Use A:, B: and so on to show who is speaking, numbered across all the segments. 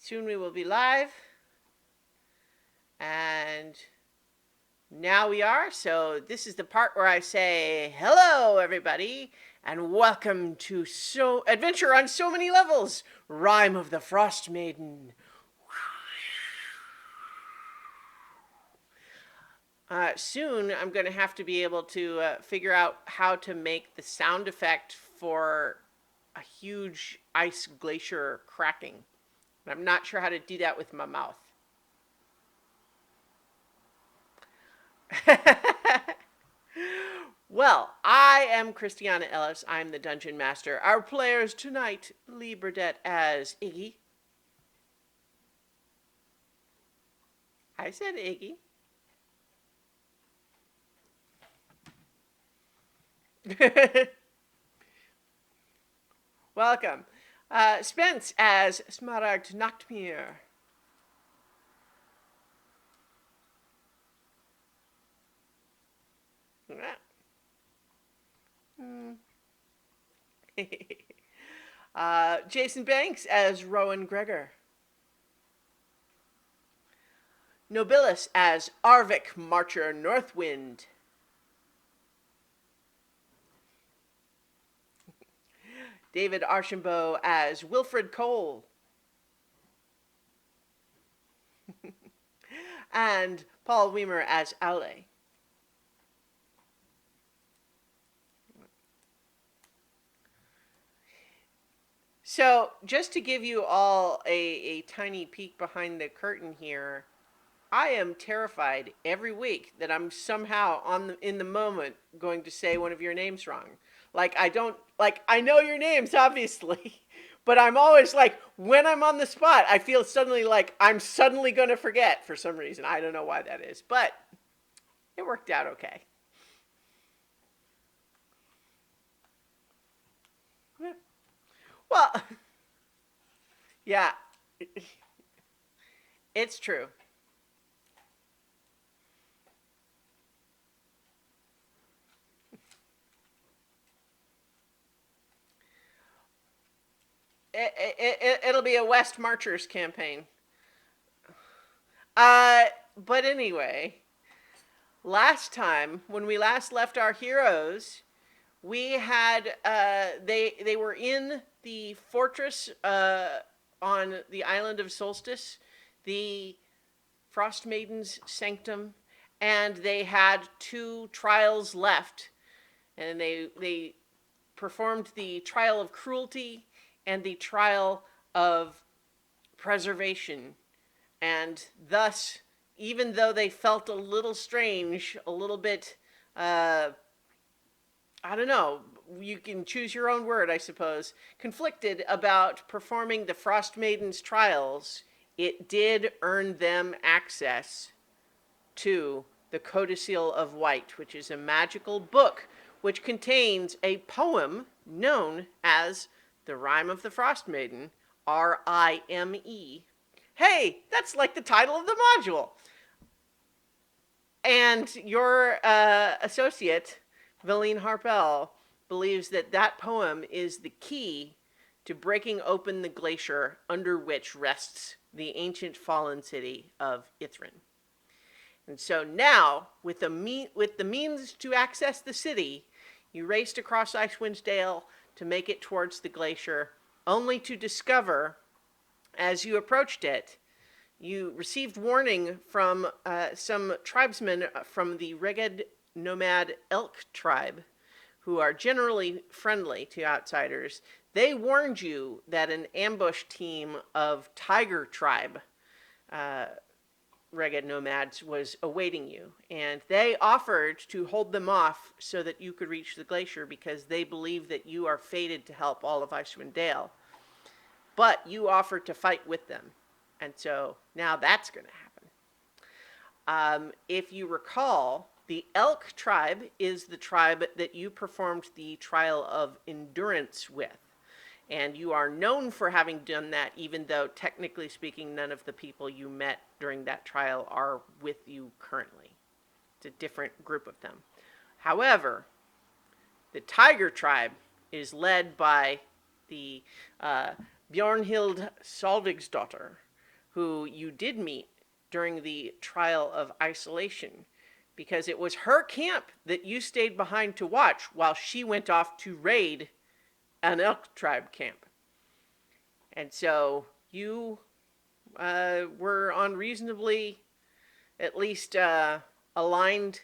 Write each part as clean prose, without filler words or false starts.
A: Soon we will be live. And now we are. So this is the part where I say, hello, everybody, and welcome to Adventure on So Many Levels, Rime of the Frostmaiden. Soon I'm going to have to be able to figure out how to make the sound effect for a huge ice glacier cracking. I'm not sure how to do that with my mouth. Well, I am Christiana Ellis. I'm the Dungeon Master. Our players tonight, Lee Burdett as Iggy. I said Iggy. Welcome. Spence as Smaragd Nachtmere. Jason Banks as Rowan Gregor. Nobilis as Arvik Marcher Northwind. David Archambault as Wilfred Cole. And Paul Weimer as Aule. So, just to give you all a tiny peek behind the curtain here, I am terrified every week that I'm somehow in the moment going to say one of your names wrong. I know your names, obviously, but I'm always like, when I'm on the spot, I feel suddenly like I'm suddenly going to forget for some reason. I don't know why that is, but it worked out okay. Well, yeah, it's true. It'll be a West Marchers campaign. But anyway, last time when we last left our heroes, we had they were in the fortress on the island of Solstice, the Frostmaiden's sanctum, and they had 2 trials left, and they performed the trial of cruelty and the trial of preservation. And thus, even though they felt a little strange, a little bit, I don't know, you can choose your own word, I suppose, conflicted about performing the Frostmaiden's trials, it did earn them access to the Codicil of White, which is a magical book which contains a poem known as the Rime of the Frostmaiden, R-I-M-E. Hey, that's like the title of the module. And your associate, Valine Harpel, believes that that poem is the key to breaking open the glacier under which rests the ancient fallen city of Ithrin. And so now, with the means to access the city, you raced across Icewind Dale to make it towards the glacier, only to discover, as you approached it, you received warning from some tribesmen from the Reged nomad Elk Tribe, who are generally friendly to outsiders. They warned you that an ambush team of Tiger Tribe Reged nomads was awaiting you, and they offered to hold them off so that you could reach the glacier because they believe that you are fated to help all of Icewind Dale. But you offered to fight with them, and so now that's going to happen. If you recall, the Elk Tribe is the tribe that you performed the trial of endurance with. And you are known for having done that, even though, technically speaking, none of the people you met during that trial are with you currently. It's a different group of them. However, the Tiger Tribe is led by the Bjornhild Solvigsdottir, who you did meet during the trial of isolation, because it was her camp that you stayed behind to watch while she went off to raid an Elk Tribe camp. And so you were on reasonably, at least aligned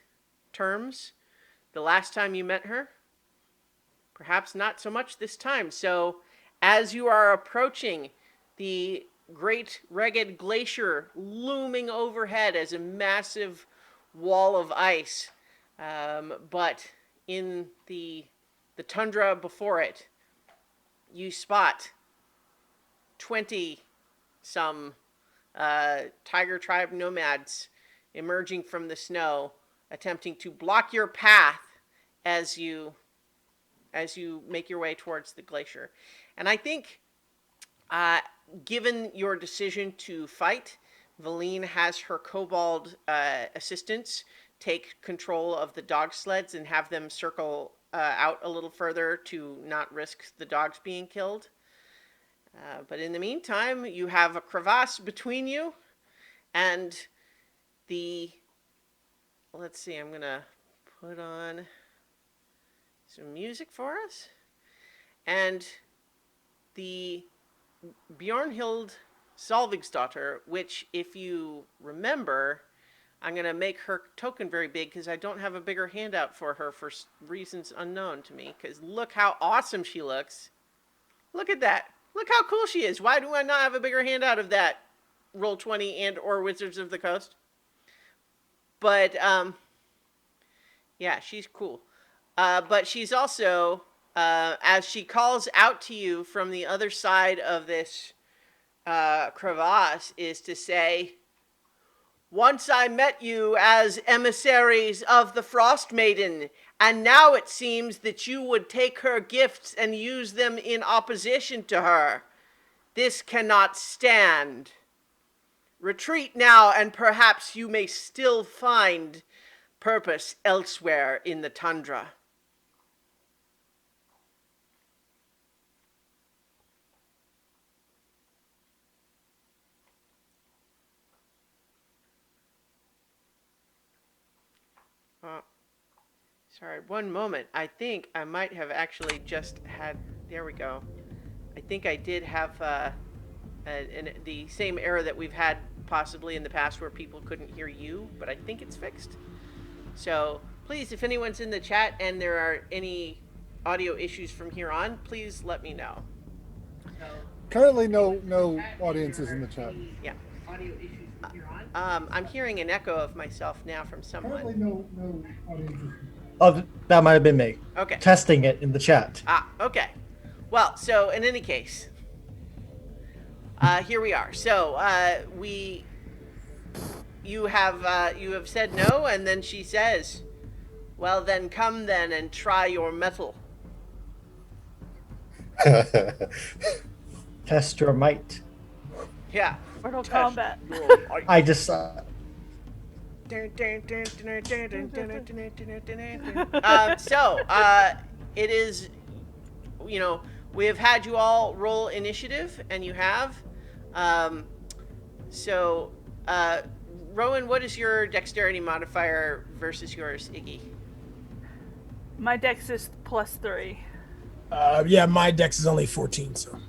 A: terms the last time you met her. Perhaps not so much this time. So as you are approaching the great ragged glacier looming overhead as a massive wall of ice, but in the tundra before it, you spot 20 some Tiger Tribe nomads emerging from the snow, attempting to block your path as you make your way towards the glacier. And I think, given your decision to fight, Valine has her kobold assistants take control of the dog sleds and have them circle out a little further to not risk the dogs being killed. But in the meantime, you have a crevasse between you and let's see, I'm going to put on some music for us. And the Bjornhild Solvigsdottir, which, if you remember, I'm going to make her token very big because I don't have a bigger handout for her for reasons unknown to me. Because look how awesome she looks. Look at that. Look how cool she is. Why do I not have a bigger handout of that? Roll20 and or Wizards of the Coast. But, yeah, she's cool. But she's also, as she calls out to you from the other side of this crevasse, is to say, once I met you as emissaries of the Frostmaiden, and now it seems that you would take her gifts and use them in opposition to her. This cannot stand. Retreat now, and perhaps you may still find purpose elsewhere in the tundra. Sorry, one moment. I think I might have actually just had... There we go. I think I did have the same error that we've had possibly in the past where people couldn't hear you, but I think it's fixed. So please, if anyone's in the chat and there are any audio issues from here on, please let me know.
B: Currently, no audiences in the chat.
A: Yeah. Audio issues from here on? I'm hearing an echo of myself now from someone.
B: Currently, no audiences.
C: Oh, that might have been me.
A: Okay.
C: Testing it in the chat.
A: Okay. Well, so in any case, here we are. So you have said no, and then she says, "Well, then come then and try your mettle."
C: Test your might.
A: Yeah.
D: Mortal Kombat.
C: I just
A: so it is, we have had you all roll initiative, and you have. So Rowan, what is your dexterity modifier versus yours, Iggy?
D: My dex is +3.
E: Yeah, my dex is only 14, so.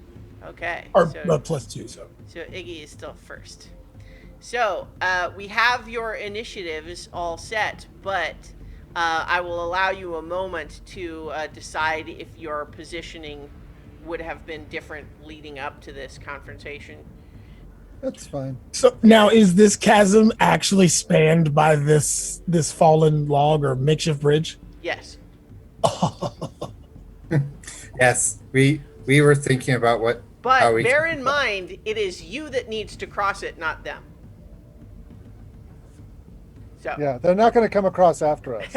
A: Okay.
E: Or
A: so,
E: +2, so.
A: So Iggy is still first. So we have your initiatives all set, but I will allow you a moment to decide if your positioning would have been different leading up to this confrontation.
B: That's fine.
E: So now, is this chasm actually spanned by this fallen log or makeshift bridge?
A: Yes.
F: Yes, we were thinking about what.
A: But bear in mind, it is you that needs to cross it, not them. So.
B: Yeah, they're not going to come across after us.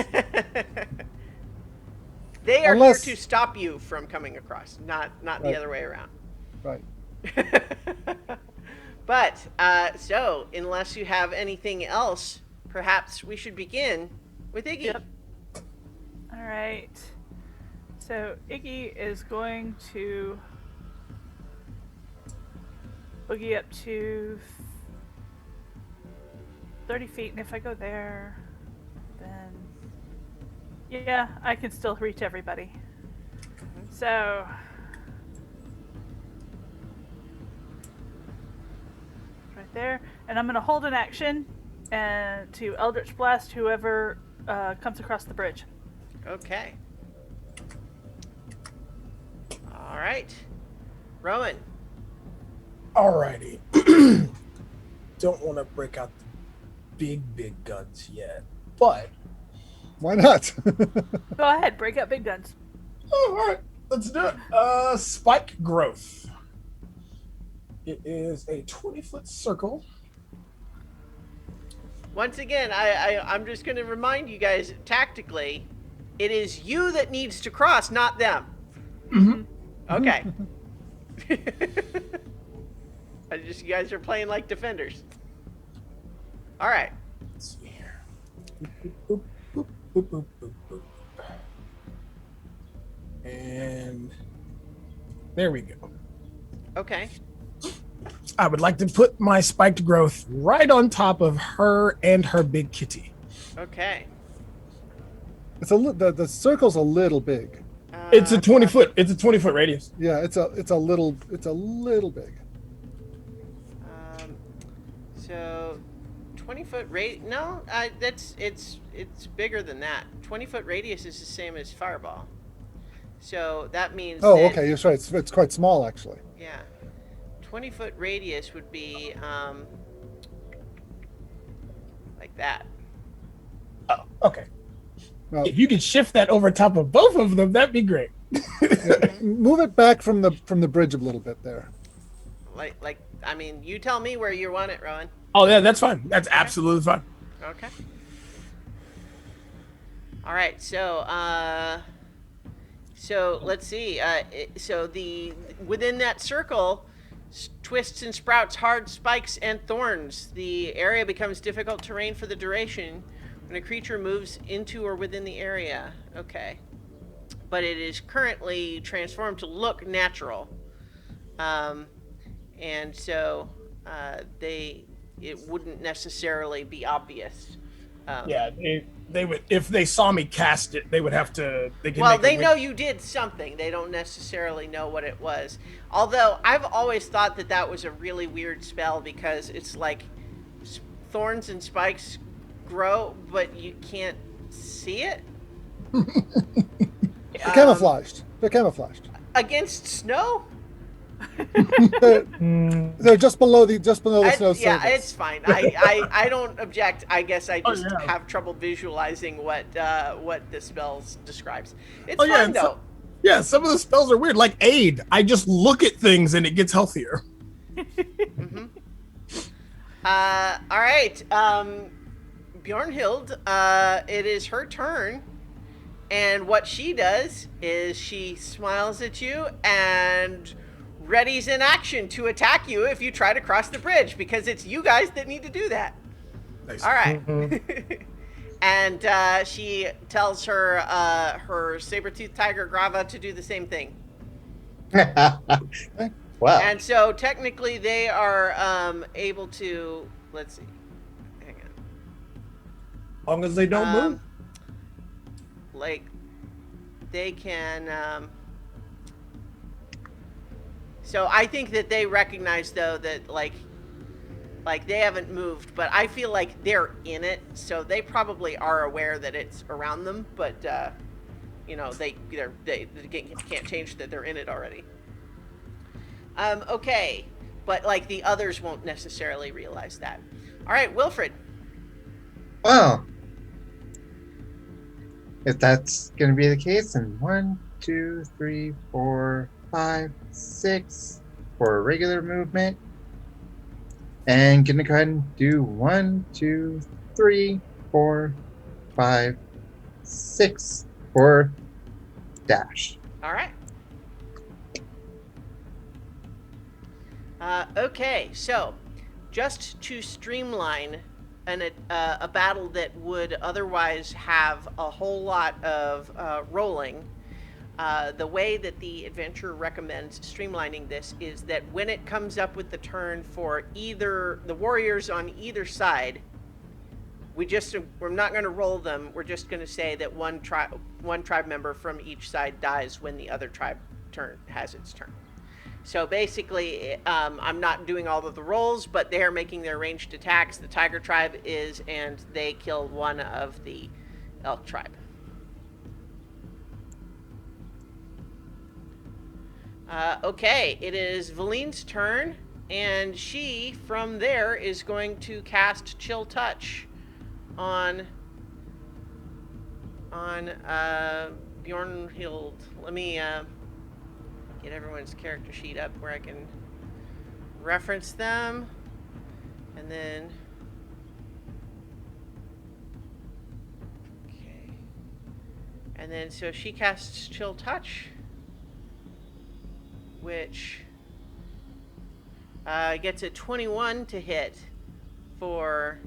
A: They are here to stop you from coming across, not
B: Right.
A: the other way around.
B: Right.
A: But, so, unless you have anything else, perhaps we should begin with Iggy.
D: Yep. All right. So Iggy is going to boogie up to 30 feet, and if I go there, then yeah, I can still reach everybody. So right there, and I'm gonna hold an action and to Eldritch Blast whoever comes across the bridge.
A: Okay. All right. Rowan.
E: Alrighty. Don't want to break out the big guns yet, but
B: Why not?
D: Go ahead, break out big guns.
E: all right, let's do it. Spike growth. It is a 20-foot circle.
A: Once again, I'm just going to remind you guys tactically, it is you that needs to cross, not them.
E: Mm-hmm.
A: Okay. You guys are playing like defenders. All right.
E: Let's see here. Boop, boop, boop, boop, boop, boop. And there we go.
A: Okay.
E: I would like to put my spiked growth right on top of her and her big kitty.
A: Okay.
B: It's the circle's a little big.
E: It's a 20-foot. It's a 20-foot radius.
B: Yeah, it's a little big.
A: So 20-foot radius. No, it's bigger than that. 20-foot radius is the same as fireball. So that means.
B: Oh,
A: that,
B: okay, you're right. It's quite small actually.
A: Yeah. 20-foot radius would be like that.
E: Oh, okay.
B: Well,
E: If you could shift that over top of both of them, that'd be great.
B: move it back from the bridge a little bit there.
A: Like I mean, you tell me where you want it, Rowan.
E: Oh, yeah, that's fine. That's absolutely fine.
A: Okay. All right. So let's see. So within that circle, twists and sprouts hard spikes and thorns. The area becomes difficult terrain for the duration when a creature moves into or within the area. Okay. But it is currently transformed to look natural. And so it wouldn't necessarily be obvious.
E: Yeah, they would, if they saw me cast it, they would have to.
A: They know you did something. They don't necessarily know what it was. Although I've always thought that was a really weird spell because it's like thorns and spikes grow, but you can't see it.
B: They're camouflaged. They're camouflaged.
A: Against snow?
B: They're just below the snow surface.
A: Yeah, it's fine. I don't object. I guess I just
E: yeah.
A: have trouble visualizing what the spell describes. It's
E: Oh, yeah,
A: fine
E: and
A: though.
E: Yeah, some of the spells are weird. Like aid, I just look at things and it gets healthier.
A: Mm-hmm. All right, Bjornhild. It is her turn, and what she does is she smiles at you and readies in action to attack you if you try to cross the bridge, because it's you guys that need to do that.
E: Nice.
A: All right. And she tells her saber-toothed tiger Grava to do the same thing.
F: Wow.
A: And so technically they are able to, let's see, hang on.
E: As long as they don't move.
A: Like, they can, so I think that they recognize, though, that, like they haven't moved, but I feel like they're in it, so they probably are aware that it's around them, but, they can't change that they're in it already. Okay, but, like, the others won't necessarily realize that. All right, Wilfred.
F: Well, if that's going to be the case, then 1, 2, 3, 4, 5, 6 for regular movement. And gonna go ahead and do 1, 2, 3, 4, 5, 6 for dash.
A: All right. Okay, so just to streamline a battle that would otherwise have a whole lot of rolling, the way that the adventurer recommends streamlining this is that when it comes up with the turn for either the warriors on either side, we're not going to roll them. We're just going to say that one tribe member from each side dies when the other tribe has its turn. So basically, I'm not doing all of the rolls, but they're making their ranged attacks. The Tiger Tribe is, and they kill one of the Elk Tribe. Okay, it is Valine's turn, and she, from there, is going to cast Chill Touch on Bjornhild. Let me get everyone's character sheet up where I can reference them, and then okay, and then so she casts Chill Touch, which gets a 21 to hit for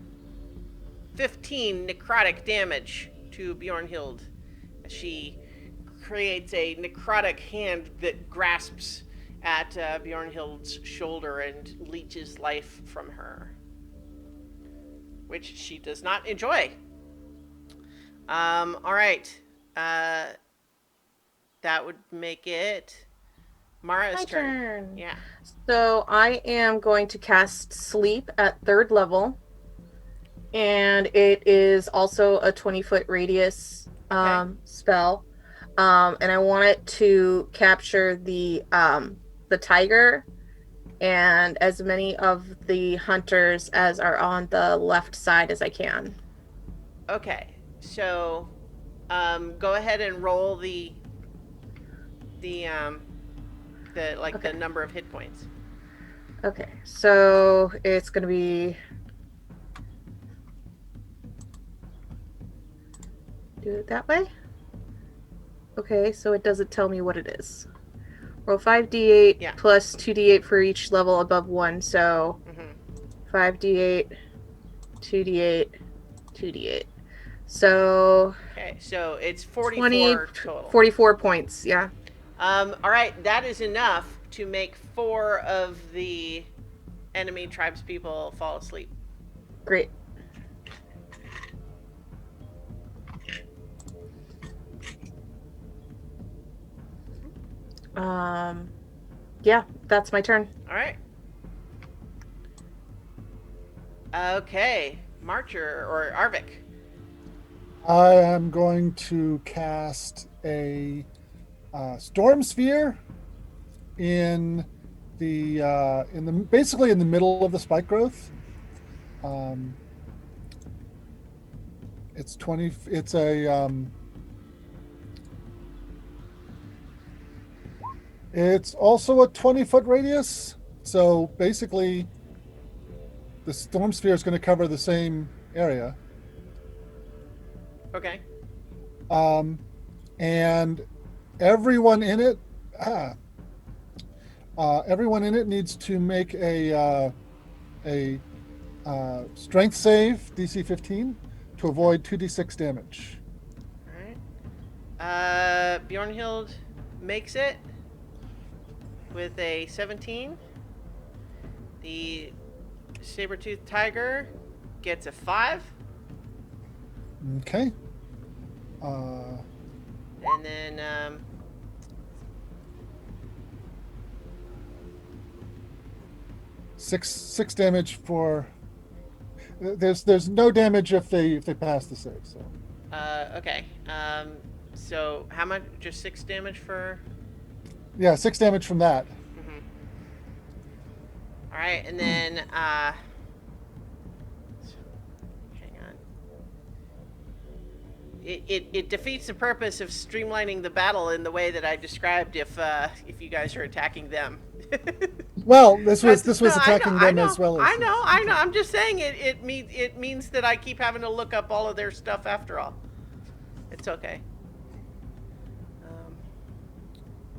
A: 15 necrotic damage to Bjornhild. She creates a necrotic hand that grasps at Bjornhild's shoulder and leeches life from her, which she does not enjoy. All right. That would make it Mara's
G: My turn.
A: Yeah.
G: So I am going to cast Sleep at 3rd level. And it is also a 20-foot radius spell. And I want it to capture the tiger and as many of the hunters as are on the left side as I can.
A: Okay. So go ahead and roll the number of hit points.
G: Okay. So it's going to be do it that way. Okay, so it doesn't tell me what it is. Roll 5d8 plus 2d8 for each level above 1, so 5d8, 2d8, 2d8. So
A: okay, so it's 44
G: 20,
A: total.
G: 44 points, yeah.
A: All right, that is enough to make 4 of the enemy tribespeople fall asleep.
G: Great. Yeah, that's my turn.
A: All right. Okay, Marcher or Arvik.
B: I am going to cast a storm sphere in the basically in the middle of the spike growth. It's 20. It's a it's also a 20-foot radius. So basically, the storm sphere is going to cover the same area.
A: Okay.
B: And everyone in it, needs to make a strength save, DC 15, to avoid 2d6 damage.
A: All right. Bjornhild makes it with a 17. The saber-toothed tiger gets a 5.
B: Okay.
A: And then
B: six damage for. There's no damage if they pass the save. So.
A: Okay. So how much? Just 6 damage for.
B: Yeah, 6 damage from that.
A: Mm-hmm. All right, and then hang on. It defeats the purpose of streamlining the battle in the way that I described if you guys are attacking them.
B: Well, this was attacking them as well as.
A: I know. I'm just saying it means that I keep having to look up all of their stuff after all. It's okay.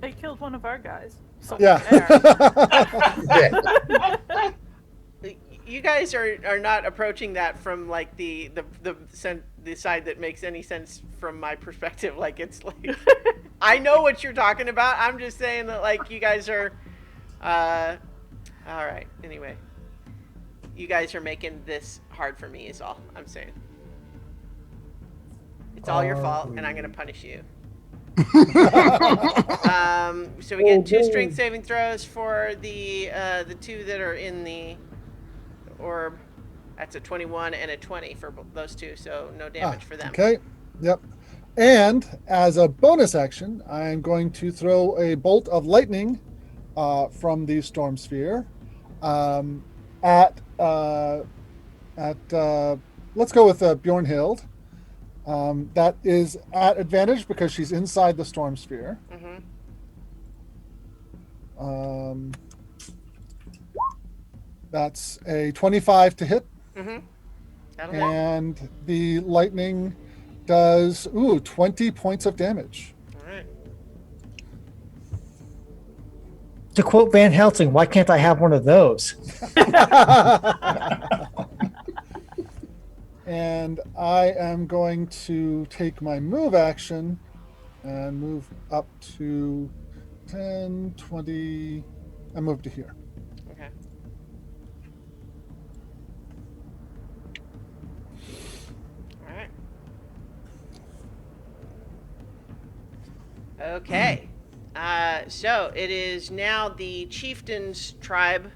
D: They killed one of our guys. So
B: Yeah.
A: You guys are not approaching that from like the side that makes any sense from my perspective. Like it's like I know what you're talking about. I'm just saying that like you guys are all right. Anyway, you guys are making this hard for me is all I'm saying. It's all your
C: Are
A: fault, and I'm
C: we-
A: going to punish you. So we get 2 strength saving throws for the 2 that are in the orb. That's a 21 and a 20 for those 2, so no damage for them.
B: Okay. Yep. And as a bonus action, I'm going to throw a bolt of lightning from the storm sphere at let's go with Bjornhild. That is at advantage because she's inside the storm sphere. That's a 25 to hit.
A: That'll hit.
B: And the lightning does 20 points of damage.
A: All right.
C: To quote Van Helsing, why can't I have one of those?
B: And I am going to take my move action and move up to 10, 20, and move to here.
A: Okay. All right. Okay. So it is now the chieftain's tribe,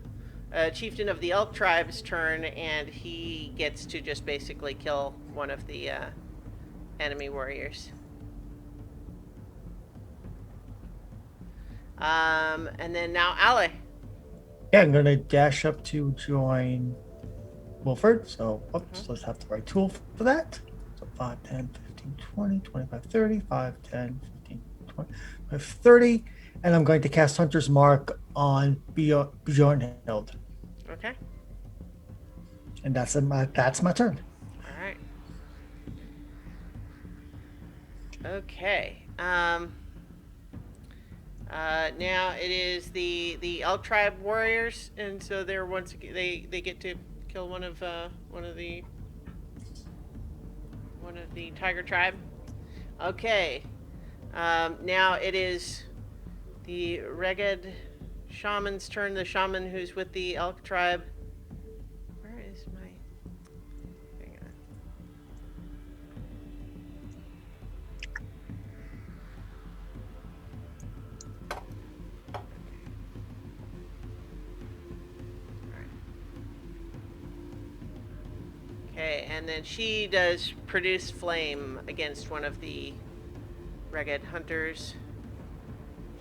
A: chieftain of the Elk Tribe's turn, and he gets to just basically kill one of the enemy warriors. And then now Ale.
C: Yeah, I'm going to dash up to join Wilford. So, let's have the right tool for that. So 5, 10, 15, 20, 25, 30, 5, 10, 15, 20, 25, 30. And I'm going to cast Hunter's Mark on Bjornhild.
A: Okay.
C: And that's my turn.
A: All right. Okay. Now it is the Elk Tribe Warriors, and so they're once again, they get to kill one of the Tiger Tribe. Okay. Now it is the Reged Shaman's turn. The Shaman who's with the Elk Tribe. Where is my? Hang on. Okay, and then she does produce flame against one of the Reged hunters.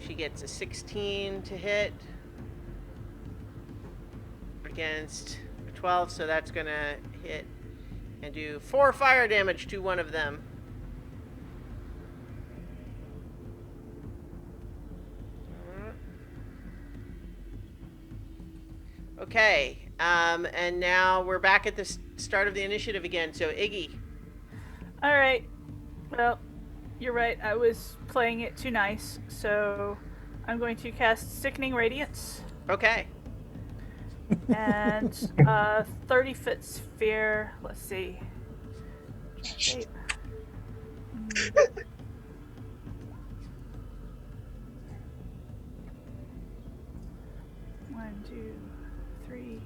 A: She gets a 16 to hit against a 12, so that's gonna hit and do 4 fire damage to one of them. Okay, and now we're back at the start of the initiative again. So Iggy.
D: All right. Well, you're right. I was playing it too nice, so I'm going to cast Sickening Radiance
A: Okay.
D: and 30-foot sphere. Let's see. Shape. 1, 2, 3.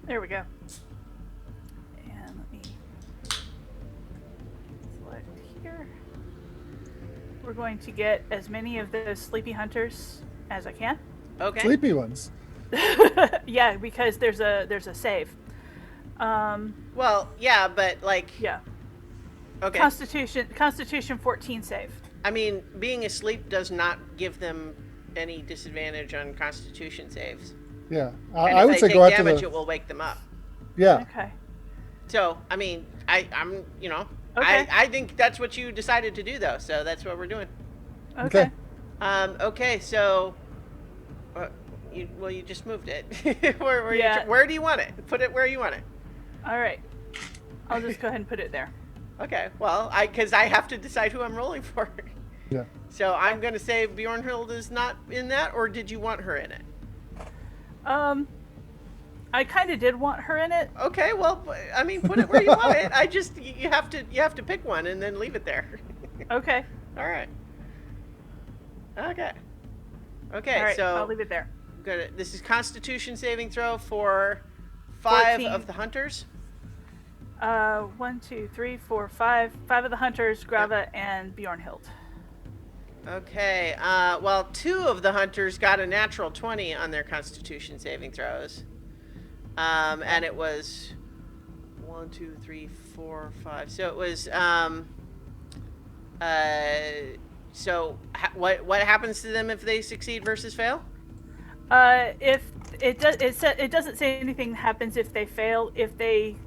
D: There we go. And let me select here. We're going to get as many of those sleepy hunters as I can.
A: Okay.
B: Sleepy ones.
D: Yeah, because there's a save.
A: Well, yeah, but like,
D: Yeah.
A: okay.
D: Constitution 14 save.
A: I mean, being asleep does not give them any disadvantage on Constitution saves.
B: Yeah.
A: And
B: I
A: if
B: would
A: they
B: say
A: take
B: go after
A: damage,
B: the.
A: it will wake them up.
B: Yeah.
D: Okay.
A: So, I mean, I'm, you know,
D: Okay.
A: I think that's what you decided to do, though. So that's what we're doing.
D: Okay.
A: Okay, so, you just moved it. where
D: Yeah.
A: where do you want it? Put it where you want it.
D: All right. I'll just go ahead and put it there.
A: Okay. Well, because I have to decide who I'm rolling for.
B: Yeah.
A: So I'm gonna say Bjornhild is not in that, or did you want her in it?
D: I kind of did want her in it.
A: Okay, well, I mean, put it where you want it. You have to pick one and then leave it there.
D: Okay.
A: All right. Okay. Okay.
D: All right.
A: So
D: I'll leave it there.
A: good. This is Constitution saving throw for 5
D: 14.
A: of the hunters.
D: 1, 2, 3, 4, 5. 5 of the hunters, Grava and Bjornhild.
A: Okay. Well, 2 of the hunters got a natural 20 on their Constitution saving throws. And it was 1, 2, 3, 4, 5. So it was what happens to them if they succeed versus fail?
D: If it doesn't say anything happens if they fail. If they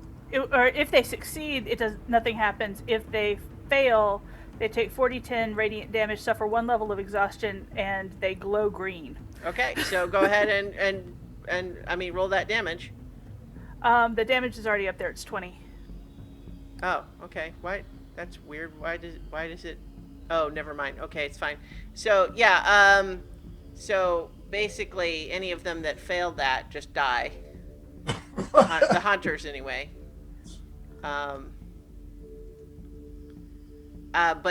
D: succeed, nothing happens. If they fail, they take 4d10 radiant damage, suffer 1 level of exhaustion, and they glow green.
A: Okay, so go ahead and roll that damage.
D: The damage is already up there. It's 20.
A: Oh, okay. Why? That's weird. Why does it? Oh, never mind. Okay, it's fine. So yeah. So basically, any of them that failed that just die. The hunters, anyway. But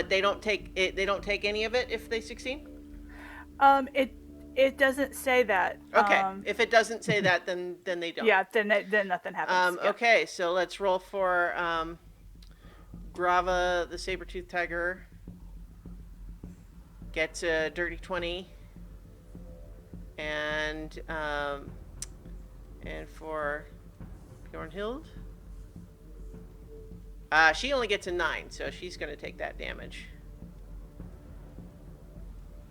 A: they don't take it. They don't take any of it if they succeed.
D: It doesn't say that.
A: Okay. If it doesn't say that, then they don't.
D: Yeah. Then nothing happens. Yeah.
A: Okay. So let's roll for Grava, the saber-toothed tiger. Gets a dirty 20. And for Bjornhild, she only gets a 9, so she's going to take that damage.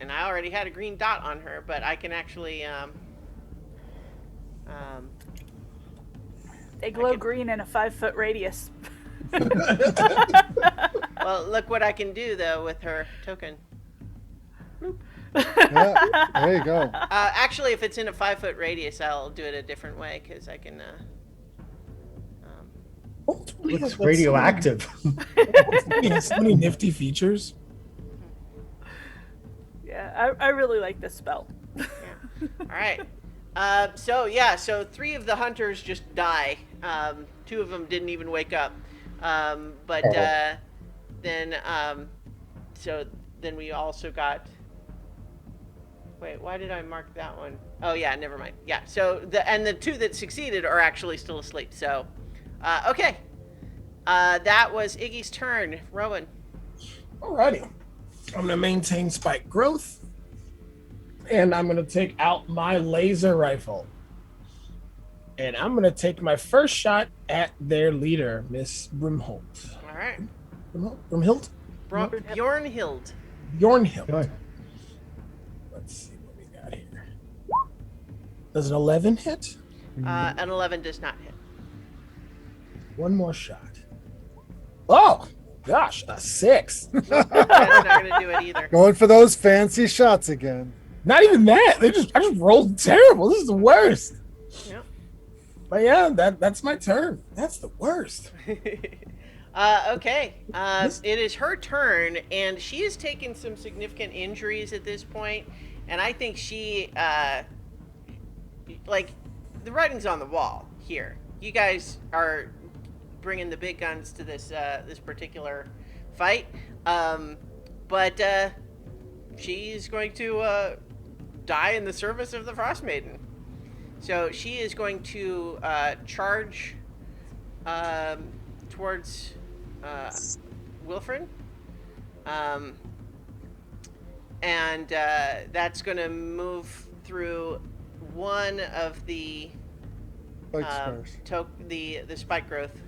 A: And I already had a green dot on her, but I can actually
D: they glow green in a 5-foot radius.
A: Well, look what I can do though with her token. Bloop.
B: Yeah, there you go.
A: Actually, if it's in a 5-foot radius, I'll do it a different way because I can.
C: It's radioactive.
E: It has so many nifty features.
D: Yeah, I really like this spell.
A: Yeah. All right. So 3 of the hunters just die. 2 of them didn't even wake up. Then we also got. Wait, why did I mark that one? Oh yeah, never mind. Yeah. So the 2 that succeeded are actually still asleep. So, okay. That was Iggy's turn. Rowan.
E: Alrighty. I'm going to maintain spike growth. And I'm going to take out my laser rifle. And I'm going to take my first shot at their leader, Miss Brimholt.
A: All right.
E: Brimhild?
A: Bjornhild.
E: Bjornhild.
C: Good.
E: Let's see what we got here. Does an 11 hit?
A: An 11 does not hit.
E: One more shot. Oh, gosh, a 6.
A: That's not going to do it either.
B: Going for those fancy shots again.
E: Not even that. I just rolled terrible. This is the worst.
A: Yep.
E: But yeah, that's my turn. That's the worst.
A: Okay. It is her turn, and she has taken some significant injuries at this point, and I think she, the writing's on the wall here. You guys are bringing the big guns to this particular fight, but she's going to die in the service of the Frostmaiden. So she is going to charge towards Wilfred, and that's going to move through one of the the spike growth.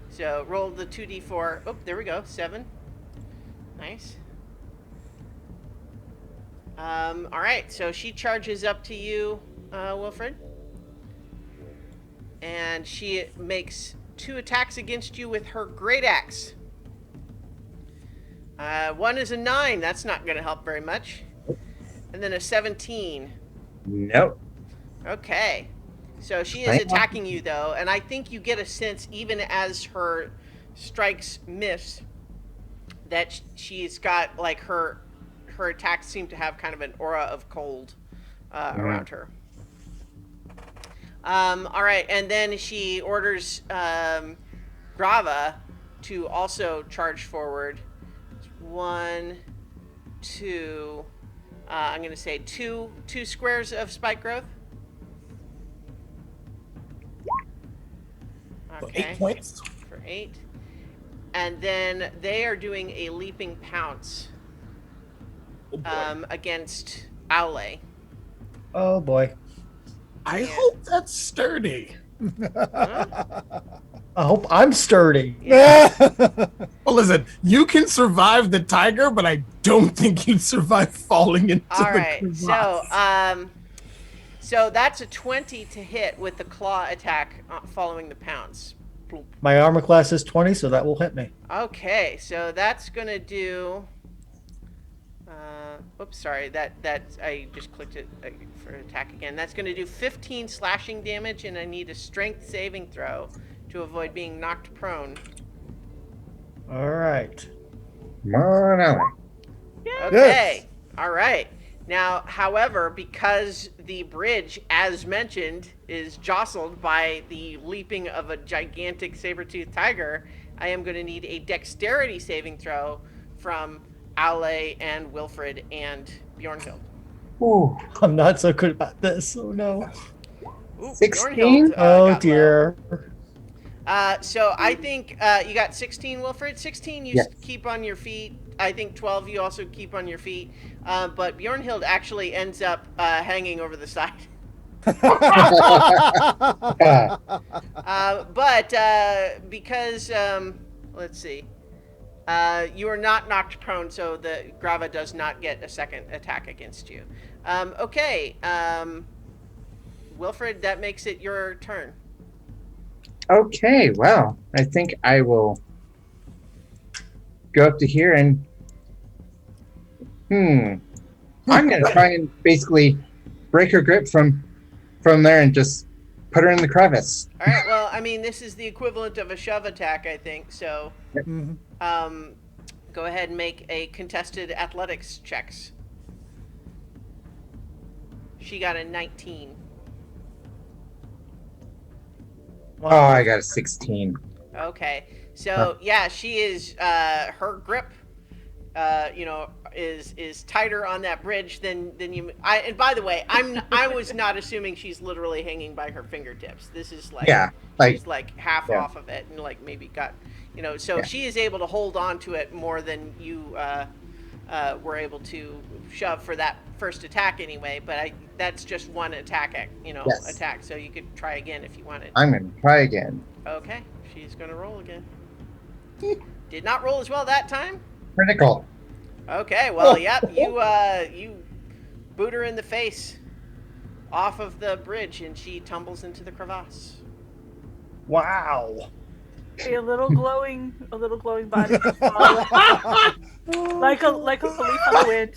A: So roll the 2d4. Oh, there we go. 7. Nice. All right. So she charges up to you, Wilfred, and she makes 2 attacks against you with her great axe. One is a 9. That's not going to help very much. And then a 17.
F: Nope.
A: Okay. So she is attacking you, though, and I think you get a sense, even as her strikes miss, that she's got, like, her attacks seem to have kind of an aura of cold around her. All right, and then she orders Grava to also charge forward. 1, 2, I'm going to say two squares of spike growth.
E: So
A: Okay.
E: 8 points.
A: For 8. And then they are doing a leaping pounce
E: Oh boy.
A: against Aule.
C: Oh boy.
E: I
A: Yeah.
E: hope that's sturdy.
C: I hope I'm sturdy.
E: Well, listen, you can survive the tiger, but I don't think you'd survive falling into
A: All
E: the
A: right.
E: crevasse.
A: So that's a 20 to hit with the claw attack following the pounce. Bloop.
C: My armor class is 20, so that will hit me.
A: Okay, so that's gonna do. Oops, sorry. That I just clicked it for attack again. That's gonna do 15 slashing damage, and I need a strength saving throw to avoid being knocked prone.
C: All right.
F: Come on, Alan.
A: Okay. All right. Now, however, because the bridge, as mentioned, is jostled by the leaping of a gigantic saber-toothed tiger, I am going to need a dexterity saving throw from Aule and Wilfred and Bjornhild.
F: Ooh,
C: I'm not so good about this. Oh no.
A: Ooh,
F: 16?
A: Bjornhild,
C: Oh
A: got
C: dear.
A: low. So I think you got 16, Wilfred. 16, you
F: Yes.
A: keep on your feet. I think 12, you also keep on your feet. But Bjornhild actually ends up hanging over the side. But because, let's see, you are not knocked prone, so the Grava does not get a second attack against you. Okay, Wilfred, that makes it your turn.
F: Okay, well, I think I will go up to here and I'm gonna try and basically break her grip from there and just put her in the crevice.
A: All right, well, I mean, this is the equivalent of a shove attack, I think, so
B: Mhm.
A: go ahead and make a contested athletics checks. She got a 19.
F: Oh, I got a 16.
A: Okay, so yeah, she is her grip, is tighter on that bridge than you. And by the way, I was not assuming she's literally hanging by her fingertips. This is like
F: Yeah,
A: she's like half
F: yeah.
A: off of it and like maybe got, so
F: Yeah.
A: she is able to hold on to it more than you were able to shove for that first attack anyway. But that's just one attack,
F: Yes.
A: attack. So you could try again if you wanted.
F: I'm gonna try again.
A: Okay, she's gonna roll again. Did not roll as well that time.
F: Critical.
A: Okay, well, yep, you boot her in the face off of the bridge, and she tumbles into the crevasse.
C: Wow.
D: A little glowing body, just fall. like a leaf on the wind.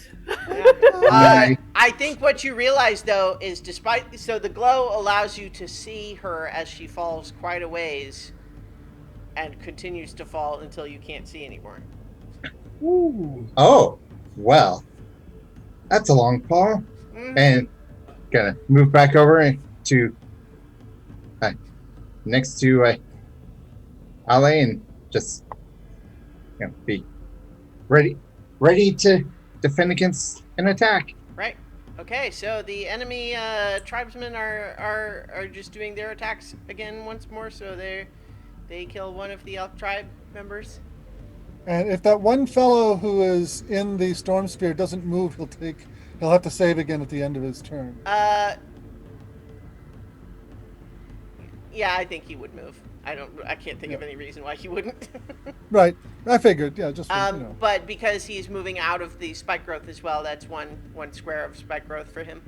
F: Nice.
A: I think what you realize though is, so the glow allows you to see her as she falls quite a ways, and continues to fall until you can't see anymore.
F: Oh, well, that's a long fall.
A: Mhm.
F: And gonna move back over to next to Ale and just be ready to defend against an attack.
A: Right. Okay, so the enemy tribesmen are just doing their attacks again once more. So they kill one of the Elk Tribe members.
B: And if that one fellow who is in the storm sphere doesn't move, he'll have to save again at the end of his turn.
A: Yeah, I think he would move. I can't think of any reason why he wouldn't.
B: Right. I figured. Yeah, just
A: But because he's moving out of the spike growth as well, that's one square of spike growth for him.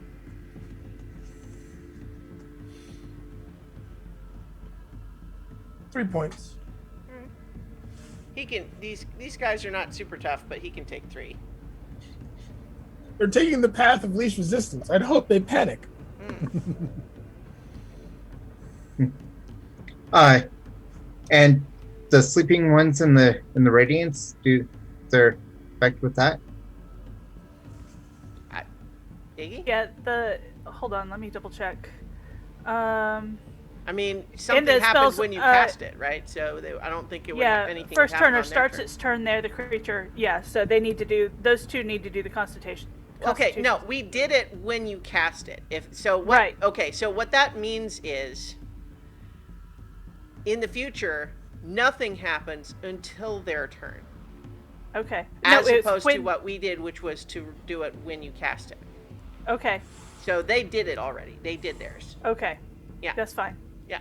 E: Three points.
A: He can. These guys are not super tough, but he can take 3.
E: They're taking the path of least resistance. I'd hope they panic.
F: And the sleeping ones in the radiance, do their effect with that?
A: Iggy?
D: Yeah, hold on, let me double check.
A: I mean, something
D: the
A: happens
D: spells,
A: when you cast it, right? So I don't think it would have anything.
D: First
A: happen
D: turner
A: on their
D: starts
A: turn.
D: its turn there. The creature, so they need to do those two need to do the Constitution
A: Okay, no, we did it when you cast it. If so, what,
D: Right.
A: Okay, so what that means is, in the future, nothing happens until their turn,
D: Okay.
A: as
D: it's
A: opposed to
D: when-
A: what we did, which was to do it when you cast it.
D: Okay.
A: So they did it already. They did theirs.
D: Okay.
A: Yeah.
D: That's fine.
A: Yeah.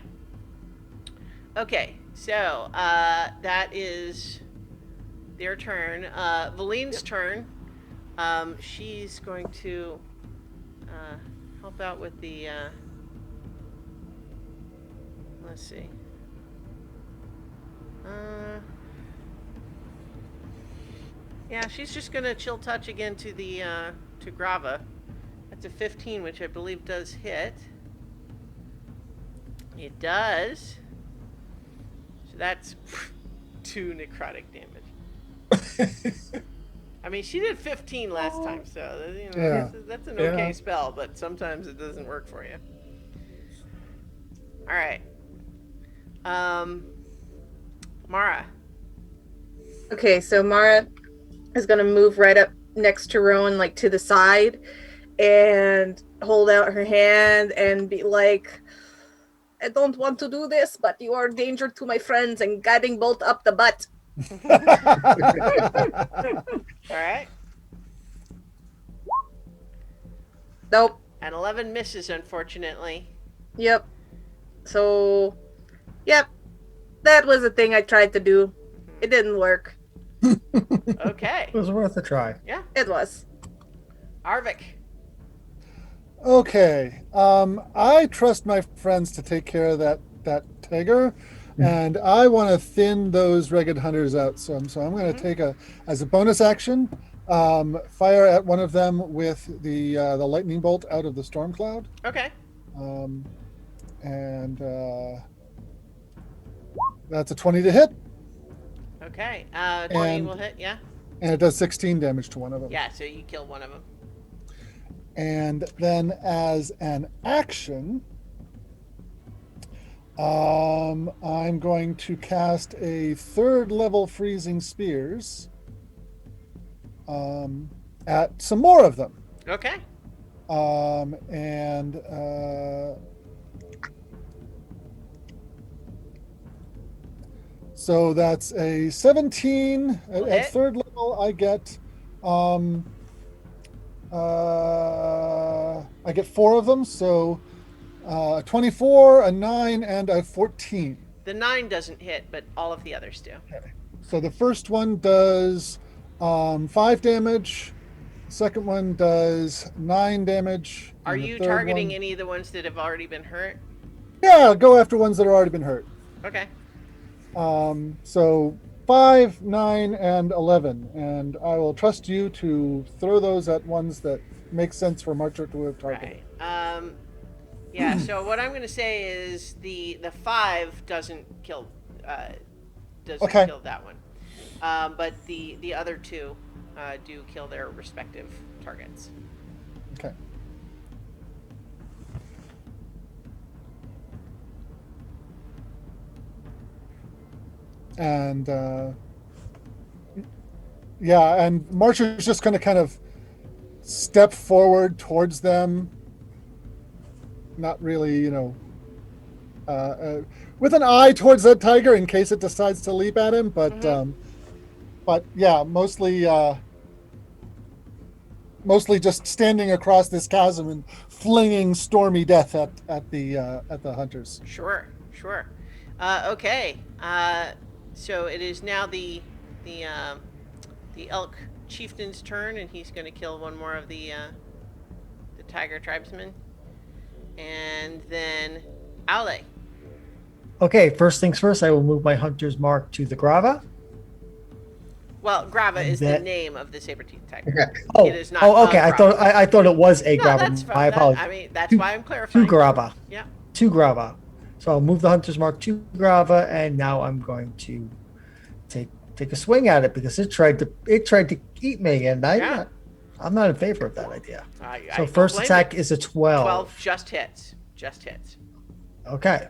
A: Okay, so that is their turn. Valine's turn. She's going to help out with the. Let's see. Yeah, she's just gonna chill touch again to the to Grava. That's a 15, which I believe does hit. It does. So that's 2 necrotic damage. I mean, she did 15 last time, so you know
B: Yeah.
A: that's an
E: Yeah.
A: okay spell, but sometimes it doesn't work for you. All right. Mara.
G: Okay, so Mara is gonna move right up next to Rowan, like to the side, and hold out her hand and be like, I don't want to do this, but you are a danger to my friends and guiding bolt up the butt.
A: All right.
G: Nope.
A: And 11 misses, unfortunately.
G: Yep. So, yep. That was a thing I tried to do. It didn't work.
A: Okay.
C: It was worth a try.
A: Yeah.
G: It was.
A: Arvik.
B: Okay. I trust my friends to take care of that tiger, and I want to thin those ragged hunters out. So I'm going to take as a bonus action, fire at one of them with the lightning bolt out of the storm cloud.
A: Okay.
B: And that's a 20 to hit,
A: Okay. 20
B: And-
A: will hit, yeah?
B: and it does 16 damage to one of them.
A: Yeah, so you kill one of them.
B: And then as an action, I'm going to cast a 3rd level freezing spears at some more of them.
A: Okay.
B: And so that's a 17
A: Will
B: at
A: hit.
B: 3rd level. I get I get 4 of them, so 24, a 9, and a 14.
A: The 9 doesn't hit, but all of the others do.
B: So the first one does 5 damage. Second one does 9 damage.
A: Are
B: and the
A: you
B: third
A: targeting
B: one-
A: any of the ones that have already been hurt?
B: Yeah, go after ones that have already been hurt.
A: Okay.
B: So 5, 9, and 11, and I will trust you to throw those at ones that make sense for Marcher to have targeted.
A: Right. Yeah, so what I'm going to say is the 5 doesn't kill
B: Okay.
A: kill that one. But the other 2 do kill their respective targets.
B: Okay. And yeah, and Marcher's just going to kind of step forward towards them, not really, with an eye towards that tiger in case it decides to leap at him, but yeah, mostly just standing across this chasm and flinging stormy death at the hunters.
A: Sure. Okay. So it is now the Elk Chieftain's turn, and he's going to kill one more of the Tiger Tribesmen. And then Ale.
C: Okay, first things first, I will move my hunter's mark to the Grava.
A: Well, Grava
C: And
A: is the
C: that-
A: name of the saber-toothed tiger.
F: Okay.
C: Oh,
A: It is not
C: okay.
A: a
C: I thought
A: Grava.
C: I thought it was a
A: No,
C: Grava.
A: that's fine.
C: My apologies.
A: I mean, that's
C: Two-
A: why I'm clarifying.
C: To Grava.
A: Yeah.
C: To Grava. So I'll move the hunter's mark to Grava, and now I'm going to take a swing at it because it tried to eat me, and
A: Yeah.
C: I'm not in favor of that idea.
A: I
C: So
A: don't
C: first
A: blame
C: attack
A: you.
C: is a 12.
A: 12 just hits. Just hits.
C: Okay.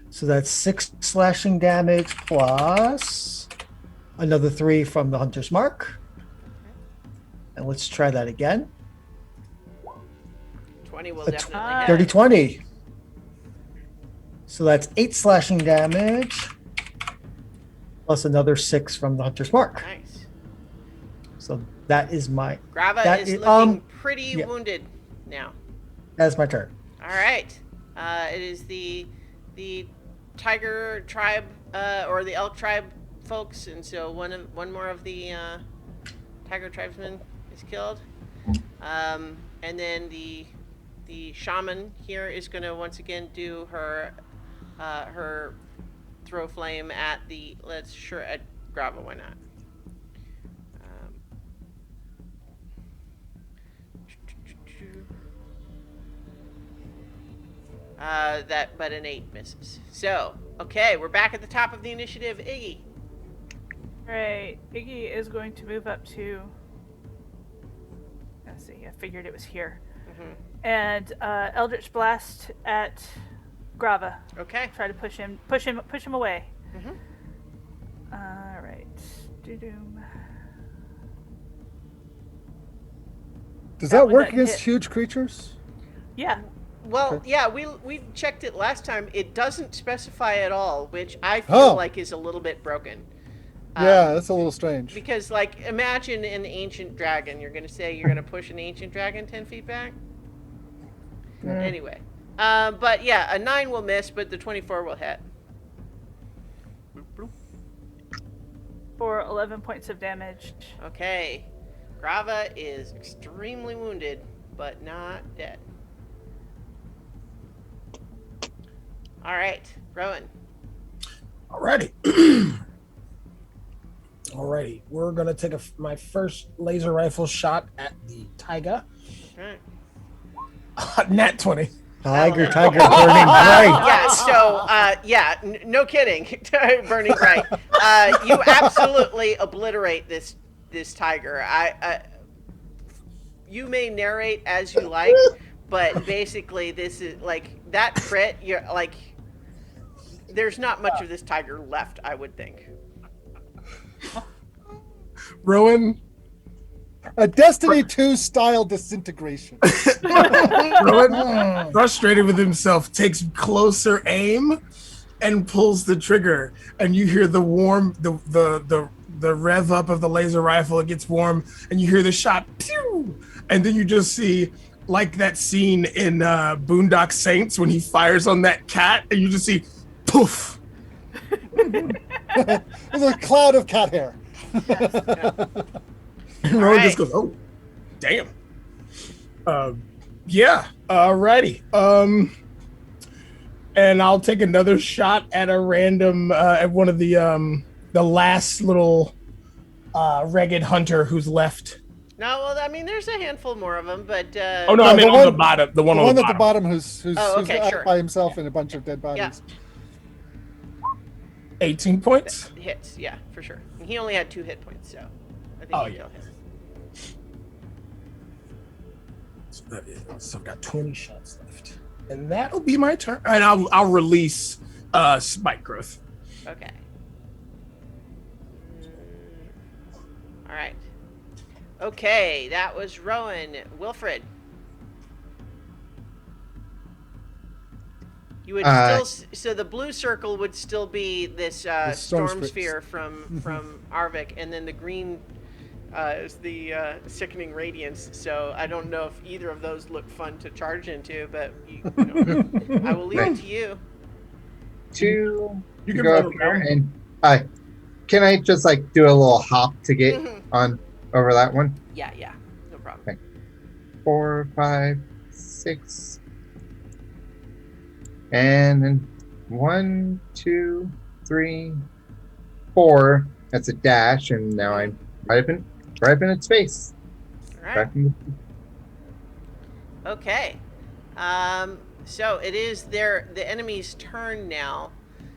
C: So that's 6 slashing damage plus another 3 from the hunter's mark. And let's try that again.
A: 20 will
C: A
A: definitely
D: Ah.
A: hit.
C: Dirty 20. So that's 8 slashing damage, plus another 6 from the Hunter's Mark.
A: Nice.
C: So that is my
A: Grava
C: that
A: is
C: is-
A: looking pretty
C: yeah.
A: wounded now.
C: that's my turn.
A: All right. It is the Tiger Tribe or the Elk Tribe folks, and so one more of the Tiger Tribesmen is killed. And then the Shaman here is going to once again do her throw flame at at Grava. Why not? But an 8 misses. So, okay, we're back at the top of the initiative. Iggy.
D: Right. Iggy is going to move up to. Let's see. I figured it was here.
A: Mm-hmm.
D: And Eldritch Blast at Grava.
A: Okay.
D: Try to push him away.
A: Mm-hmm.
D: All right. Doom.
B: Does
D: That
B: that
D: one
B: work
D: doesn't
B: against
D: hit.
B: huge creatures?
D: Yeah.
A: Well,
B: Okay.
A: yeah, we checked it last time. It doesn't specify at all, which I feel like is a little bit broken.
B: Yeah, that's a little strange.
A: Because, like, imagine an ancient dragon. You're going to say you're going to push an ancient dragon 10 feet back? Anyway. But, yeah, a 9 will miss, but the 24 will hit.
D: For 11 points of damage.
A: Okay. Grava is extremely wounded, but not dead. All right, Rowan.
E: Alrighty. Alrighty. We're going to take my first laser rifle shot at the Taiga.
A: All right.
E: Nat 20.
C: Tiger
A: hit.
C: burning bright.
A: Yeah, so, no kidding. Burning bright. You absolutely obliterate this tiger. You may narrate as you like, but basically this is, like, that crit, you're, like, there's not much of this tiger left, I would think.
E: Rowan.
B: A Destiny 2 style disintegration.
E: Rowan, frustrated with himself, takes closer aim and pulls the trigger, and you hear the rev up of the laser rifle. It gets warm, and you hear the shot, pew, and then you just see, like that scene in Boondock Saints when he fires on that cat, and you just see, poof.
B: There's a cloud of cat hair.
E: And Rowan
A: Alright.
E: just goes, oh, damn. Yeah, alrighty. And I'll take another shot at a random, at one of the last little ragged hunter who's left.
A: No, well, I mean, there's a handful more of them, but...
E: Oh, no,
B: No,
E: I mean
B: the
E: on
B: one-
E: the bottom. The one
B: The
E: on
B: one
E: the
B: at the
E: bottom.
B: bottom who's
A: okay,
B: out
A: sure.
B: by himself in a bunch of dead bodies.
E: 18 points.
A: Hits, yeah, for sure. And he only had 2 hit points, so I think
E: Oh,
A: he
E: yeah.
A: still hit.
E: So I've got 20 shots left. And that'll be my turn. And I'll release Spike Growth.
A: Okay. All right. Okay, that was Rowan. Wilfred. You would so the blue circle would still be this storm
B: storm
A: sphere from Arvik, and then the green is the sickening radiance. So I don't know if either of those look fun to charge into, but I will leave it to you.
F: You
E: You
F: can
E: can
F: go
E: run
F: up here
E: around.
F: and can I just like do a little hop to get
A: Mhm.
F: on over that one?
A: Yeah, no problem.
F: Okay. 4, 5, 6, and then 1, 2, 3, 4. That's a dash, and now I'm right up in its face.
A: All right.
F: Right in the-
A: Okay. So it is the enemy's turn now.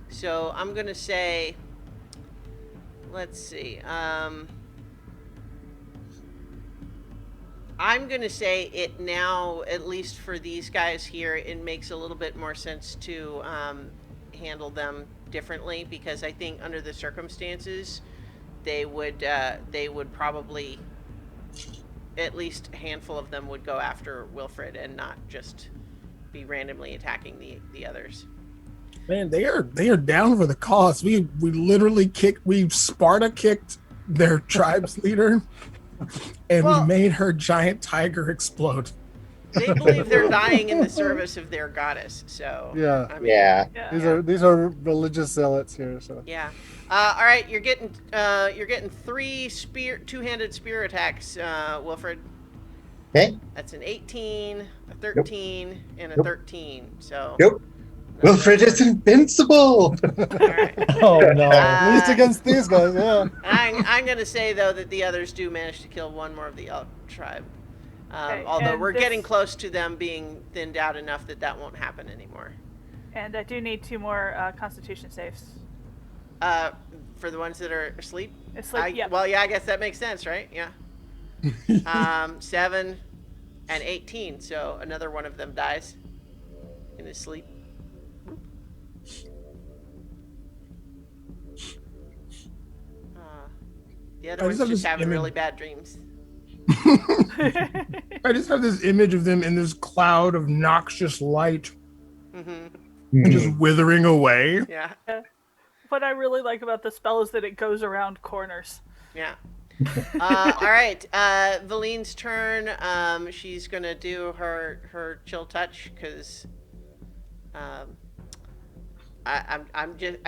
A: So I'm gonna say, let's see. I'm gonna say it now, at least for these guys here, it makes a little bit more sense to handle them differently, because I think under the circumstances, they would probably at least a handful of them would go after Wilfred and not just be randomly attacking the others.
E: Man, they are down for the cause. We literally Sparta kicked their tribe's leader, and
A: Well-
E: we made her giant tiger explode.
A: They believe they're dying in the service of their goddess. So
B: Yeah.
A: I mean,
F: Yeah.
D: Yeah.
B: These are religious zealots here. So
A: Yeah. All right, you're getting 3 two-handed spear attacks, Wilfred.
F: Okay.
A: That's an 18, a 13, and a
F: Nope.
A: 13. So.
F: Nope. Wilfred is invincible.
A: All right.
C: Oh no.
B: at least against these guys, yeah.
A: I'm gonna say though that the others do manage to kill one more of the Elk tribe.
D: Okay,
A: Although
D: and
A: we're
D: this-
A: getting close to them being thinned out enough that won't happen anymore.
D: And I do need 2 more Constitution saves.
A: For the ones that are asleep.
D: Asleep, yep.
A: Well, yeah, I guess that makes sense, right? Yeah. 7 and 18, so another one of them dies in his sleep. The other
E: I
A: one's
E: just have
A: just
E: this
A: having
E: image-
A: really bad dreams.
E: I just have this image of them in this cloud of noxious light
A: Mm-hmm.
E: and just withering away.
A: Yeah,
D: What I really like about the spell is that it goes around corners.
A: yeah. All right, Valine's turn. She's gonna do her chill touch because I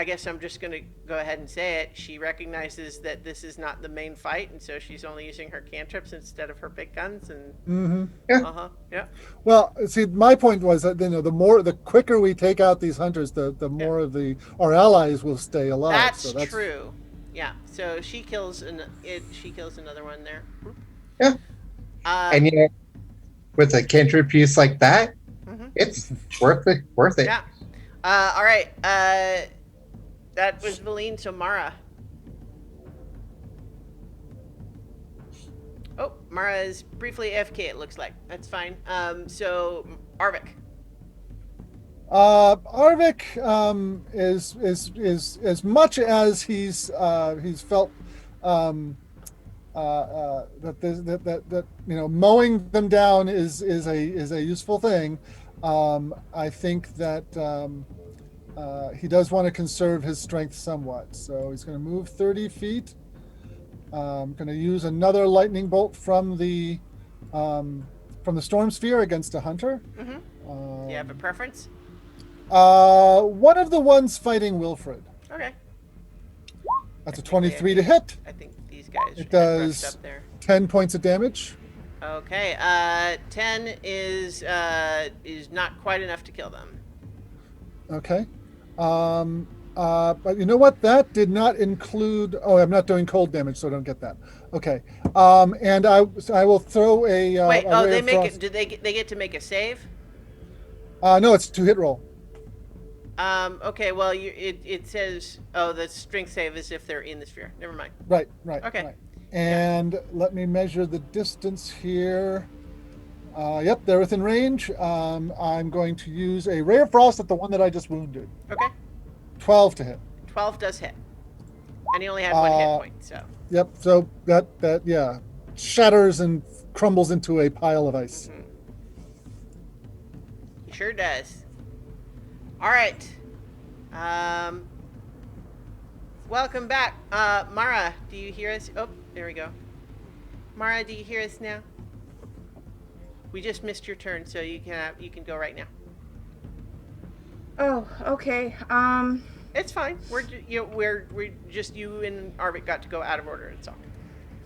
A: guess I'm just gonna go ahead and say it. She recognizes that this is not the main fight, and so she's only using her cantrips instead of her big guns. And
B: Mm-hmm.
A: yeah.
B: Well, see, my point was that the quicker we take out these hunters, the more of our allies will stay alive.
A: That's,
B: so
A: true. Yeah. So she kills she kills another one there.
F: Yeah. And with a cantrip piece like that,
A: Mhm.
F: it's worth it.
A: Yeah. All right. That was Valine. So Mara. Oh, Mara is briefly AFK. It looks like that's fine. So Arvik.
B: Arvik is as much as he's felt that mowing them down is a useful thing. I think that he does want to conserve his strength somewhat, so he's going to move 30 feet. Going to use another lightning bolt from the storm sphere against a hunter.
A: Do you have a preference?
B: One of the ones fighting Wilfred.
A: Okay.
B: That's a 23 to hit.
A: I think these guys
B: It
A: had rushed
B: does
A: up there.
B: 10 points of damage.
A: Okay. 10 is not quite enough to kill them.
B: Okay. But you know what? That did not include. Oh, I'm not doing cold damage, so I don't get that. Okay. And I will throw a.
A: Wait.
B: a ray
A: They
B: of
A: make
B: frost.
A: it. Do they get to make a save?
B: No, it's a 2-hit roll.
A: Okay. Well, it says. Oh, the strength save is if they're in the sphere. Never mind.
B: Right.
A: Okay.
B: Right. And let me measure the distance here. Yep, they're within range. I'm going to use a ray of frost at the one that I just wounded.
A: Okay.
B: 12 to hit.
A: 12 does hit, and he only had 1 hit point. So.
B: Yep. So that shatters and crumbles into a pile of ice.
A: He sure does. All right. Welcome back. Mara, do you hear us? Oh, there we go. Mara, do you hear us now? We just missed your turn, so you can go right now.
G: Oh, okay.
A: It's fine. We're just you and Arvik got to go out of order. It's all.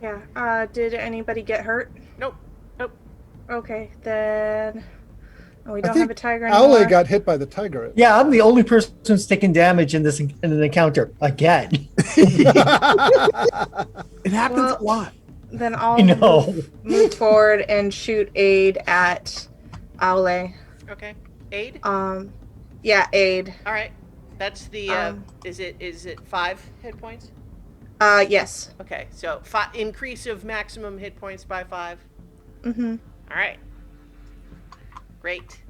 G: Yeah. Did anybody get hurt?
A: Nope.
G: Okay, then. Oh, we
B: I
G: don't
B: think
G: have a tiger anymore.
B: Aule got hit by the tiger.
C: Yeah, I'm the only person who's taking damage in an encounter again.
E: It happens
G: Well-
E: a lot.
G: Then
C: I
G: I'll
C: know.
G: move forward and shoot aid at Aule.
A: Okay. Aid.
G: Yeah, aid.
A: All right. That's the. Is it 5 hit points?
G: Yes.
A: Okay. So increase of maximum hit points by 5.
G: Mm-hmm.
A: All right. Great.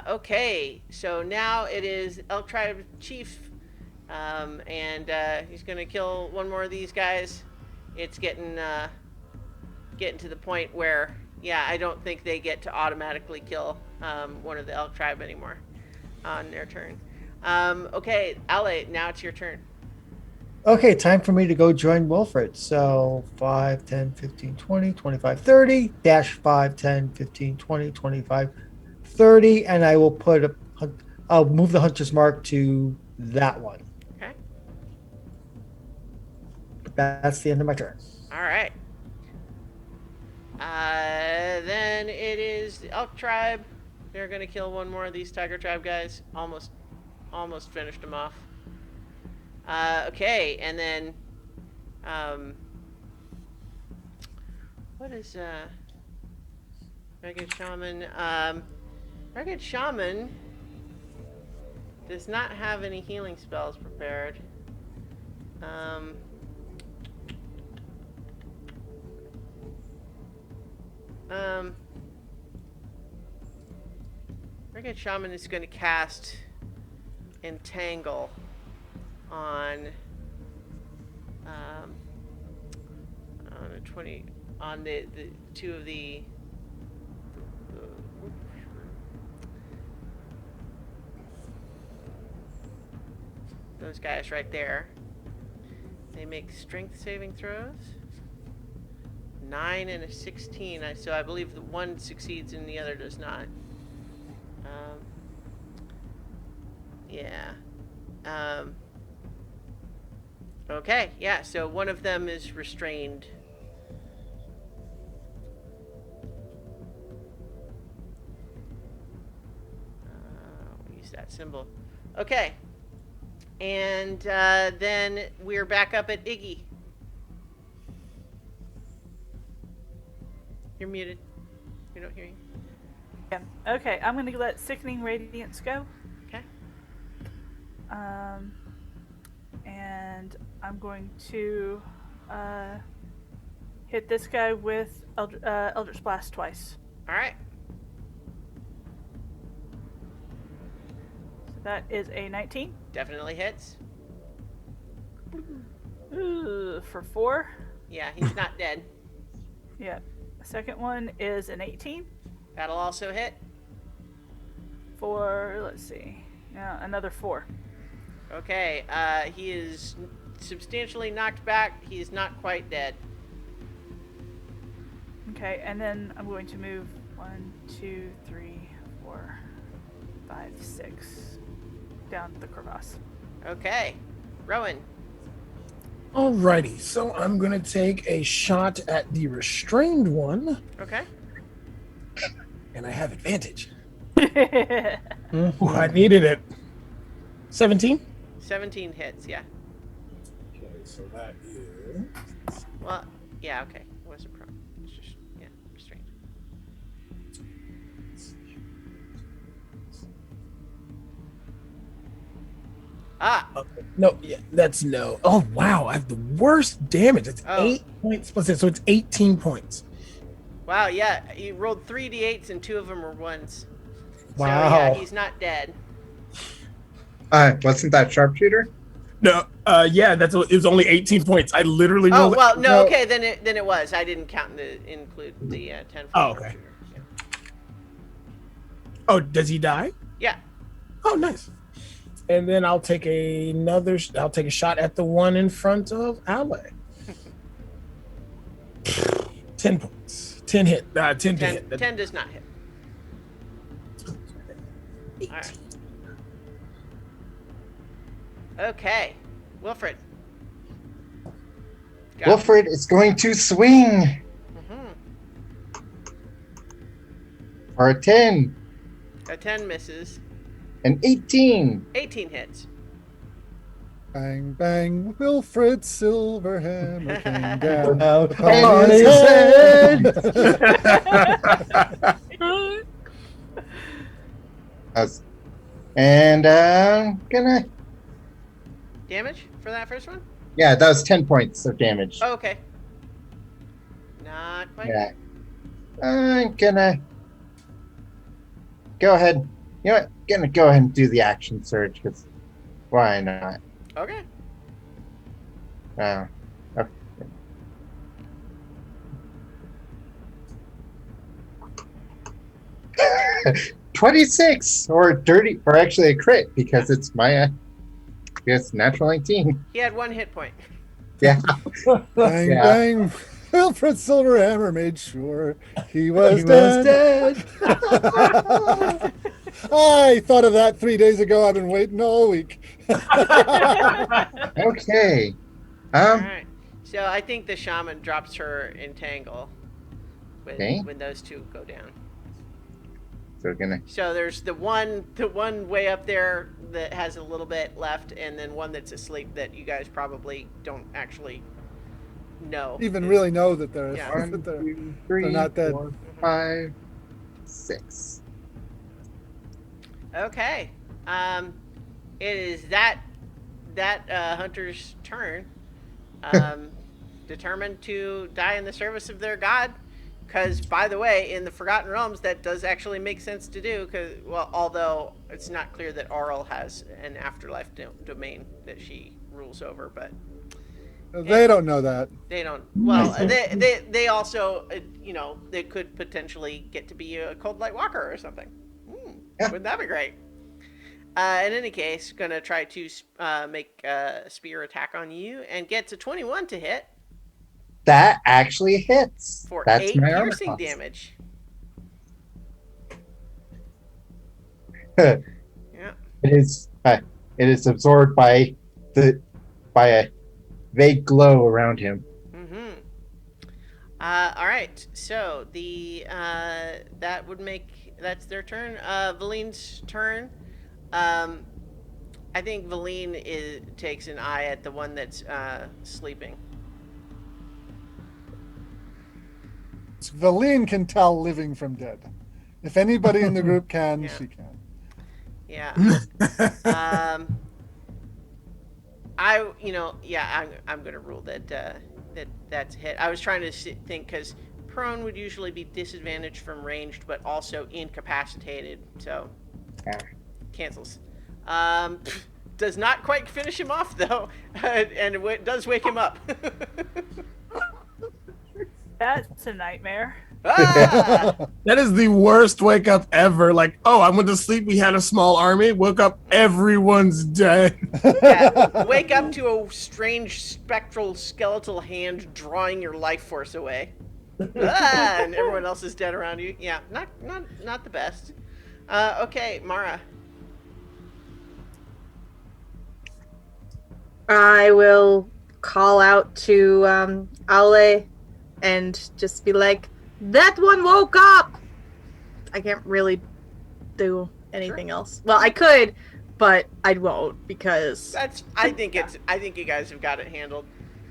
A: Okay, so now it is Elk Tribe Chief, and he's going to kill one more of these guys. It's getting getting to the point where, yeah, I don't think they get to automatically kill one of the Elk Tribe anymore on their turn. Okay, Ale, now it's your turn.
C: Okay, time for me to go join Wilfred. So 5, 10, 15, 20, 25, 30, dash 5, 10, 15, 20, 25, 30, and I will I'll move the hunter's mark to that one.
A: Okay.
C: That's the end of my turn.
A: All right. Then it is the Elk Tribe. They're gonna kill one more of these Tiger Tribe guys. Almost finished them off. Okay, and then, what is Ragged Shaman? Ragged Shaman does not have any healing spells prepared. Ragged Shaman is going to cast Entangle on a 20 on the two of the those guys right there. They make strength saving throws. 9 and a 16. So I believe the one succeeds and the other does not. Yeah. Okay, yeah, so one of them is restrained. We'll use that symbol. Okay. And then we're back up at Iggy. You're muted. We don't hear you.
D: Yeah. Okay, I'm going to let Sickening Radiance go.
A: Okay.
D: And I'm going to hit this guy with Eldritch Blast twice.
A: All right.
D: So that is a 19.
A: Definitely hits.
D: Ooh, for 4.
A: Yeah, he's not dead.
D: Yeah. The second one is an 18.
A: That'll also hit.
D: For, let's see. Yeah, another 4.
A: Okay, he is substantially knocked back. He is not quite dead.
D: Okay, and then I'm going to move 1, 2, 3, 4, 5, 6 down the crevasse.
A: Okay, Rowan.
E: Alrighty, so I'm gonna take a shot at the restrained one,
A: Okay.
E: and I have advantage.
C: Mm-hmm.
E: Ooh, I needed it. 17.
A: 17 hits, yeah.
E: Okay, so that is.
A: Well, yeah, okay. It wasn't prone. It's just, yeah, restrained. Ah!
E: No, yeah, that's no. Oh wow, I have the worst damage. It's
A: Oh.
E: 8 points plus it, so it's 18 points.
A: Wow, yeah, you rolled 3 d8s and 2 of them were 1s.
C: Wow.
A: So, yeah, he's not dead.
F: Wasn't that sharpshooter?
E: No, yeah, it was only 18 points. I literally
A: Oh,
E: rolled.
A: well, no,
B: No.
A: okay, then it was. I didn't include the 10
E: Oh, okay.
A: Yeah.
E: Oh, does he die?
A: Yeah.
E: Oh, nice. And then I'll take I'll take a shot at the one in front of Ale. 10 points. 10 hit. 10 to
A: 10,
E: hit.
A: 10 does not hit.
E: 18.
A: All right. Okay, Wilfred. Go.
F: Wilfred is going to swing for a 10,
A: A 10 misses.
F: an 18.
A: 18 hits.
B: Bang, bang, Wilfred Silverhammer came down
C: Out
B: upon
C: on
B: his
C: his
B: head.
F: And I'm gonna.
A: Damage for that first one?
F: Yeah, that was 10 points of damage.
A: Oh, okay. Not quite.
F: Yeah. I'm gonna go ahead. You know what? Gonna go ahead and do the action surge because why not?
A: Okay.
F: Okay. 26 or dirty, or actually a crit because it's my, I guess, natural 19.
A: He had 1 hit point.
F: Yeah.
B: Bang,
F: Yeah.
B: bang. Wilfred Silverhammer made sure he was
C: He was
B: dead. I thought of that 3 days ago. I've been waiting all week.
F: Okay.
A: All right. So I think the shaman drops her entangle when
F: Okay.
A: when those two go down.
F: So we're gonna.
A: So there's the one way up there that has a little bit left, and then one that's asleep that you guys probably don't actually know.
B: Even really know that they're,
A: Yeah.
F: 1,
B: that they're
F: 2, 3,
B: not dead.
F: 4, 5, 6.
A: Okay. It is that hunter's turn. Determined to die in the service of their god. Because, by the way, in the Forgotten Realms, that does actually make sense to do. Because, well, although it's not clear that Auril has an afterlife domain that she rules over, but
B: They don't know that.
A: they don't. Well, they also, they could potentially get to be a Cold Light Walker or something.
F: Yeah.
A: Wouldn't that be great? In any case, gonna try to make a spear attack on you and gets a 21 to hit
F: That actually hits.
A: for
F: That's
A: 8
F: my armor
A: piercing
F: class.
A: damage.
F: It
A: Yeah.
F: is absorbed by a vague glow around him.
A: Mm-hmm. All right. So that's their turn. Valine's turn. I think Valine takes an eye at the one that's sleeping.
B: Valine can tell living from dead. If anybody in the group can,
A: Yeah.
B: she can.
A: Yeah. I'm gonna rule that's a hit. I was trying to think because prone would usually be disadvantaged from ranged, but also incapacitated. So
F: Yeah.
A: cancels. Does not quite finish him off though, and it does wake him up.
D: That's a nightmare.
A: Ah!
E: That is the worst wake up ever. Like, oh, I went to sleep. We had a small army. Woke up, everyone's dead.
A: Yeah, wake up to a strange spectral skeletal hand drawing your life force away. And everyone else is dead around you. Yeah, not the best. Okay, Mara.
G: I will call out to Ale and just be like, that one woke up! I can't really do anything else. Well, I could, but I won't because
A: I think you guys have got it handled.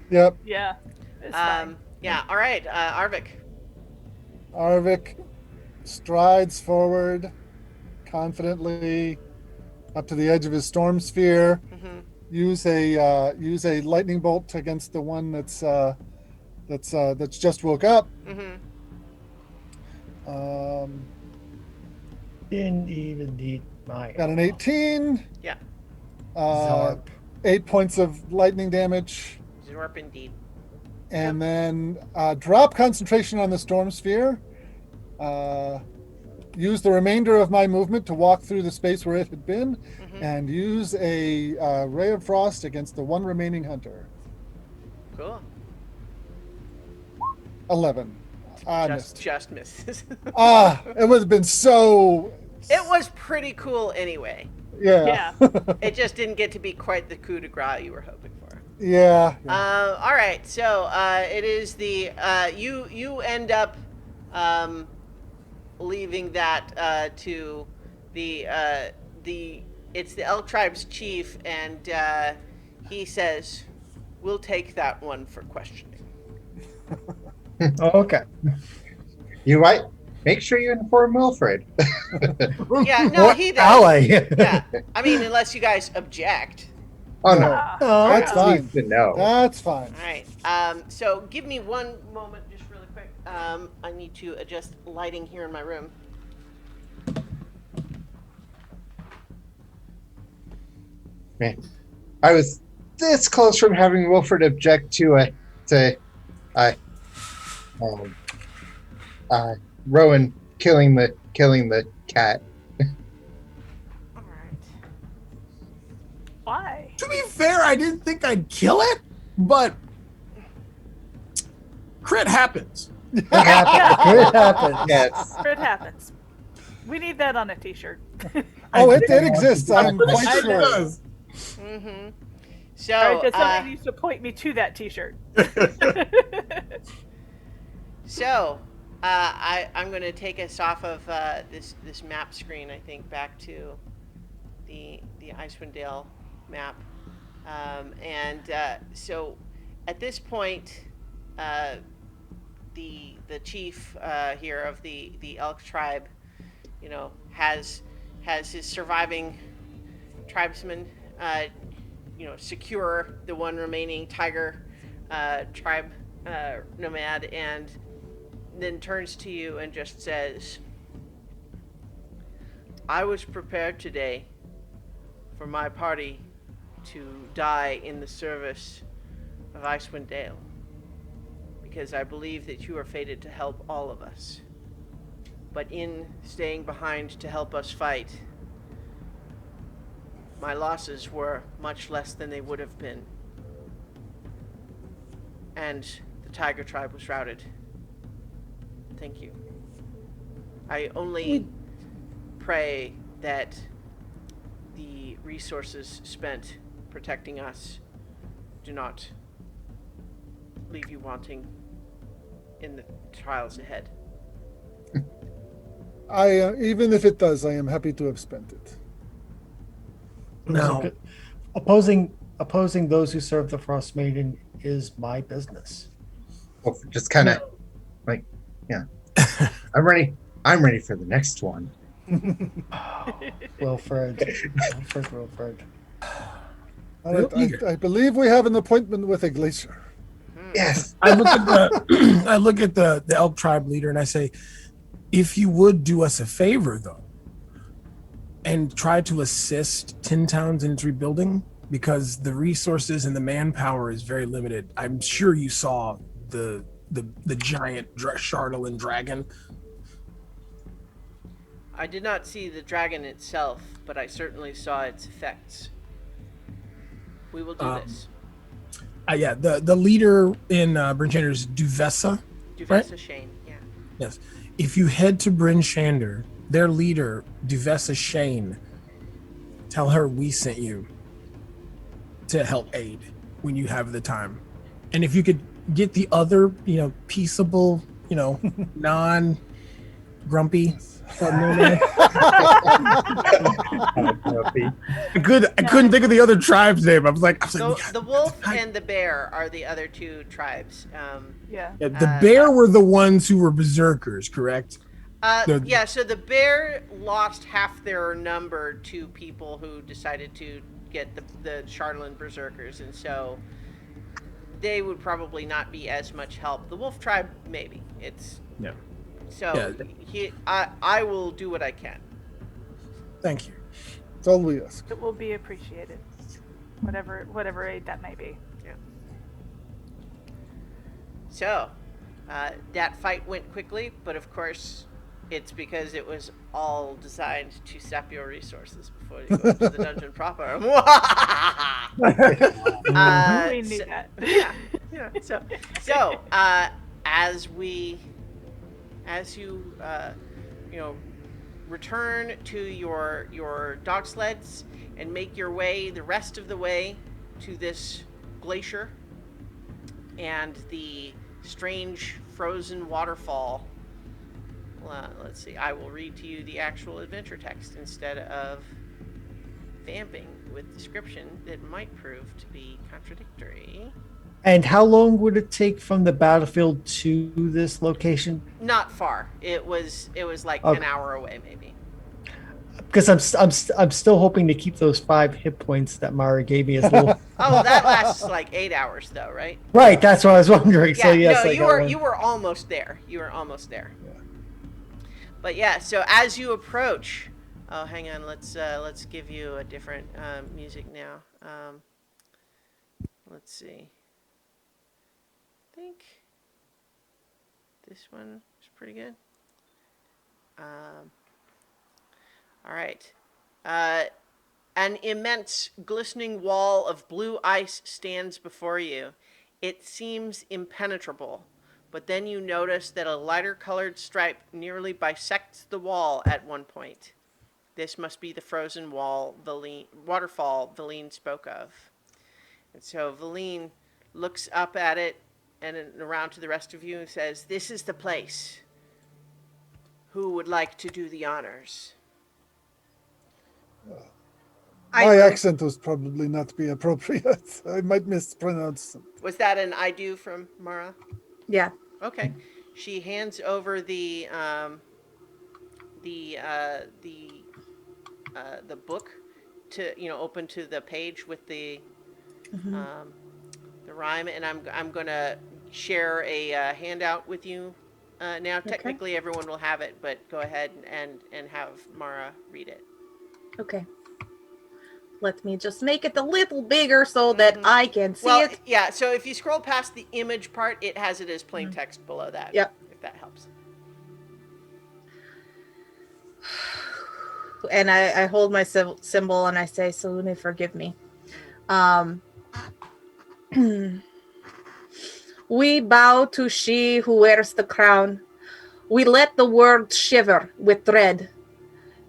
B: Yep.
D: Yeah. It's fine.
A: Yeah, all right, Arvik.
B: Arvik strides forward confidently up to the edge of his storm sphere.
A: Mm-hmm.
B: Use a lightning bolt against the one that's just woke up.
A: Mm-hmm.
C: Didn't even need my.
B: Got an 18.
A: Yeah.
C: Zarp.
B: 8 points of lightning damage,
A: Zorp indeed.
B: and then drop concentration on the storm sphere. Use the remainder of my movement to walk through the space where it had been, and use a ray of frost against the one remaining hunter.
A: Cool.
B: 11. Missed.
A: Just misses.
B: It would have been so.
A: It was pretty cool anyway.
B: Yeah.
D: Yeah.
A: It just didn't get to be quite the coup de grace you were hoping for.
B: Yeah.
A: All right, so it is the you end up leaving that to the it's the Elk Tribe's chief, and he says, "We'll take that one for questioning."
C: Okay.
F: You might make sure you inform Wilfred.
A: Yeah, no,
C: What
A: he does.
C: ally?
A: Yeah, I mean, unless you guys object.
F: Oh no,
D: Ah.
C: Oh,
B: That's
F: I
B: fine.
F: need to know.
B: That's fine.
A: All right. So give me one moment, just really quick. I need to adjust lighting here in my room.
F: Man, I was this close from having Wilfred object to Rowan killing the cat.
A: All right.
D: Why?
E: To be fair, I didn't think I'd kill it, but crit happens.
C: It happens. It happens.
F: Yes.
D: It happens. We need that on a T-shirt.
B: Oh,
E: I
B: it exists. I'm
E: pretty
B: quite
E: sure it
B: sure.
E: does.
A: Mm-hmm. So,
D: All right, somebody needs to point me to that T-shirt.
A: so I'm going to take us off of this map screen. I think back to the Icewind Dale map, and so at this point, the chief here of the Elk Tribe, has his surviving tribesmen, secure the one remaining tiger tribe nomad, and then turns to you and just says, "I was prepared today for my party to die in the service of Icewind Dale, because I believe that you are fated to help all of us. But in staying behind to help us fight, my losses were much less than they would have been. And the Tiger Tribe was routed. Thank you. I only pray that the resources spent protecting us do not leave you wanting in the trials ahead."
B: Even if it does, I am happy to have spent it.
E: No.
C: Opposing those who serve the Frostmaiden is my business.
F: Well, just kind of like, yeah. I'm ready. I'm ready for the next one.
C: Wilfred.
B: All right, I believe we have an appointment with a glacier.
F: Yes.
E: I look at the I look at the Elk Tribe leader and I say, if you would do us a favor though, and try to assist Tin Towns in its rebuilding, because the resources and the manpower is very limited. I'm sure you saw the giant Charlatan dragon.
A: I did not see the dragon itself, but I certainly saw its effects. We will do this.
E: Yeah, the leader in Bryn Shander is Duvessa.
A: Duvessa Shane, yeah.
E: Yes. If you head to Bryn Shander, their leader, Duvessa Shane, tell her we sent you to help aid when you have the time. And if you could get the other, peaceable, non-grumpy nomad. I couldn't think of the other tribe's name. I was like,
A: The wolf and the bear are the other two tribes.
D: Yeah.
E: The bear were the ones who were berserkers, correct?
A: Yeah, so the bear lost half their number to people who decided to get the Charlatan berserkers, and so they would probably not be as much help. The wolf tribe, maybe.
E: Yeah.
A: So I will do what I can.
E: Thank you.
B: That's all we ask.
D: It will be appreciated. Whatever aid that may be.
A: Yeah. So, that fight went quickly, but of course, it's because it was all designed to sap your resources before you go into the dungeon proper.
D: We knew that.
A: Yeah. So, as you return to your dog sleds and make your way the rest of the way to this glacier and the strange frozen waterfall. Let's see, I will read to you the actual adventure text instead of vamping with description that might prove to be contradictory.
C: And how long would it take from the battlefield to this location?
A: Not far. It was like an hour away, maybe.
C: Because I'm still hoping to keep those 5 hit points that Mara gave me as little.
A: Oh, that lasts like 8 hours, though, right?
C: Right, that's what I was wondering.
A: Yeah,
C: So yes,
A: no, you were almost there. You were almost there.
B: Yeah.
A: But yeah, so as you approach, oh, hang on, let's give you a different music now. Let's see. I think this one is pretty good. All right. An immense, glistening wall of blue ice stands before you. It seems impenetrable, but then you notice that a lighter colored stripe nearly bisects the wall at one point. This must be the frozen waterfall Valine spoke of. And so Valine looks up at it and around to the rest of you and says, "This is the place. Who would like to do the honors?"
B: My accent was probably not be appropriate. I might mispronounce it.
A: Was that an I do from Mara?
G: Yeah.
A: Okay. She hands over the book to open to the page with the rhyme, and I'm gonna share a handout with you. Now, technically, everyone will have it, but go ahead and have Mara read it.
G: Okay. Let me just make it a little bigger so that I can see it.
A: Yeah, so if you scroll past the image part, it has it as plain text below that.
G: Yep.
A: If that helps.
G: And I hold my symbol and I say, Salune, forgive me. We bow to she who wears the crown. We let the world shiver with dread.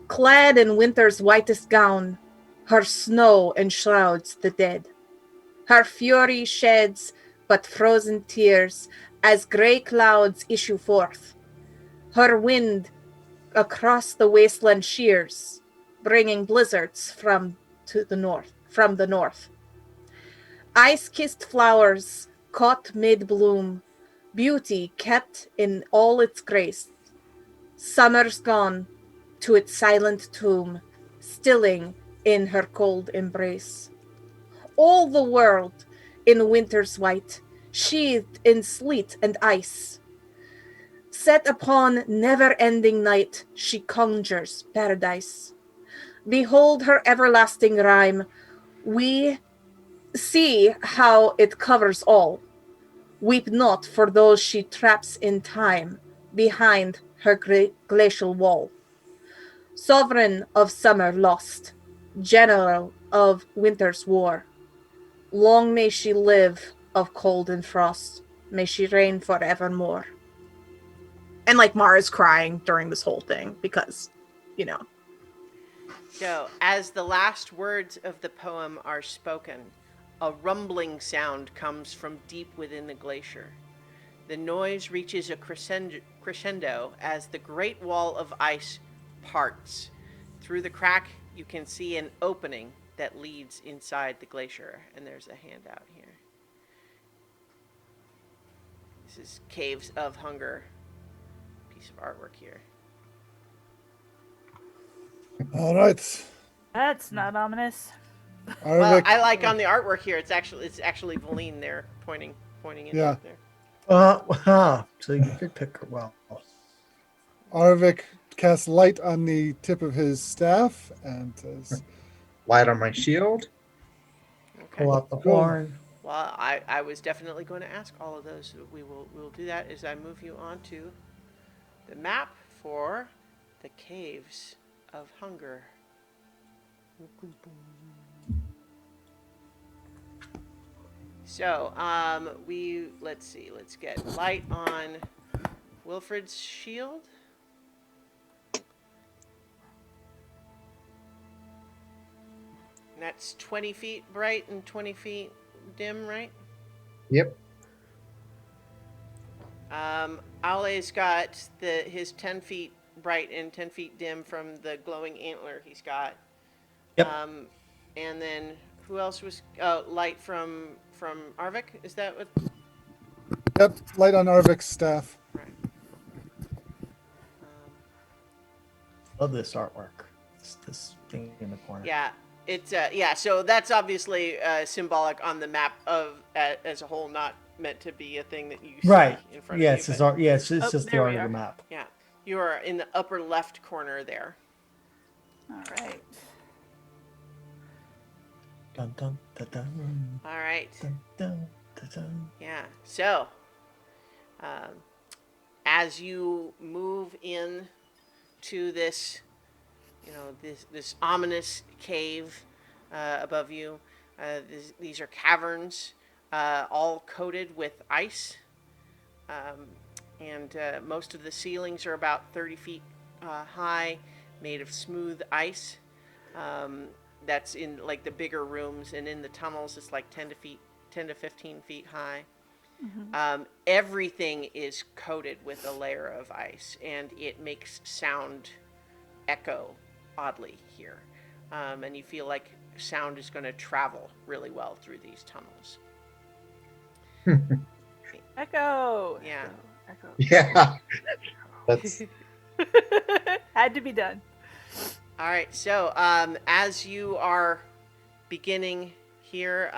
G: Clad in winter's whitest gown, her snow enshrouds the dead. Her fury sheds but frozen tears as grey clouds issue forth. Her wind across the wasteland shears, bringing blizzards from the north. Ice-kissed flowers caught mid-bloom, beauty kept in all its grace. Summer's gone to its silent tomb, stilling in her cold embrace. All the world in winter's white, sheathed in sleet and ice. Set upon never-ending night, she conjures paradise. Behold her everlasting rhyme. We see how it covers all. Weep not for those she traps in time behind her glacial wall. Sovereign of summer lost, general of winter's war. Long may she live of cold and frost. May she reign forevermore. And like Mara's crying during this whole thing because,
A: So, as the last words of the poem are spoken, a rumbling sound comes from deep within the glacier. The noise reaches a crescendo as the great wall of ice parts. Through the crack, you can see an opening that leads inside the glacier, and there's a handout here. This is Caves of Hunger. Piece of artwork here.
B: All right.
D: That's not ominous.
A: Well, I like on the artwork here. It's actually Valine there pointing it
B: Yeah.
A: there.
C: So you could pick her well.
B: Arvik casts light on the tip of his staff and says,
F: Light on my shield.
A: Okay.
C: Pull out the
B: Cool.
C: horn.
A: Well, I was wedefinitely going to ask all of those. We'll do that as I move you on to the map for the Caves of Hunger. So, let's see. Let's get light on Wilfred's shield. And that's 20 feet bright and 20 feet dim, right?
F: Yep.
A: Aule's got his 10 feet bright and 10 feet dim from the glowing antler he's got.
C: Yep.
A: And then who else was light from Arvik? Is that what?
B: Yep, light on Arvik's staff.
A: Right.
C: Love this artwork. This thing in the corner.
A: Yeah, it's So that's obviously symbolic on the map of as a whole, not meant to be a thing that you see
C: Right.
A: in front
C: Yeah,
A: of you.
C: it's just art. Yeah, it's just the
D: there
C: art
D: we
C: of
D: are.
C: the map.
A: Yeah, you are in the upper left corner there.
D: All right.
C: Dun, dun, dun, dun,
A: All right.
C: dun, dun, dun, dun.
A: Yeah. So, as you move in to this this ominous cave above you. These are caverns, all coated with ice, and most of the ceilings are about 30 feet high, made of smooth ice. That's in like the bigger rooms, and in the tunnels, it's like 10 to 15 feet high. Everything is coated with a layer of ice, and it makes sound echo oddly here. And you feel like sound is going to travel really well through these tunnels.
D: Echo.
A: Yeah.
D: Echo.
F: Yeah. That's
D: Had to be done.
A: All right. So as you are beginning here,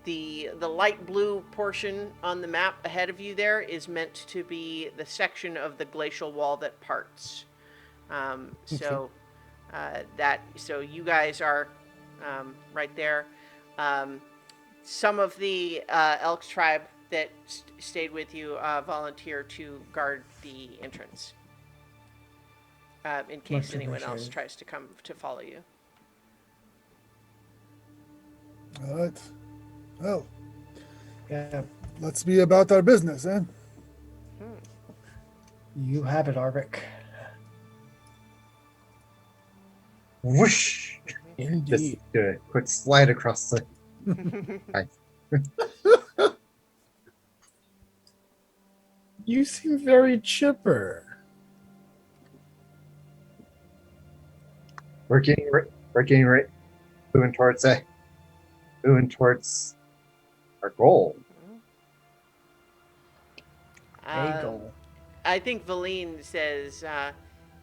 A: the light blue portion on the map ahead of you there is meant to be the section of the glacial wall that parts. So you guys are right there. Some of the Elk Tribe that stayed with you volunteer to guard the entrance in case
C: Much
A: anyone else
C: appreciated.
A: tries to come to follow you.
B: All right. Well,
C: Yeah,
B: let's be about our business, eh?
C: you have it, Arvik.
F: whoosh. Just
E: Indeed.
F: do a quick slide across the.
E: You seem very chipper.
F: We're getting moving towards our goal.
C: A goal.
A: I think Valine says,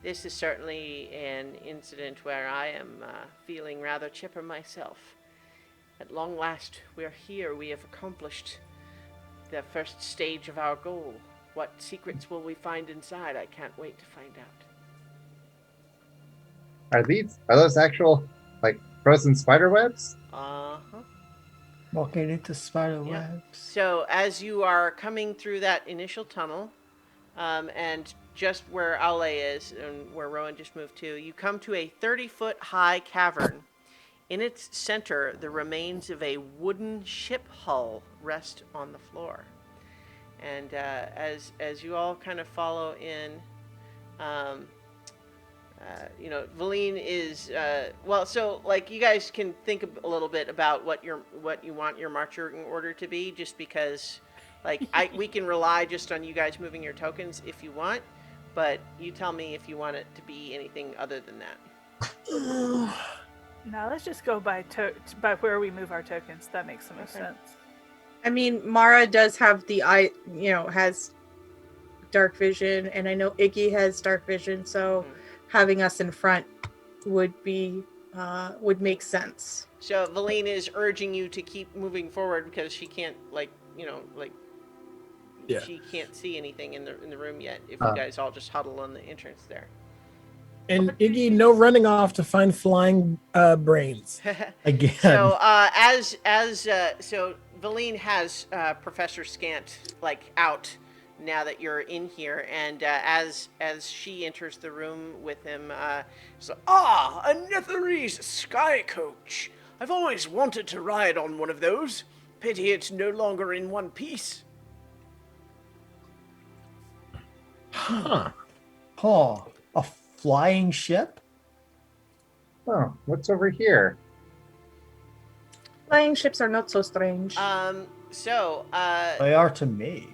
A: this is certainly an incident where I am feeling rather chipper myself. At long last, we're here. We have accomplished the first stage of our goal. What secrets will we find inside? I can't wait to find out.
F: Are those actual like frozen spider webs?
A: Uh-huh.
C: Walking into spider
A: Yeah.
C: webs.
A: So as you are coming through that initial tunnel, and just where Aule is and where Rowan just moved to, you come to a 30-foot high cavern. In its center, the remains of a wooden ship hull rest on the floor. And as you all kind of follow in, Valine is so like you guys can think a little bit about what you want your marching order to be, just because like we can rely just on you guys moving your tokens if you want, but you tell me if you want it to be anything other than that.
D: Now let's just go by where we move our tokens. That makes the most sense.
G: I mean, Mara does have the eye, has dark vision, and I know Iggy has dark vision, so having us in front would make sense.
A: So Valine is urging you to keep moving forward because she can't she can't see anything in the room yet. If you guys all just huddle on the entrance there.
E: And Iggy, no running off to find flying brains.
C: Again.
A: So so Valine has Professor Scant out now that you're in here, and as she enters the room with him, a Netherese sky coach. I've always wanted to ride on one of those. Pity it's no longer in one piece.
E: Huh.
C: Oh, a flying ship?
F: Oh, what's over here?
G: Flying ships are not so strange.
C: They are to me.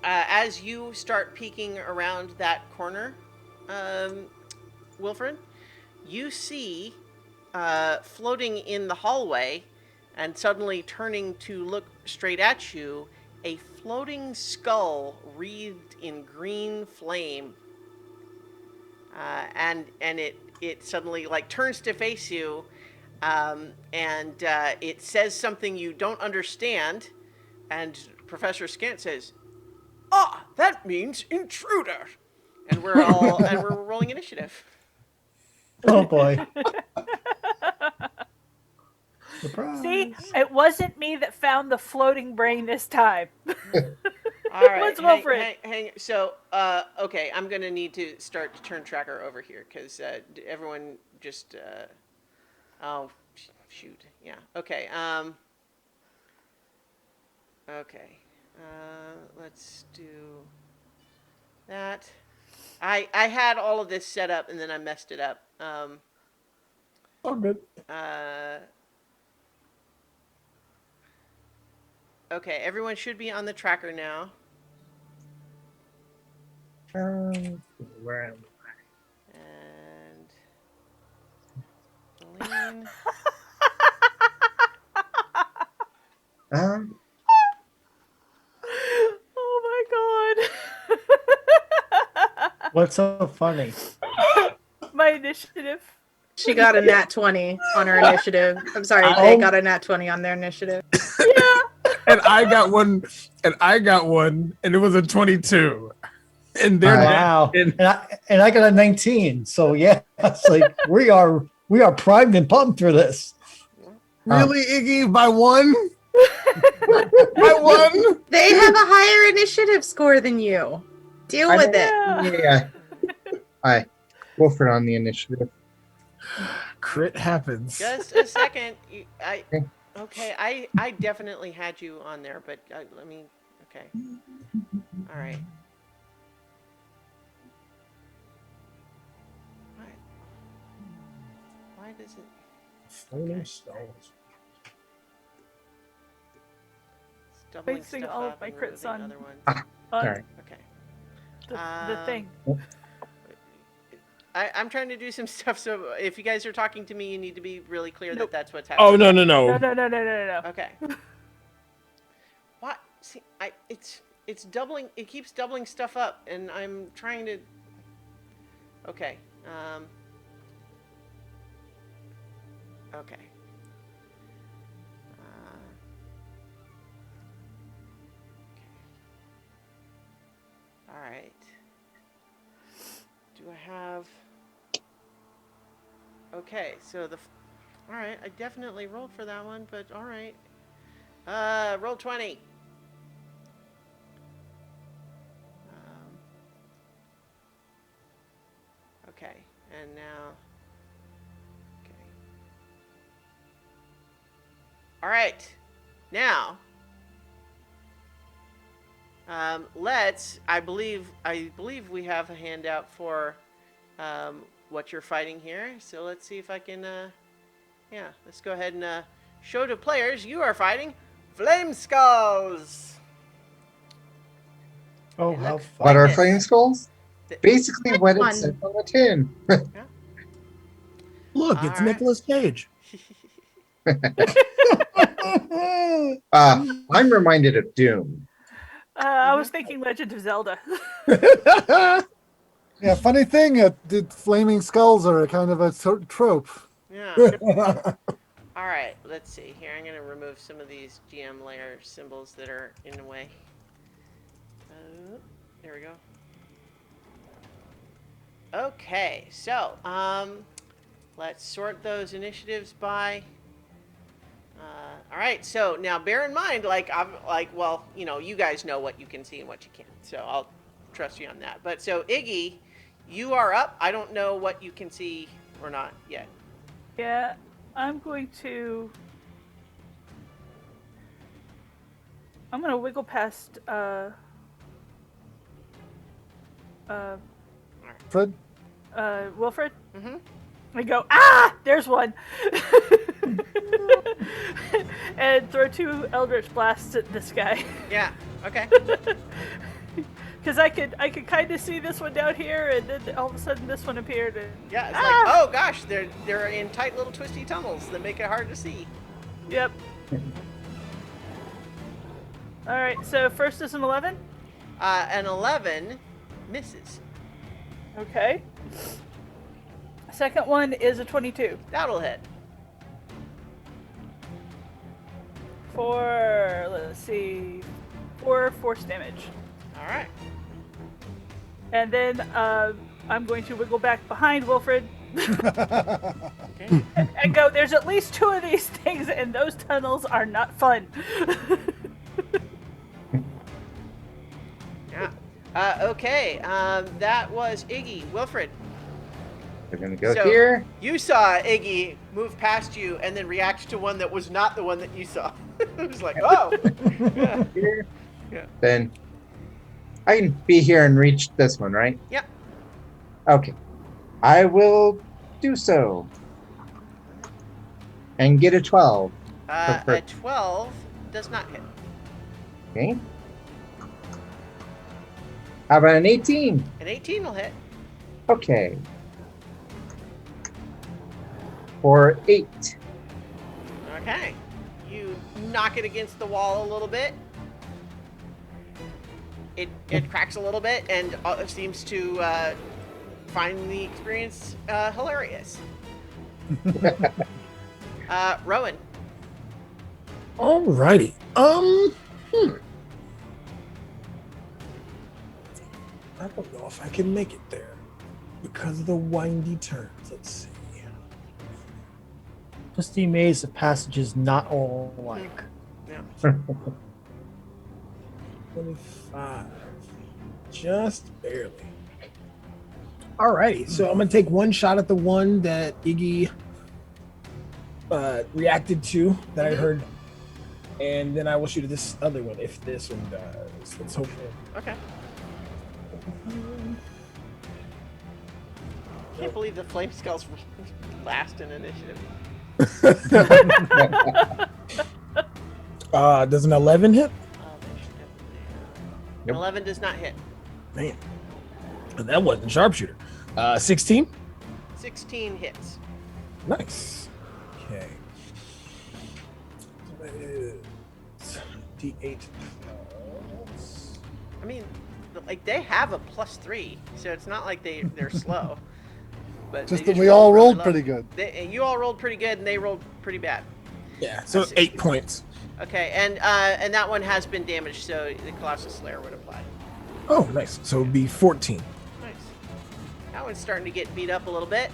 A: As you start peeking around that corner, Wilfred, you see floating in the hallway and suddenly turning to look straight at you, a floating skull wreathed in green flame. And it suddenly turns to face you, and it says something you don't understand, and Professor Scant says, that means intruder. And we're rolling initiative.
C: Oh boy. Surprise.
D: See, it wasn't me that found the floating brain this time.
A: All right.
D: What's Wilfred?
A: Hang. So, okay, I'm gonna need to start to turn tracker over here because everyone just. Oh, shoot. Yeah. Okay. Okay. Let's do that. I had all of this set up and then I messed it up.
E: Oh, good.
A: Okay, everyone should be on the tracker now.
F: Where am
A: And Celine.
F: I?
D: Oh my god.
C: What's so funny?
D: My initiative.
G: She got a nat 20 on her initiative. I'm sorry, they got a nat 20 on their initiative.
D: Yeah.
E: And I got one, and it was a 22. And they're
C: Wow.
E: and
C: And I got a 19. So yeah, it's like we are primed and pumped for this.
E: really, Iggy, by one? By one?
G: They have a higher initiative score than you. Deal with it.
F: Yeah. Hi. Wilfred on the initiative.
E: Crit happens.
A: Just a second. Okay, I definitely had you on there, but let me. Okay. All right. Why does it?
E: Flaming stones.
A: It's doubling
D: Basing
A: stuff
D: all of
A: up
D: my
A: and
D: crits
A: removing
D: on-
A: other ones.
F: Sorry.
A: Okay.
D: The thing.
A: I'm trying to do some stuff, so if you guys are talking to me, you need to be really clear
D: Nope.
A: that that's what's happening.
E: Oh, no.
D: No.
A: Okay. What? See, it's doubling. It keeps doubling stuff up, and I'm trying to. Okay. Okay. All right. Do I have? Okay, so all right, I definitely rolled for that one, but all right. Roll 20. Okay, and now. Okay. All right, now. Let's. I believe we have a handout for what you're fighting here. So let's see if I can. Yeah, let's go ahead and show to players. You are fighting Flame Skulls.
C: Oh,
A: Hey,
C: how
A: look.
C: fun.
F: What are
A: this.
F: flame skulls? Basically what it
G: Fun.
F: says on the tin.
E: Look, it's
A: All right.
E: Nicolas Cage.
F: I'm reminded of Doom.
D: I was thinking Legend of Zelda.
B: Yeah, funny thing, the flaming skulls are a kind of a trope.
A: Yeah. All right. Let's see here. I'm going to remove some of these GM layer symbols that are in the way. There we go. Okay. So, let's sort those initiatives by. All right. So now, bear in mind, well, you guys know what you can see and what you can't. So I'll trust you on that. But so Iggy, you are up. I don't know what you can see or not yet.
D: Yeah, I'm going to wiggle past
B: Fred?
D: Wilfred.
A: Mm-hmm.
D: I go, there's one. And throw 2 Eldritch Blasts at this guy.
A: Yeah. Okay.
D: Because I could kind of see this one down here, and then all of a sudden this one appeared. And,
A: Yeah. It's like, oh gosh, they're in tight little twisty tunnels that make it hard to see.
D: Yep. All right. So first is an 11.
A: An 11 misses.
D: Okay. Second one is a 22
A: That'll hit.
D: for, let's see, 4 force damage.
A: All right.
D: And then I'm going to wiggle back behind Wilfred
A: Okay.
D: and go, there's at least 2 of these things, and those tunnels are not fun.
A: Okay, that was Iggy. Wilfred,
F: We're gonna go
A: So-
F: here.
A: you saw Iggy move past you and then react to one that was not the one that you saw. It was like, oh, yeah,
F: Here.
A: Yeah.
F: Then I can be here and reach this one, right?
A: yeah.
F: Okay. I will do so. And get a 12.
A: A 12 does not hit.
F: Okay. How about an 18?
A: An 18 will hit.
F: Okay. For 8.
A: Okay. You knock it against the wall a little bit. It cracks a little bit and seems to find the experience hilarious. Rowan.
E: Alrighty. I don't know if I can make it there because of the windy turns. Let's see.
C: Just the maze of passages not all alike.
A: Yeah.
E: 25. Just barely. Alrighty, so I'm gonna take one shot at the one that Iggy reacted to that I heard, and then I will shoot at this other one if this one does. Let's hope.
A: Okay. Can't believe the flame skulls last in initiative.
E: Does an 11 hit?
F: Nope.
A: 11 does not hit.
E: Man, and that wasn't sharpshooter. 16.
A: 16 hits.
E: Nice. Okay. D8.
A: I mean, like they have a +3, so it's not like they're slow. But
B: Just
A: they
B: that we all
A: really
B: rolled
A: low.
B: pretty good.
A: You all rolled pretty good, and they rolled pretty bad.
E: Yeah, so 8 points.
A: Okay, and that one has been damaged, so the Colossus Slayer would apply.
E: Oh, nice. So it'd be 14.
A: Nice. That one's starting to get beat up a little bit.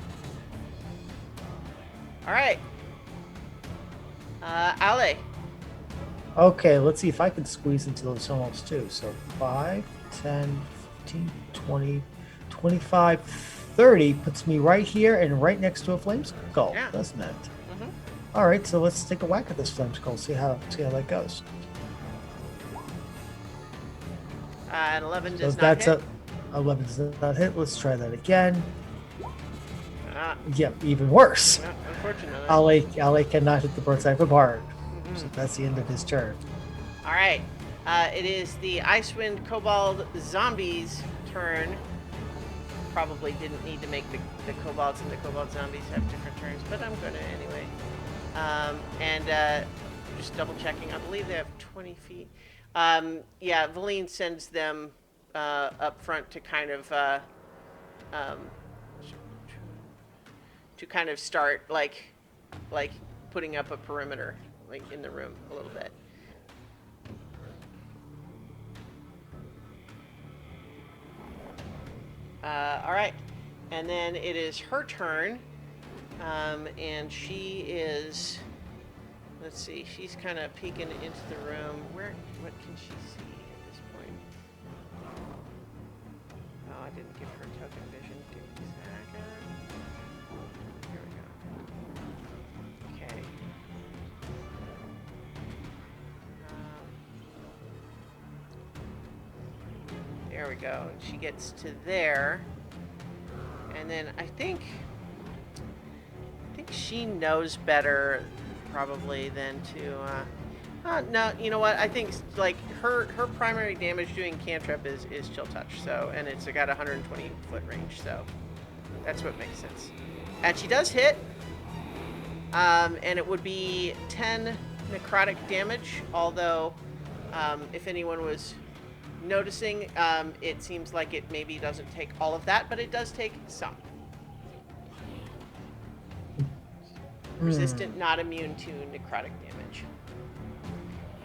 A: All right. Ale.
C: Okay, let's see if I can squeeze into those tunnels too. So 5, 10, 15, 20, 25, 30 puts me right here and right next to a flame skull,
A: Yeah.
C: doesn't it?
A: Mhm.
C: All right, so let's take a whack at this flame skull, see how that goes.
A: And 11
C: So
A: does not
C: that's
A: hit.
C: 11 does not hit. Let's try that again.
A: Ah,
C: Yep, even worse.
A: no, unfortunately.
C: Ale cannot hit the broadside of a bard.
A: Mhm.
C: So that's the end of his turn.
A: All right. It is the Icewind Kobold Zombies' turn. Probably didn't need to make the Kobolds and the Kobold Zombies have different turns, but I'm going to anyway. Just double checking. I believe they have 20 feet. Yeah, Valine sends them up front to kind of start like putting up a perimeter like in the room a little bit. All right, and then it is her turn, and she is. Let's see. She's kind of peeking into the room. What can she see at this point? Oh, I didn't give her token vision. Give me a second. Here we go. Okay. There we go. She gets to there, and then I think she knows better, probably, than to. No, you know what? I think like her primary damage doing cantrip is chill touch. So, and it's got 120 foot range. So that's what makes sense. And she does hit, and it would be 10 necrotic damage. Although, if anyone was noticing, it seems like it maybe doesn't take all of that, but it does take some. Resistant, not immune to necrotic damage.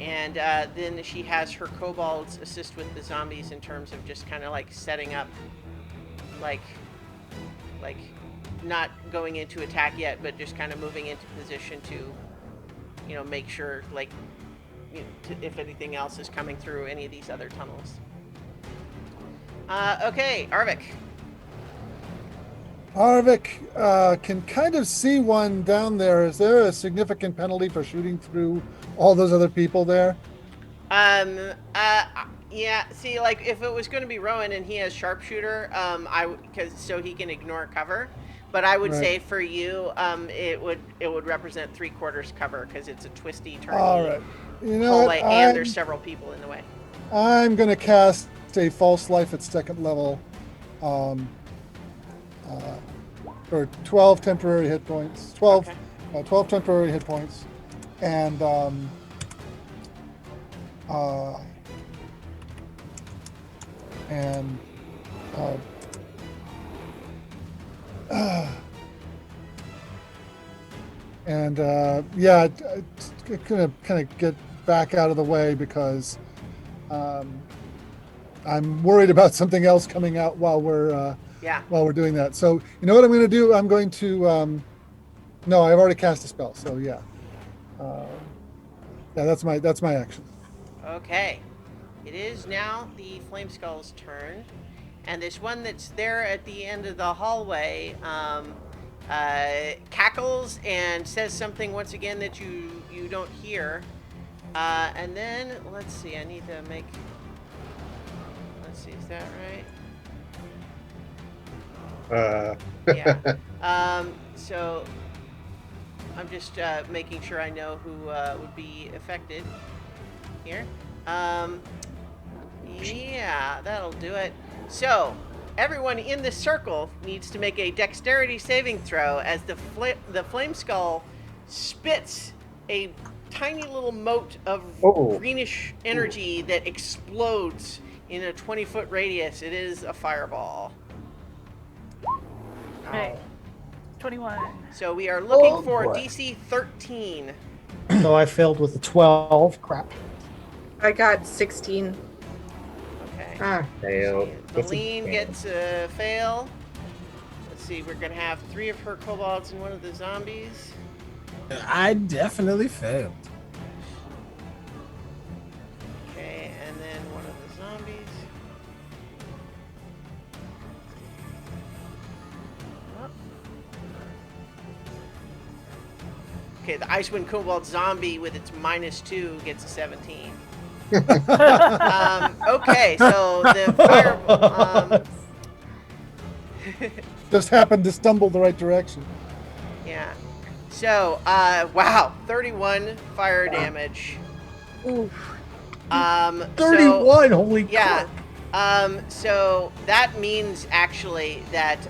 A: And then she has her kobolds assist with the zombies in terms of just kind of like setting up, like not going into attack yet, but just kind of moving into position to, make sure like, if anything else is coming through any of these other tunnels. Okay, Arvik.
B: Harvick can kind of see one down there. Is there a significant penalty for shooting through all those other people there?
A: Yeah. See, like if it was going to be Rowan and he has sharpshooter, because so he can ignore cover. But I would
B: Right.
A: say for you, it would represent 3/4 cover because it's a twisty, turny
B: All right. You know
A: hallway,
B: what?
A: and there's several people in the way.
B: I'm going to cast a false life at second level for 12 temporary hit points. 12,
A: Okay.
B: 12 temporary hit points. And yeah, it's gonna kind of get back out of the way because I'm worried about something else coming out while we're doing that. So you know what I'm going to do? I'm going to no, I've already cast a spell. So yeah, that's my action.
A: Okay. It is now the Flame Skull's turn. And this one that's there at the end of the hallway cackles and says something once again that you don't hear. And then, let's see, I need to make... Let's see, is that right? Yeah. So, I'm just making sure I know who would be affected here. Yeah, that'll do it. So, everyone in this circle needs to make a dexterity saving throw as the Flame Skull spits a tiny little mote of greenish energy that explodes in a 20-foot radius. It is a fireball.
D: Okay. 21.
A: So we are looking for DC 13.
C: So I failed with a 12. Crap.
G: I got 16.
A: Okay.
F: Failed.
A: The lean gets a fail. Let's see, we're going to have 3 of her kobolds and 1 of the zombies.
E: I definitely failed.
A: Okay, and then 1 of the zombies. Oh. Okay, the Icewind Kobold zombie with its -2 gets a 17. Okay, so the fireball.
B: Just happened to stumble the right direction.
A: Yeah. So, wow, 31 fire damage.
G: Oof.
C: 31. Holy
A: Yeah.
C: crap.
A: So that means actually that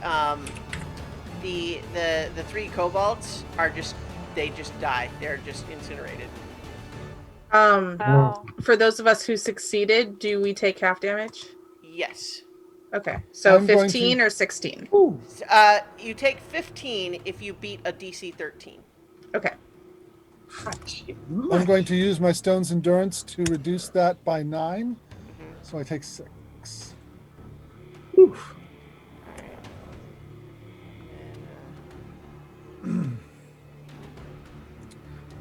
A: the 3 kobolds are just die. They're just incinerated.
D: Wow.
G: For those of us who succeeded, do we take half damage?
A: Yes.
G: Okay, so
B: I'm going
G: 15
B: to-
G: or 16?
A: You take 15 if you beat a DC 13.
G: Okay.
B: I'm going to use my Stone's Endurance to reduce that by 9. So I take 6.
C: Oof.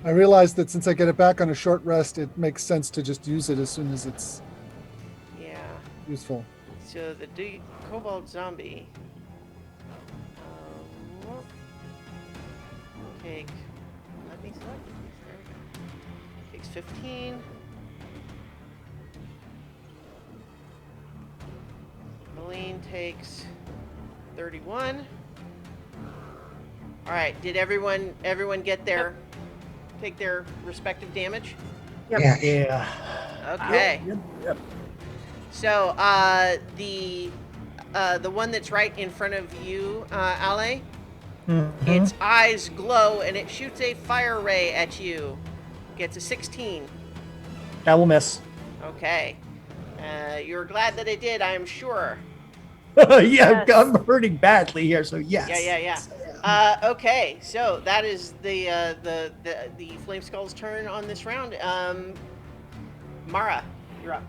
B: I realized that since I get it back on a short rest, it makes sense to just use it as soon as it's
A: Yeah.
B: useful.
A: So the kobold zombie take. Let me select. There we go. Takes 15. Malene takes 31. All right. Did everyone get take their respective damage?
G: Yep.
F: Yeah.
C: Yeah.
A: Okay.
C: Yep.
A: So the one that's right in front of you, Ale,
C: Mhm.
A: its eyes glow and it shoots a fire ray at you. Gets a 16.
C: That will miss.
A: Okay. You're glad that it did, I am sure.
C: Yeah,
D: Yes.
C: I'm hurting badly here, so yes.
A: Yeah. Okay, so that is the Flame Skull's turn on this round. Mara, you're up.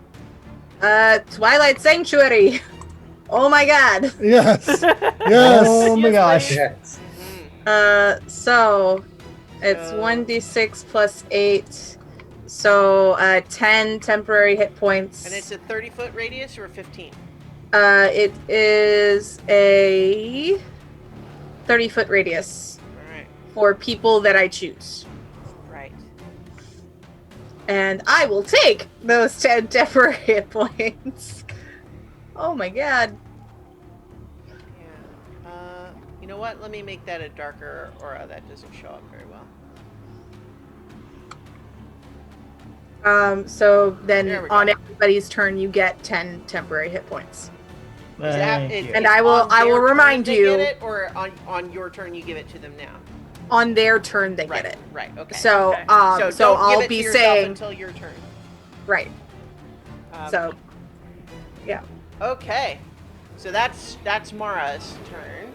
G: Twilight Sanctuary. Oh my god.
B: Yes. Yes.
C: Oh my
D: Yes,
C: gosh.
F: Yes.
G: So it's
A: So-
G: 1d6 plus 8. So 10 temporary hit points.
A: And it's a 30-foot radius or a 15?
G: It is a 30-foot radius
A: All right.
G: for people that I choose.
A: Right.
G: And I will take those 10 temporary hit points. Oh my god.
A: Yeah. You know what? Let me make that a darker aura. That doesn't show up very well.
G: So
A: There
G: then
A: we go.
G: on everybody's turn, you get 10 temporary hit points.
A: Is that-
C: Thank
A: it-
C: you.
G: And
A: it's
G: I will-
A: on
G: I will
A: their
G: remind
A: turn they
G: you-
A: get it, or on your turn you give it to them now.
G: On their turn, they
A: Right.
G: get it.
A: Right. Okay.
G: So,
D: Okay.
G: so,
A: so don't
G: I'll
A: give it
G: be
A: to yourself
G: saying
A: until your turn.
G: right. So,
A: Okay. So that's Mara's turn.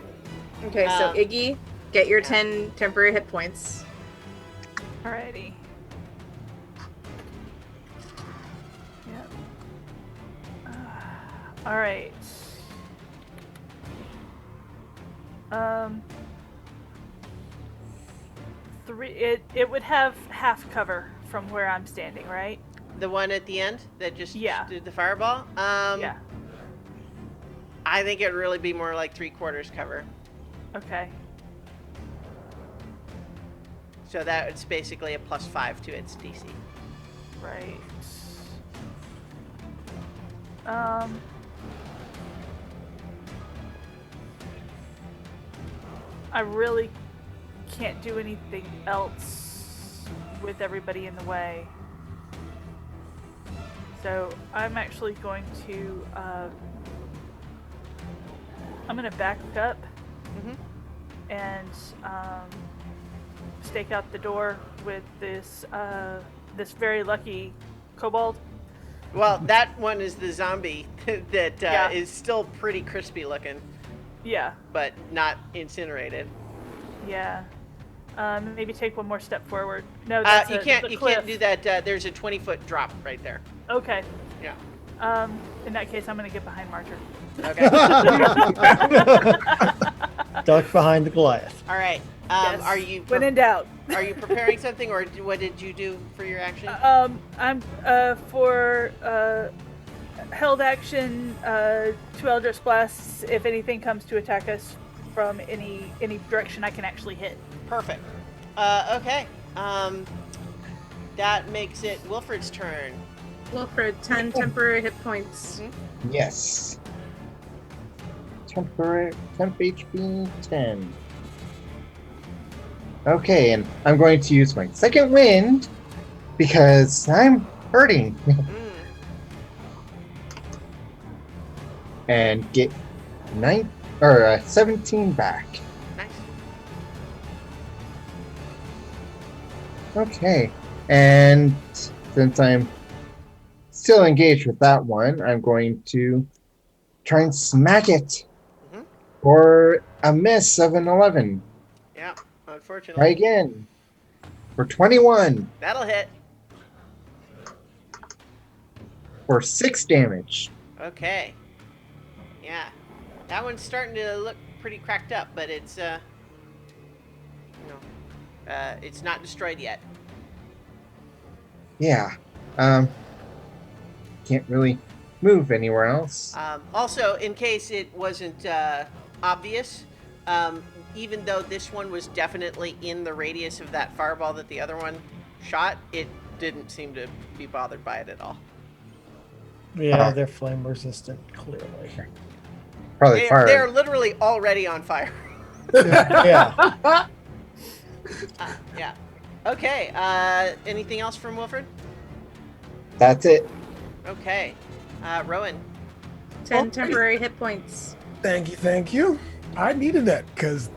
G: okay. So
A: Um,
G: Iggy, get your
A: yeah.
G: 10 temporary hit points.
D: Alrighty. Yep. All right. It would have half cover from where I'm standing, right?
A: The one at the end that just
D: Yeah.
A: did the fireball.
D: Yeah.
A: I think it'd really be more like 3/4 cover.
D: Okay.
A: So that's basically a +5 to its DC.
D: Right. I really can't do anything else with everybody in the way. So I'm actually going to I'm going to back up
A: Mhm.
D: and stake out the door with this this very lucky kobold.
A: Well, that one is the zombie that
D: Yeah.
A: is still pretty crispy looking,
D: Yeah,
A: but not incinerated.
D: yeah. Maybe take one more step forward. No, that's
A: You
D: the
A: can't
D: cliff.
A: do that. There's a 20-foot drop right there.
D: Okay.
A: Yeah.
D: In that case, I'm going to get behind Marcher.
A: Okay.
C: Duck behind the Goliath.
A: All right.
D: Yes.
A: Are you
D: When in doubt?
A: are you preparing something, or what did you do for your action?
D: I'm for held action, 2 Eldritch Blasts. If anything comes to attack us from any direction I can actually hit.
A: Perfect. Okay. That makes it Wilfred's turn.
G: Wilfred, 10 temporary hit points.
F: Yes. Temp HP 10. Okay, and I'm going to use my second wind because I'm hurting
A: Mm.
F: and get 17 back.
A: Nice.
F: Okay, and since I'm still engaged with that one, I'm going to try and smack it
A: Mhm.
F: for a miss of an 11.
A: Yeah. Unfortunately,
F: Try again for 21
A: that'll hit.
F: for 6 damage.
A: Okay. Yeah. That one's starting to look pretty cracked up, but it's it's not destroyed yet.
F: Yeah. Can't really move anywhere else.
A: Also, in case it wasn't obvious, even though this one was definitely in the radius of that fireball that the other one shot, it didn't seem to be bothered by it at all.
C: Yeah, they're flame resistant, clearly.
F: Probably fire.
A: They're literally already on fire.
C: Yeah.
A: Yeah. Okay. Anything else from Wilfred?
F: That's it.
A: Okay. Rowan.
G: 10 temporary hit points.
E: Thank you. I needed that because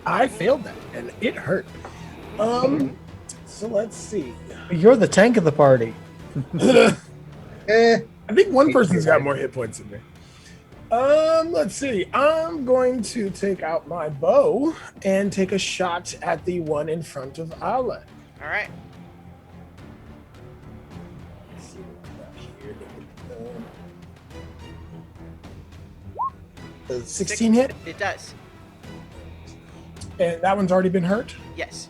E: I failed that and it hurt. So let's see.
C: You're the tank of the party.
E: I think one person's got more hit points than me. Let's see. I'm going to take out my bow and take a shot at the one in front of Ala.
A: All right.
E: Let's see what we got here. 16 hit,
A: It does.
E: and that one's already been hurt.
A: Yes.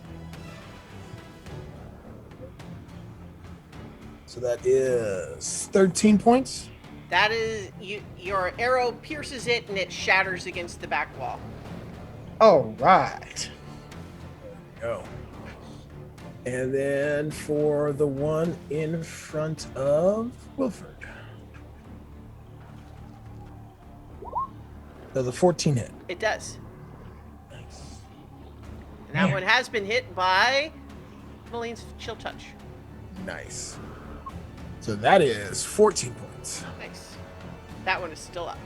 E: So that is 13 points.
A: That is your arrow pierces it and it shatters against the back wall.
C: All right.
E: Go. And then for the one in front of Wilford. Does a 14 hit?
A: It does.
E: Nice.
A: And that one has been hit by Maline's chill touch.
E: Nice. So that is 14 points.
A: Nice. That one is still up.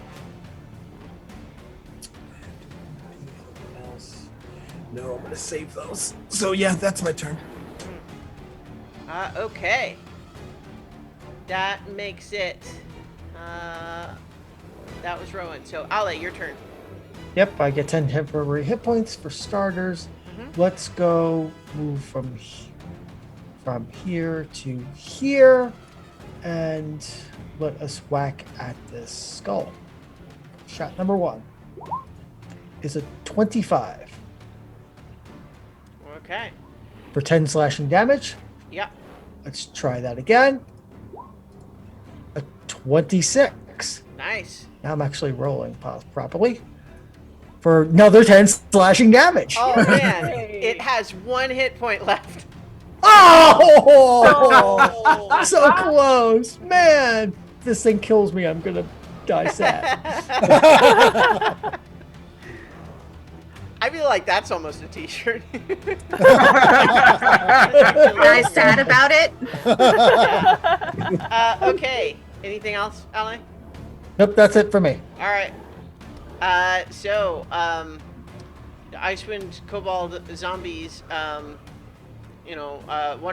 E: No, I'm going to save those. So yeah, that's my turn.
A: Okay. That makes it. That was Rowan. So Ale, your turn.
C: Yep, I get 10 temporary hit points for starters. Let's go move from here to here, and let us whack at this skull. Shot number 1 is a 25
A: Okay.
C: for 10 slashing damage.
A: Yep.
C: Let's try that again. A 26.
A: Nice.
C: Now I'm actually rolling properly for another 10 slashing damage.
A: Oh man, it has 1 hit point left.
C: Oh! So close. Man, if this thing kills me, I'm going to die sad.
A: I feel like that's almost a t-shirt.
G: Guys sad about it?
A: Okay. Anything else, Ale?
C: Nope, that's it for me.
A: All right. So, the Icewind Kobold zombies, one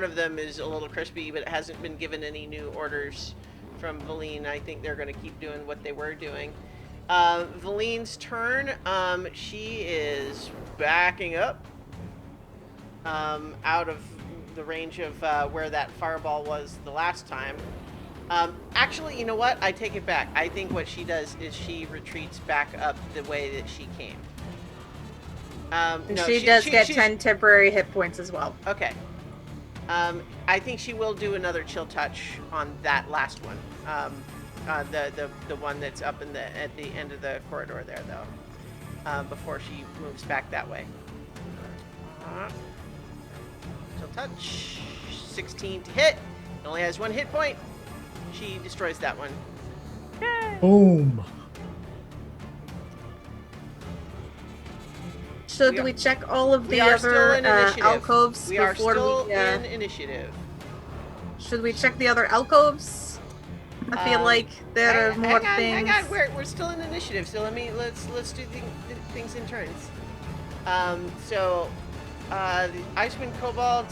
A: of them is a little crispy, but it hasn't been given any new orders from Valine. I think they're going to keep doing what they were doing. Valine's turn. She is backing up out of the range of where that fireball was the last time. Actually, you know what? I take it back. I think what she does is she retreats back up the way that she came. No,
G: she does get 10 temporary hit points as well.
A: Okay. I think she will do another chill touch on that last one. The one that's up at the end of the corridor there, though. Before she moves back that way. Chill touch. 16 to hit. It only has 1 hit point. She destroys that one.
C: Boom.
G: So do we check all of the
A: We are still
G: other
A: in initiative.
G: alcoves
A: We are
G: before
A: still
G: we...
A: in initiative.
G: Should we check the other alcoves? I feel like there are more things.
A: Hang on. We're still in initiative, so let's do things in turns. The Icewind Kobold,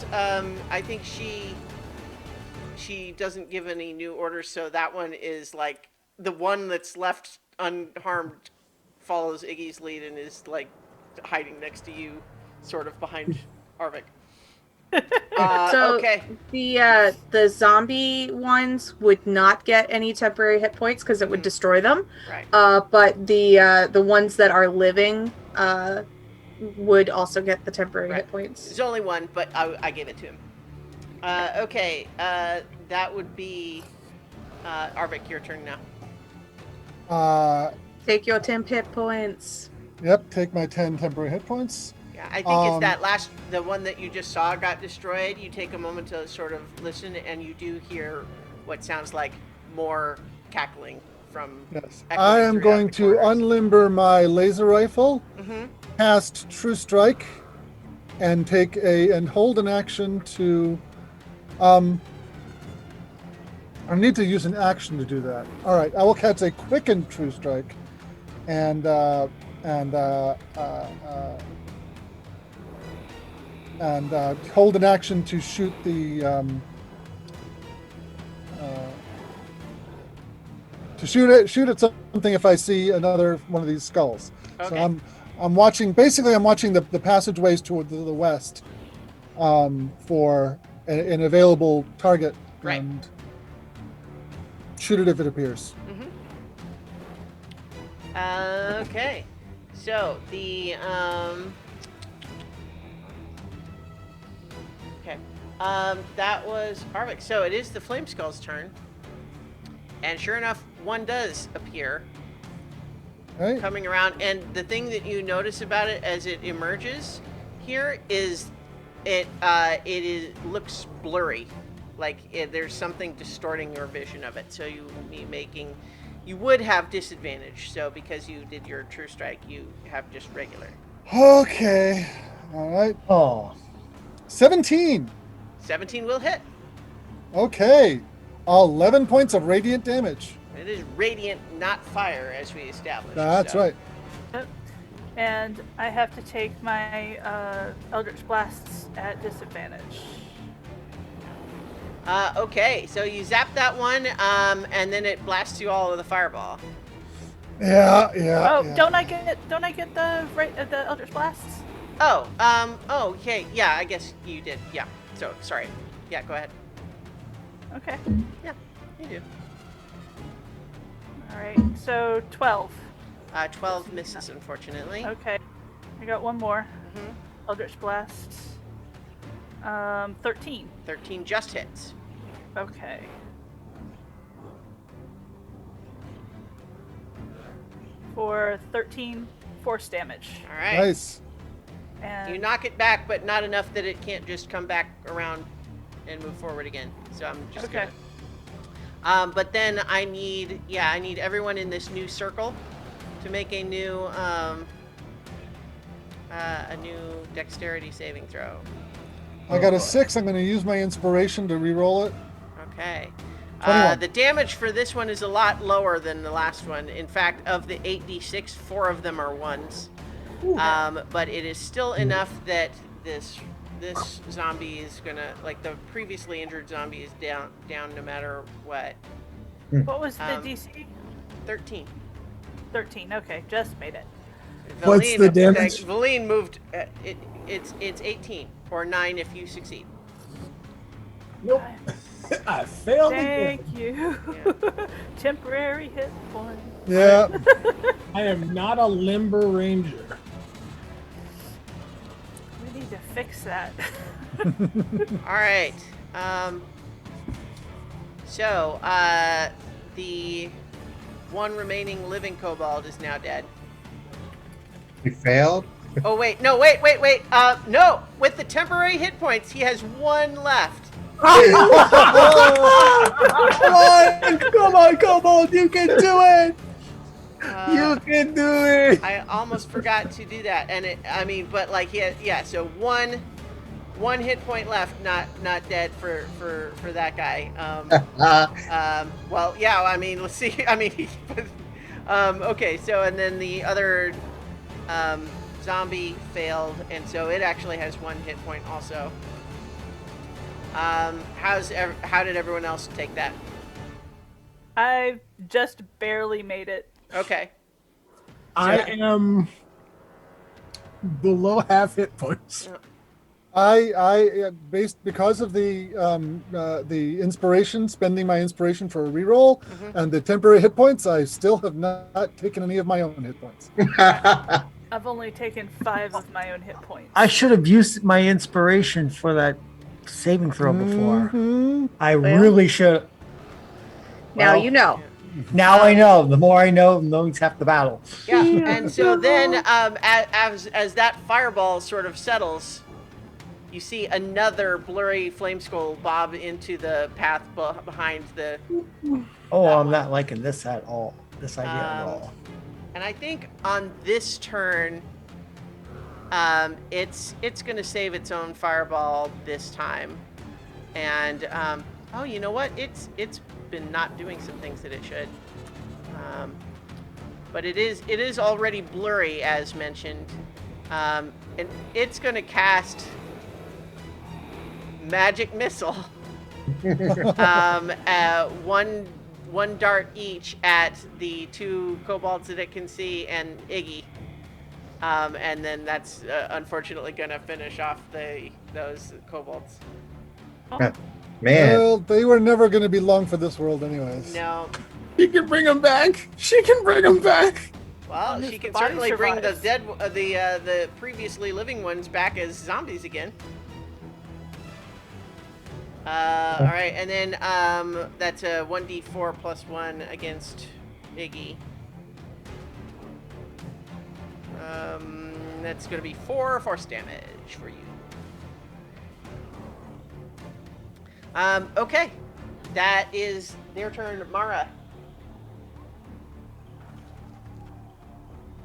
A: I think she doesn't give any new orders, so that one is like the one that's left unharmed follows Iggy's lead and is like hiding next to you, sort of behind Arvik. Okay.
G: The zombie ones would not get any temporary hit points because it would destroy them.
A: Right.
G: But the ones that are living would also get the temporary hit points.
A: There's only one, but I gave it to him. Okay. That would be Arvik. Your turn now.
G: Take your 10 hit points.
B: Yep, take my 10 temporary hit points.
A: Yeah, I think it's the one that you just saw got destroyed. You take a moment to sort of listen, and you do hear what sounds like more cackling from.
B: Yes,
A: echoing
B: I am
A: throughout
B: going
A: the
B: to
A: corners.
B: unlimber my laser rifle, cast True Strike, and hold an action to. I need to use an action to do that. All right, I will cast a quickened True Strike, and hold an action to shoot the shoot at something if I see another one of these skulls.
A: Okay.
B: So I'm watching the passageways toward the west for an available target,
A: Right.
B: and shoot it if it appears.
A: Okay. So the that was Arvik. So it is the Flame Skull's turn. And sure enough, one does appear
B: Right?
A: coming around. And the thing that you notice about it as it emerges here is looks blurry. There's something distorting your vision of it. So you would have disadvantage. So because you did your true strike, you have just regular.
B: Okay. All right.
C: Oh,
B: 17.
A: 17 will hit.
B: Okay. 11 points of radiant damage.
A: It is radiant, not fire, as we established.
B: That's
A: so.
B: right.
D: And I have to take my Eldritch Blasts at disadvantage.
A: Okay, so you zap that one, and then it blasts you all with a fireball.
B: Yeah.
D: Don't I get the Eldritch Blasts?
A: Okay, yeah, I guess you did. Yeah. So sorry. Yeah, go ahead.
D: Okay.
A: Yeah, you do.
D: All right. So 12.
A: 12 misses, unfortunately.
D: Okay. I got one more.
A: Mhm.
D: Eldritch Blast. 13.
A: 13 just hits.
D: Okay. For 13 force damage.
A: All right.
B: Nice.
D: And
A: You knock it back, but not enough that it can't just come back around and move forward again. So I'm just
D: okay.
A: gonna. But then I need everyone in this new circle to make a new dexterity saving throw.
B: I got a 6. I'm going to use my inspiration to re-roll it.
A: Okay.
B: 21.
A: The damage for this one is a lot lower than the last one. In fact, of the 8d6, 4 of them are 1s. But it is still enough that this zombie is gonna, like the previously injured zombie, is down no matter what.
D: What was the DC?
A: 13.
D: 13. Okay, just made it.
E: What's the damage?
A: Valine moved. It's 18 or 9 if you succeed.
E: Nope. I failed again.
D: Thank you. Temporary hit point.
B: Yeah.
E: I am not a limber ranger.
D: We need to fix that.
A: All right. So the one remaining living kobold is now dead.
F: You failed?
A: Oh wait, no, wait. No, with the temporary hit points, he has 1 left.
C: Come on, Kobold, you can do it. You can do it.
A: I almost forgot to do that, and but like he had, so one hit point left, not dead for that guy. Well, yeah, let's see. Okay, so and then the other zombie failed, and so it actually has 1 hit point also. How did everyone else take that?
D: I just barely made it.
A: Okay.
E: I am below half hit points.
B: I because of the inspiration, spending my inspiration for a reroll, and the temporary hit points, I still have not taken any of my own hit points.
D: I've only taken 5 of my own hit points.
C: I should have used my inspiration for that saving throw before. I really should.
G: Now you know.
C: Now I know. The more I know, knowing's half the battle.
A: Yeah, and so then as that fireball sort of settles, you see another blurry flame skull bob into the path behind the.
C: Oh, I'm not liking this at all. This idea at all.
A: And I think on this turn, it's going to save its own fireball this time, and oh, you know what? It's been not doing some things that it should, but it is already blurry as mentioned, and it's going to cast magic missile, one dart each at the 2 kobolds that it can see and Iggy. And then that's unfortunately going to finish off those kobolds.
F: Man.
B: Well, they were never going to be long for this world anyways.
A: No.
E: She can bring him back.
A: Well,
D: If
A: she
D: the
A: can
D: body
A: certainly bring the
D: survives.
A: the previously living ones back as zombies again. All right, and then that's a 1d4 plus 1 against Iggy. That's going to be 4 force damage for you. Okay. That is their turn. Mara.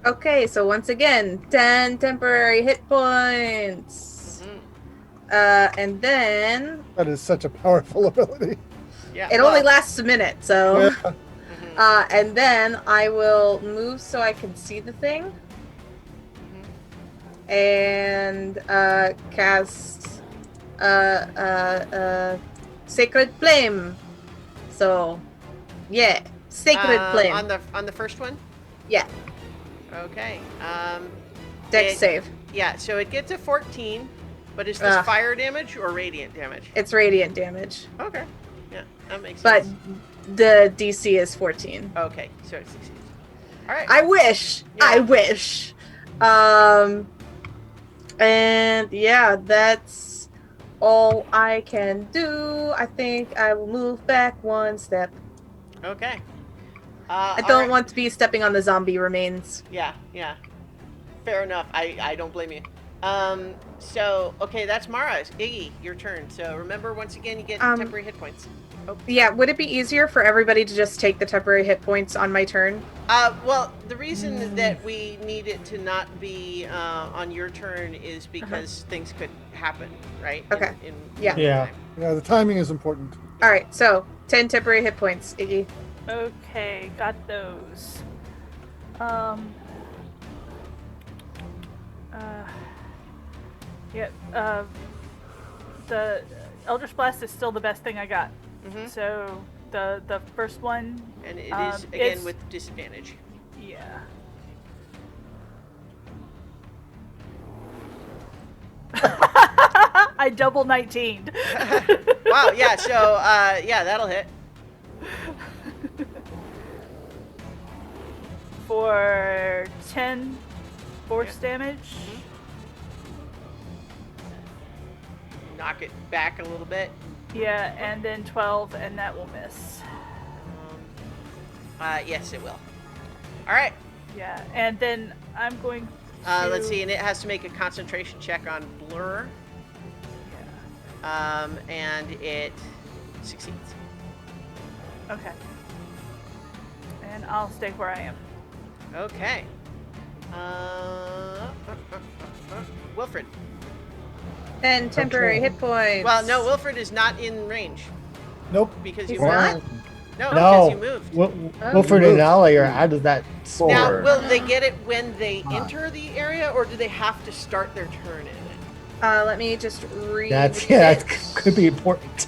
G: Okay, so once again, 10 temporary hit points. And then
B: That is such a powerful ability.
A: Yeah.
G: it only lasts a minute, so.
B: Yeah.
G: And then I will move so I can see the thing. And cast Sacred Flame. So, yeah, Sacred Flame.
A: On the first one?
G: Yeah,
A: Okay.
G: Dex save.
A: Yeah, so it gets a 14, but is this fire damage or radiant damage?
G: It's radiant damage.
A: Okay. Yeah, that makes
G: But
A: sense.
G: the DC is 14.
A: Okay, so it succeeds. All right.
G: I wish.
A: Yeah.
G: I wish. And yeah, that's all I can do. I think I will move back one step.
A: Okay.
G: I don't want to be stepping on the zombie remains.
A: Yeah. Fair enough. I don't blame you. So, okay, that's Mara's. Iggy, your turn. So remember, once again, you get temporary hit points. Oh.
G: Yeah, would it be easier for everybody to just take the temporary hit points on my turn?
A: Well, the reason that we need it to not be on your turn is because things could happen, right?
G: Okay.
C: Yeah.
B: Yeah, the timing is important.
G: All right, so 10 temporary hit points, Iggy.
D: Okay, got those. The Eldritch Blast is still the best thing I got. So the first one,
A: And it is again with disadvantage.
D: yeah. I double 19'd.
A: Wow. Yeah. So yeah, that'll hit.
D: For 10 force damage.
A: Knock it back a little bit.
D: Yeah, and then 12, and that will miss.
A: Yes, it will. All right.
D: Yeah, and then I'm going to...
A: Let's see, and it has to make a concentration check on blur.
D: Yeah.
A: And it succeeds.
D: Okay. And I'll stay where I am.
A: Okay. Wilfred.
G: 10 temporary hit points.
A: Well, no, Wilfred is not in range
B: Nope.
A: because
G: He's
A: you
G: not?
A: moved. No, because you moved.
C: Wilfred and Ollie are out of that.
A: Now,
F: Four.
A: will they get it when they enter the area, or do they have to start their turn in it?
G: Let me just read
C: That could be important.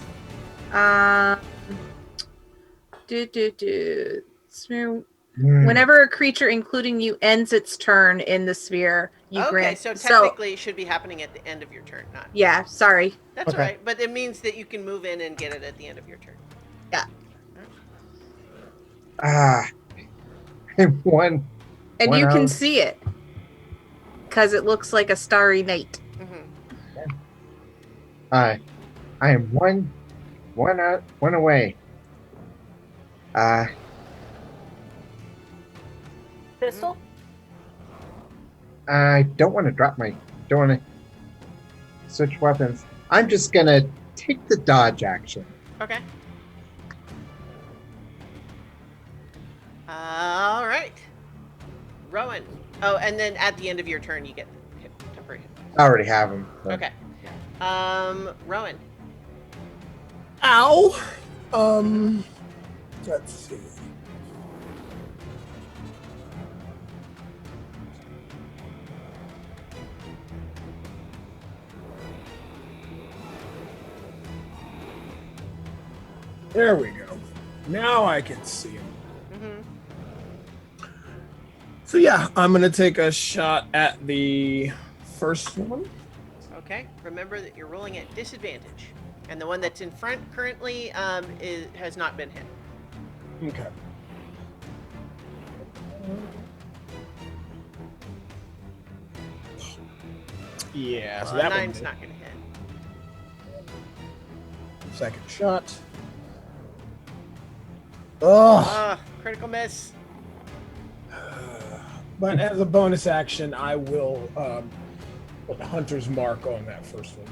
G: Whenever a creature, including you, ends its turn in the sphere, you
A: Okay,
G: grant.
A: so technically it should be happening at the end of your turn, not.
G: Yeah, sorry.
A: That's
C: Okay.
A: all right, but it means that you can move in and get it at the end of your turn.
F: One.
G: And
F: One
G: you can
F: out.
G: see it. Because it looks like a starry night.
F: I am one away.
D: Pistol?
F: I don't want to don't want to switch weapons. I'm just gonna take the dodge action.
A: Okay. All right. Rowan. Oh, and then at the end of your turn, you get temporary hit.
F: I already have him. so.
A: Okay. Rowan.
E: Ow. Let's see. There we go. Now I can see him. So yeah, I'm gonna take a shot at the first one.
A: Okay. Remember that you're rolling at disadvantage, and the one that's in front currently has not been hit.
E: Okay. Yeah, so that one
A: Nine's not going to hit.
E: Second shot. Oh.
A: Critical miss.
E: But as a bonus action, I will put Hunter's Mark on that first one.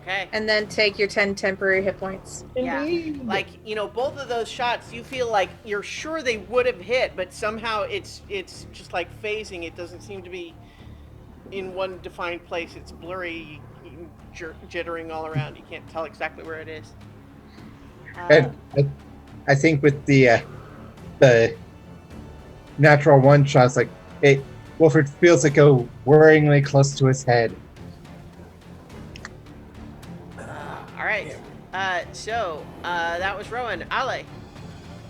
A: Okay.
G: And then take your 10 temporary hit points.
E: Indeed.
A: Yeah. Like, both of those shots, you feel like you're sure they would have hit, but somehow it's just like phasing. It doesn't seem to be in one defined place. It's blurry, jittering all around. You can't tell exactly where it is.
F: And I think with the natural one shots, like Wolford feels like go worryingly close to his head.
A: All right. So that was Rowan. Ale.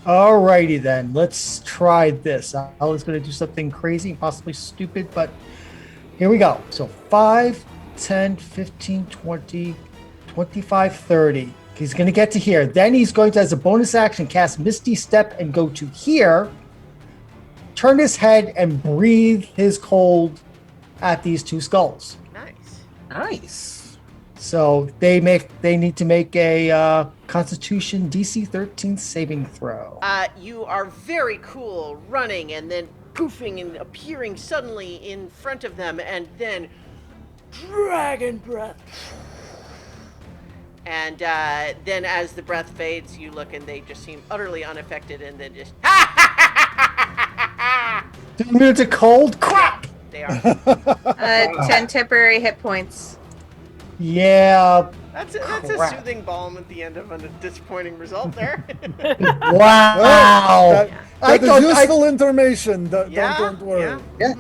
C: Alrighty then, let's try this. I was going to do something crazy, possibly stupid, but here we go. So 5, 10, 15, 20, 25, 30. He's going to get to here. Then he's going to, as a bonus action, cast Misty Step and go to here, turn his head, and breathe his cold at these two skulls.
E: Nice.
C: So they need to make a Constitution DC 13 saving throw.
A: You are very cool running and then poofing and appearing suddenly in front of them, and then dragon breath. And then as the breath fades, you look and they just seem utterly unaffected, and then just
C: 2 minutes of cold? Crap!
A: They are.
G: 10 temporary hit points.
C: Yeah.
A: That's a
C: Crap.
A: soothing balm at the end of a disappointing result there.
C: Wow.
B: That
C: I
B: is
C: thought-
B: useful information.
A: Yeah,
B: Don't worry.
F: Yeah.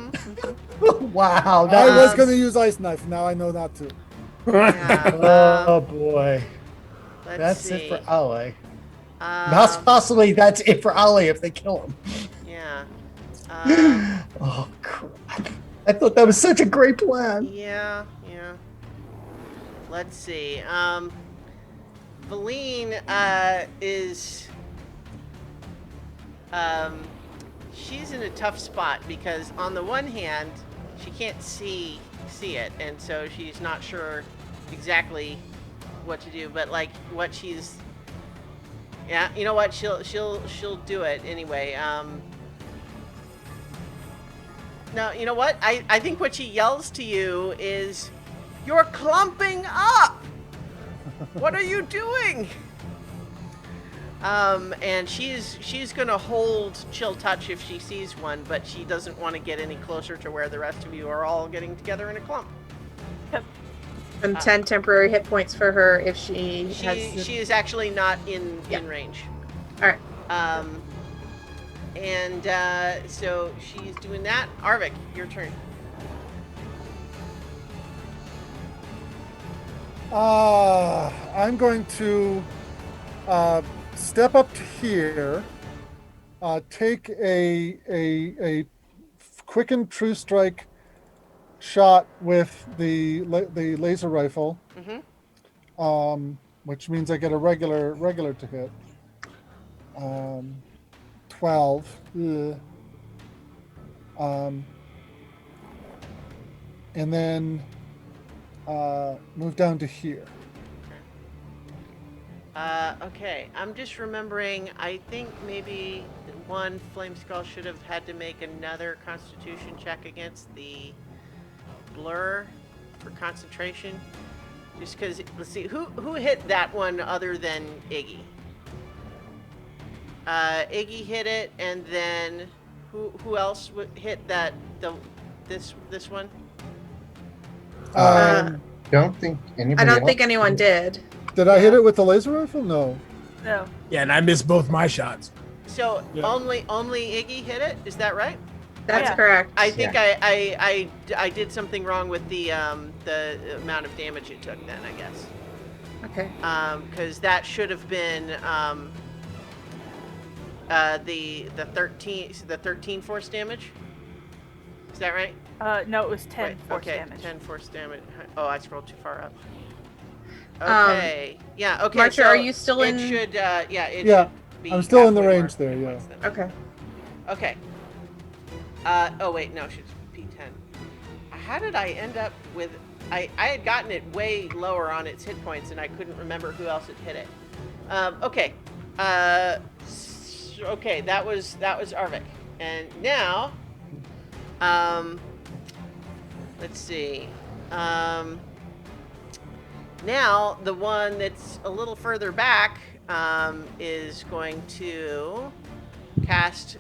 C: Wow.
B: I was
A: Um,
B: going to use ice knife. Now I know not to.
A: Yeah,
C: Oh boy.
A: let's
C: That's
A: see.
C: it for Ale. Possibly that's it for Ale if they kill him.
A: Yeah.
C: Oh crap. I thought that was such a great plan.
A: Yeah. Let's see. Valine is she's in a tough spot because on the one hand she can't see it, and so she's not sure exactly what to do, but like what she's you know what, she'll do it anyway. No, you know what? I think what she yells to you is, "You're clumping up! What are you doing?" And she's gonna hold Chill Touch if she sees one, but she doesn't want to get any closer to where the rest of you are all getting together in a clump.
G: And 10 temporary hit points for her if she has.
A: She is actually not in range.
G: All right.
A: So she's doing that. Arvik, your turn.
B: I'm going to step up to here, take a quicken true strike shot with the laser rifle, which means I get a regular to hit. 12. Ugh. And then move down to here.
A: Okay, I'm just remembering, I think maybe one Flame Skull should have had to make another Constitution check against the blur for concentration. Just because, let's see, who hit that one other than Iggy? Iggy hit it, and then who else hit this one?
F: Don't think anybody.
G: I don't
F: else-
G: think anyone did.
B: Did I hit it with the laser rifle? No.
D: No.
E: Yeah, and I missed both my shots.
A: So
B: Yeah.
A: only Iggy hit it? Is that right?
G: That's
D: Yeah.
G: correct.
A: I think I did something wrong with the amount of damage it took then, I guess.
G: Okay.
A: Because that should have been the 13 force damage. Is that right?
D: No, it was 10
A: Right,
D: force
A: okay,
D: damage.
A: 10 force damage. Oh, I scrolled too far up. Okay. Yeah. Okay.
G: Marcher,
A: so
G: are you still
A: it
G: in-
A: Should, yeah. It
B: Yeah,
A: should be
B: I'm still in the
A: halfway
B: range
A: mark
B: there, yeah.
A: points then.
G: Okay.
A: Okay. Oh wait, no, she's P10. How did I end up with? I had gotten it way lower on its hit points, and I couldn't remember who else had hit it. Okay. Okay, that was Arvik. And now, let's see. Now the one that's a little further back is going to cast.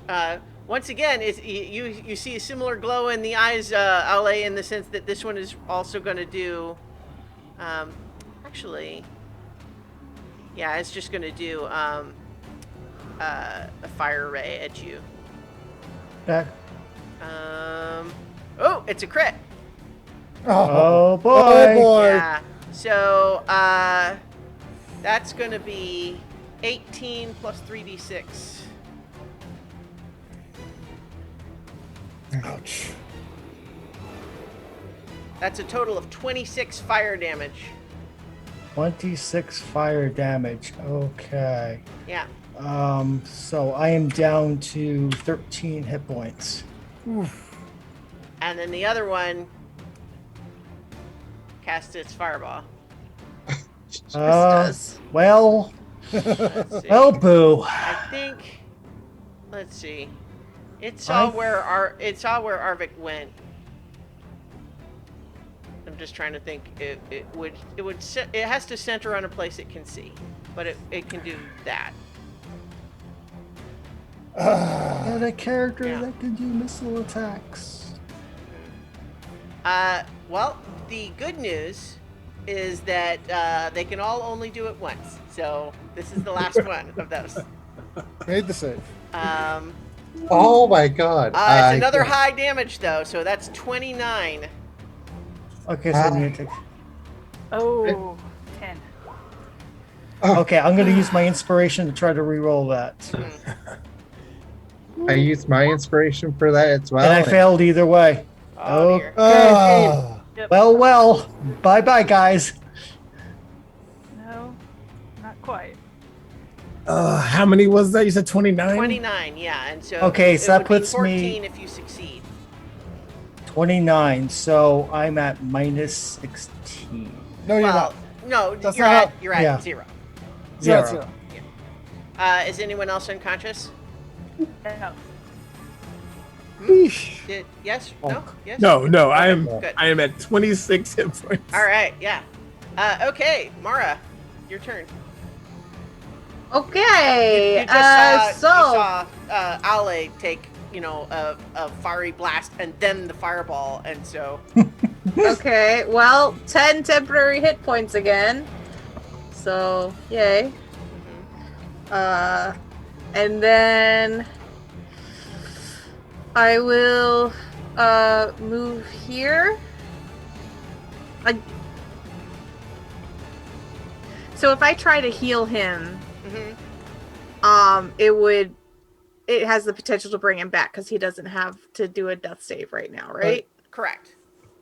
A: Once again, you see a similar glow in the eyes, Ale, in the sense that this one is also going to do. Actually, yeah, it's just going to do a fire ray at you.
C: Back.
A: Oh, it's a crit.
C: Oh boy.
B: Oh boy.
A: Yeah. So that's going to be 18 plus 3d6.
B: Ouch.
A: That's a total of 26 fire damage.
C: 26 fire damage. Okay.
A: Yeah.
C: So I am down to 13 hit points.
B: Oof.
A: And then the other one cast its fireball.
G: does.
C: Well,
A: Let's see.
C: well, boo.
A: I think. Let's see. It saw where Arvik went. I'm just trying to think. It has to center on a place it can see, but it can do that.
C: And a character
A: Yeah.
C: that can do missile attacks.
A: Well, the good news is that they can all only do it once. So this is the last one of those.
B: Made the save.
F: Oh my god.
A: It's another high damage though, so that's 29.
C: Okay, so I need to take.
D: Oh, 10.
C: Okay, I'm gonna use my inspiration to try to re-roll that,
F: I used my inspiration for that as well.
C: and I failed either way.
A: Oh dear.
B: Ah.
D: Yep.
C: Well, bye bye, guys.
D: No, not quite.
E: How many was that? You said 29?
A: 29, yeah, and so
C: Okay,
A: it
C: so that
A: would be
C: puts
A: 14
C: me-
A: if you succeed.
C: 29, so I'm at minus 16.
B: No, you're
A: Well,
B: not.
A: no,
B: That's
A: you're
B: not
A: at you're at
C: yeah.
A: 0.
B: You're at
C: Zero.
A: Is anyone else unconscious?
D: No.
A: Yes? No? Yes?
E: No, I am
A: Good.
E: I am at 26 hit points.
A: All right, yeah. Okay, Mara, your turn.
G: Okay.
A: You just
G: so
A: saw Ale take, a fiery blast and then the fireball, and so
G: okay. Well, 10 temporary hit points again. So yay. And then I will move here. So if I try to heal him, it has the potential to bring him back because he doesn't have to do a death save right now, right?
A: correct.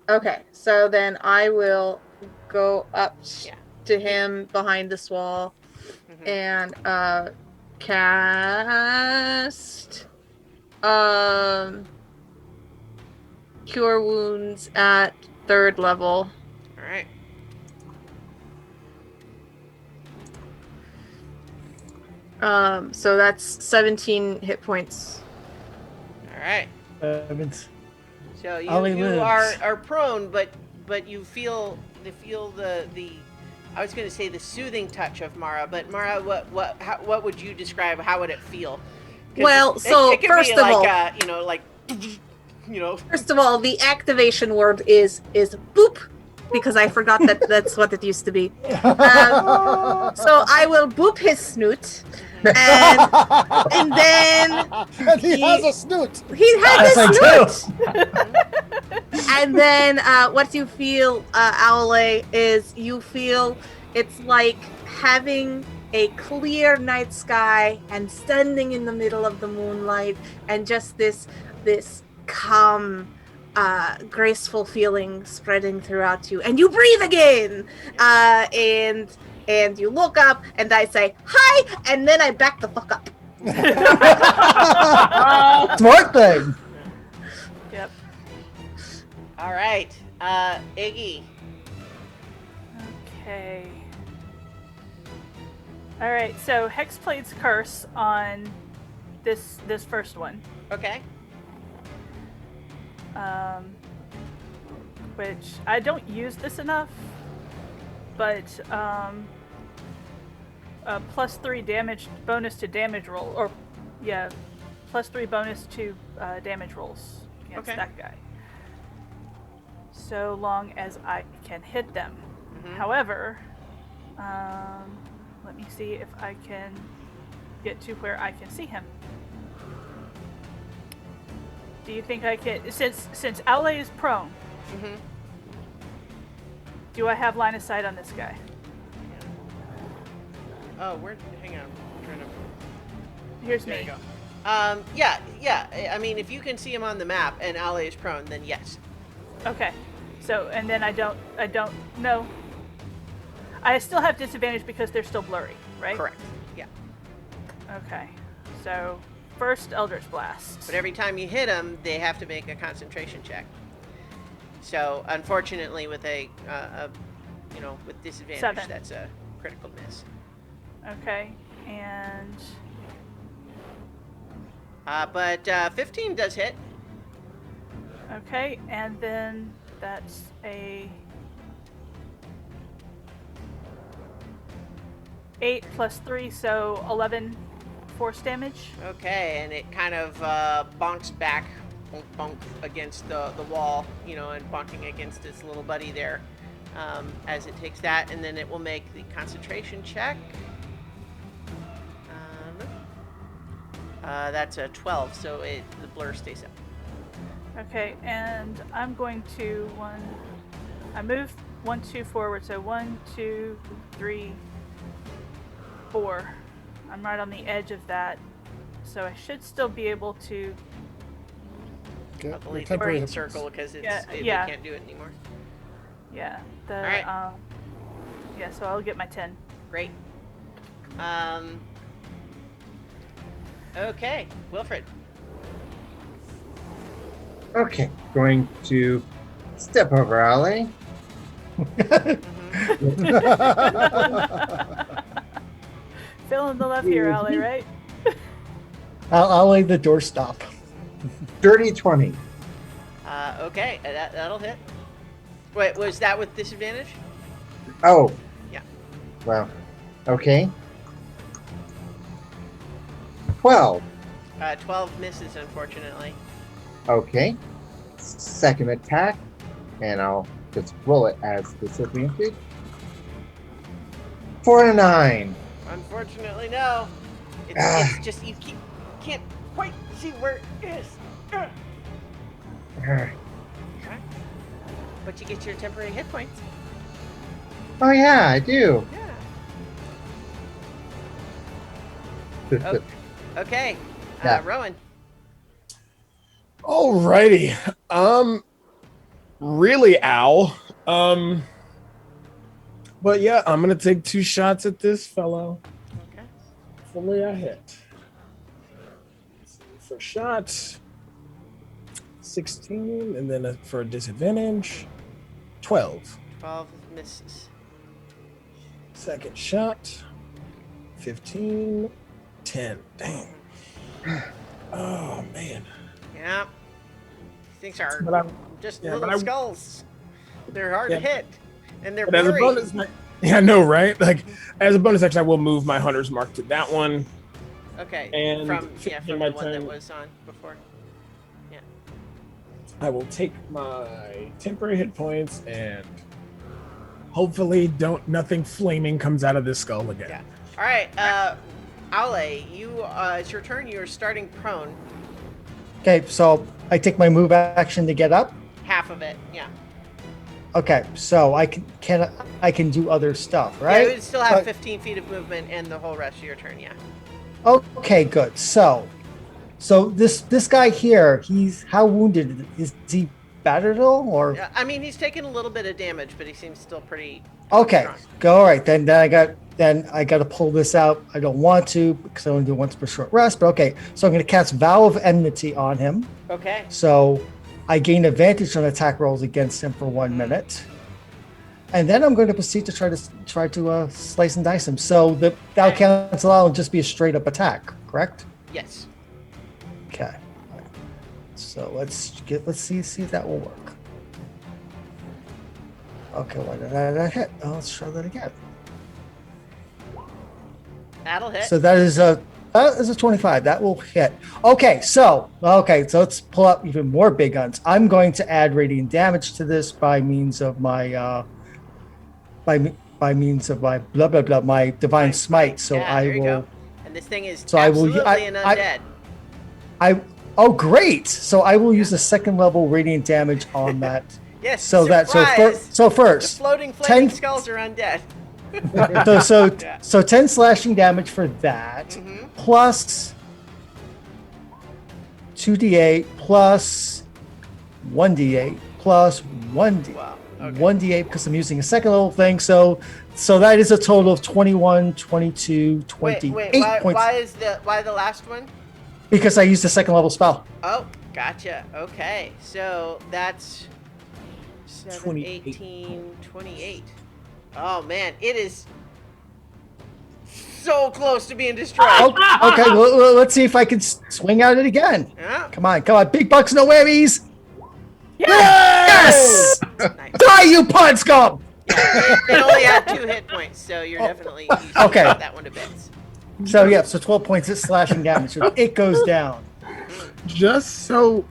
G: Okay, so then I will go up
A: Yeah.
G: to him behind this wall and cast Cure Wounds at 3rd level.
A: All right.
G: So that's 17 hit points.
A: All right. So you
C: Ollie lives.
A: are prone, but you feel the I was going to say the soothing touch of Mara, but Mara, what would you describe? How would it feel? 'Cause
G: Well,
A: it can
G: first
A: be
G: of all, first of all, the activation word is boop, because I forgot that that's what it used to be. So I will boop his snoot, and then
B: And he has a snoot.
G: he has
C: Yes, I
G: a snoot. And then what you feel, Owlay, is you feel it's like having a clear night sky and standing in the middle of the moonlight, and just this calm, graceful feeling spreading throughout you, and you breathe again, and you look up, and I say hi, and then I back the fuck up.
C: Smart thing.
D: Yep.
A: All right, Iggy.
D: Okay. All right, so Hexblade's Curse on this first one,
A: Okay.
D: which I don't use this enough, but +3 damage bonus to damage roll, or yeah, +3 bonus to damage rolls against
A: Okay.
D: that guy. So long as I can hit them.
A: Mhm.
D: However, let me see if I can get to where I can see him. Do you think I can? Since Aule is prone,
A: Mhm.
D: do I have line of sight on this guy?
A: Oh, where? Hang on. I'm trying to.
D: Here's
A: There
D: me.
A: you go. Yeah. I mean, if you can see him on the map and Ale is prone, then yes.
D: Okay. So, and then I don't know. I still have disadvantage because they're still blurry, right?
A: Correct. Yeah.
D: Okay. So, first Eldritch Blast.
A: But every time you hit them, they have to make a concentration check. So, unfortunately, with with disadvantage,
D: 7.
A: that's a critical miss.
D: Okay. And
A: But 15 does hit.
D: okay, and then that's a 8 plus 3, so 11 force damage.
A: Okay, and it kind of bonks back, bonk, bonk against the wall, and bonking against its little buddy there as it takes that, and then it will make the concentration check. That's a 12, so the blur stays up.
D: Okay, and I'm going to I move 1, 2 forward, so 1, 2, 3, 4. I'm right on the edge of that, so I should still be able to.
B: Okay,
A: I'll
B: your
A: delete the
B: temporary
A: green
B: hit points.
A: circle because
D: we
A: we can't do it anymore.
D: Yeah,
A: Alright.
D: yeah. So I'll get my 10.
A: Great. Okay, Wilfred.
F: Okay, going to step over Ali.
D: Feeling the love here, Allie, right?
C: I'll lay the doorstop.
F: Dirty 20.
A: Okay, that'll hit. Wait, was that with disadvantage?
F: Oh.
A: Yeah.
F: Wow. Okay. 12.
A: 12 misses, unfortunately.
F: Okay. Second attack. And I'll just roll it as disadvantage. 4 and a 9.
A: Unfortunately, no. It's
F: Ah.
A: just you can't quite see where it is.
F: Ah.
A: Okay. But you get your temporary hit points.
F: Oh yeah, I do.
A: Yeah. Oh, okay.
F: Yeah.
A: Rowan.
E: Alrighty. Really, Al. But yeah, I'm gonna take 2 shots at this fellow.
A: Okay.
E: Hopefully I hit. First shot, 16, and then for a disadvantage, 12.
A: 12 misses.
E: Second shot, 15, 10. Dang. Oh man.
A: Yeah. These things are
E: But I'm,
A: just
E: yeah,
A: little
E: but I-
A: skulls. They're hard
E: Yeah.
A: to hit. And they're
E: but as a
A: blurry.
E: bonus, yeah, I know, right? Like as a bonus action, I will move my hunter's mark to that one.
A: Okay.
E: And
A: from
E: in
A: the
E: my
A: one that
E: turn-
A: was on before.
E: I will take my temporary hit points and hopefully nothing flaming comes out of this skull again.
A: Yeah. All right. Ale, it's your turn. You're starting prone.
C: Okay, so I take my move action to get up.
A: Half of it. Yeah.
C: Okay, so I can do other stuff,
A: Yeah,
C: right?
A: you would still have
C: So-
A: 15 feet of movement and the whole rest of your turn. Yeah.
C: Okay, good. So this guy here, how wounded is he? Battered at all, or
A: Yeah, I mean, he's taken a little bit of damage, but he seems still pretty.
C: okay?
A: strong.
C: Go all right. Then I got to pull this out. I don't want to because I want to do once per short rest. But okay, so I'm going to cast Vow of Enmity on him.
A: Okay.
C: So I gain advantage on attack rolls against him for 1 minute. and then I'm going to proceed to try to slice and dice him. So that'll cancel out and just be a straight up attack, correct?
A: Yes.
C: Okay. So let's see if that will work. Okay, why did that hit? Oh, let's try that again.
A: That'll hit.
C: So that is a 25. That will hit. Okay, so let's pull up even more big guns. I'm going to add radiant damage to this by means of my by means of my blah blah blah my divine smite. So
A: yeah,
C: I
A: there you
C: will.
A: go. And this thing is
C: So
A: absolutely an
C: I
A: undead.
C: Oh, great! So I will use the second level radiant damage on that.
A: Yes.
C: So
A: surprise!
C: so first,
A: The floating flaming
C: 10
A: skulls are undead. Yeah.
C: so 10 slashing damage for that,
A: Mhm.
C: plus 2d8 plus 1d8 plus 1d8.
A: Wow. Okay.
C: 1d8 because I'm using a second level thing. So that is a total of 21, 22, 28
A: Wait,
C: points.
A: why the last one?
C: Because I used a second level spell.
A: Oh, gotcha. Okay. So that's 7,
E: 28.
A: 18, 28. Oh man, it is so close to being destroyed.
C: Okay, let's see if I can swing at it again.
A: Yeah.
C: Come on, big bucks, no whammies.
D: Yeah.
C: Yes!
A: Nice.
C: Die, you pod scum!
A: It only had 2 hit points, so you're definitely you should
C: Okay.
A: put that one to bits.
C: So 12 points of slashing damage. So it goes down.
E: Just so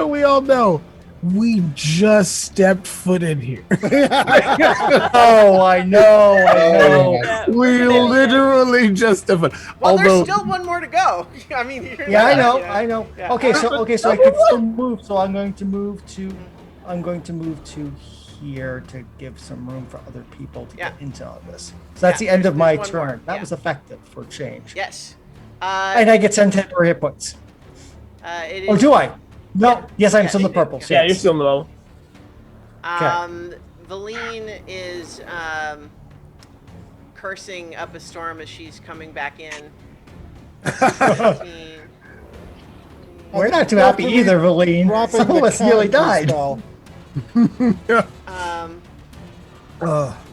E: we all know, we just stepped foot in here.
C: Oh, I know.
D: Yeah.
E: We literally just stepped foot.
A: Well, there's
E: Although,
A: still one more to go. I mean, you're
C: Yeah, I know.
A: yeah.
C: I know.
A: Yeah.
C: Okay, so I can still move. So I'm going to move to here to give some room for other people to
A: Yeah.
C: get into all this. So that's
A: Yeah,
C: the end of my
A: there's one more.
C: turn. That
A: Yeah.
C: was effective for change.
A: Yes.
C: And I get 10 temporary hit points.
A: It
C: Or
A: is,
C: do I? No. Yes, I'm
A: Yeah,
C: still in the
A: you do.
C: purple.
E: yeah,
C: yes.
E: you're still in the low.
A: Valine is cursing up a storm as she's coming back in. 15.
C: We're not too happy either, Valine.
B: Dropping
C: Some
B: the
C: of us nearly
B: canopy
C: died.
B: spell.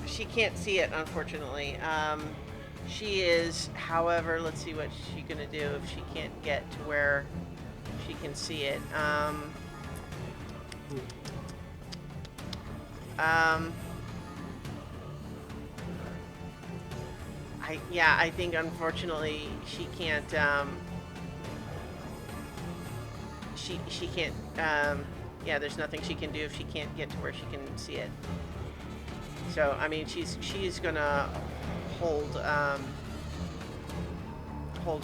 A: She can't see it, unfortunately. She is, however, let's see what she's gonna do if she can't get to where she can see it. I think unfortunately she can't. She can't. Yeah, there's nothing she can do if she can't get to where she can see it. So I mean, she's gonna hold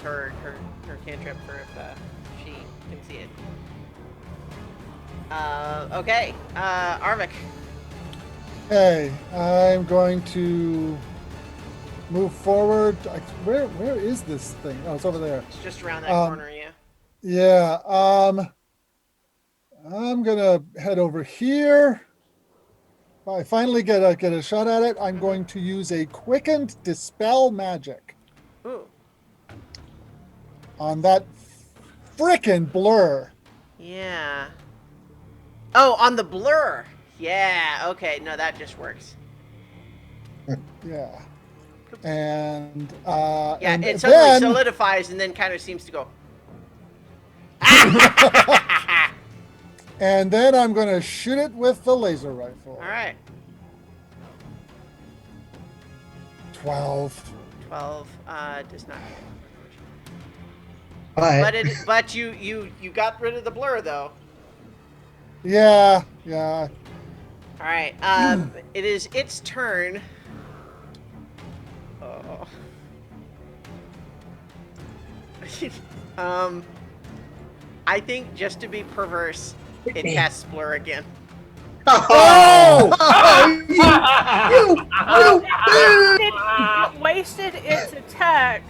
A: her cantrip for if she can see it. Okay, Arvik.
B: Okay, I'm going to move forward. Where is this thing? Oh, it's over there.
A: It's just around that corner, yeah.
B: Yeah. I'm gonna head over here. If I finally get a shot at it, I'm going to use a quickened dispel magic
A: Ooh,
B: on that frickin' blur.
A: yeah. Oh, on the blur. Yeah. Okay. No, that just works.
B: Yeah. And
A: Yeah,
B: and
A: it suddenly
B: then,
A: solidifies and then kind of seems to go.
B: and then I'm going to shoot it with the laser rifle.
A: All right.
B: 12.
A: 12 does not hit.
F: But
A: But you got rid of the blur though.
B: Yeah.
A: All right. It is its turn. Oh. I think just to be perverse, it casts blur again.
C: Oh!
D: It wasted its attack.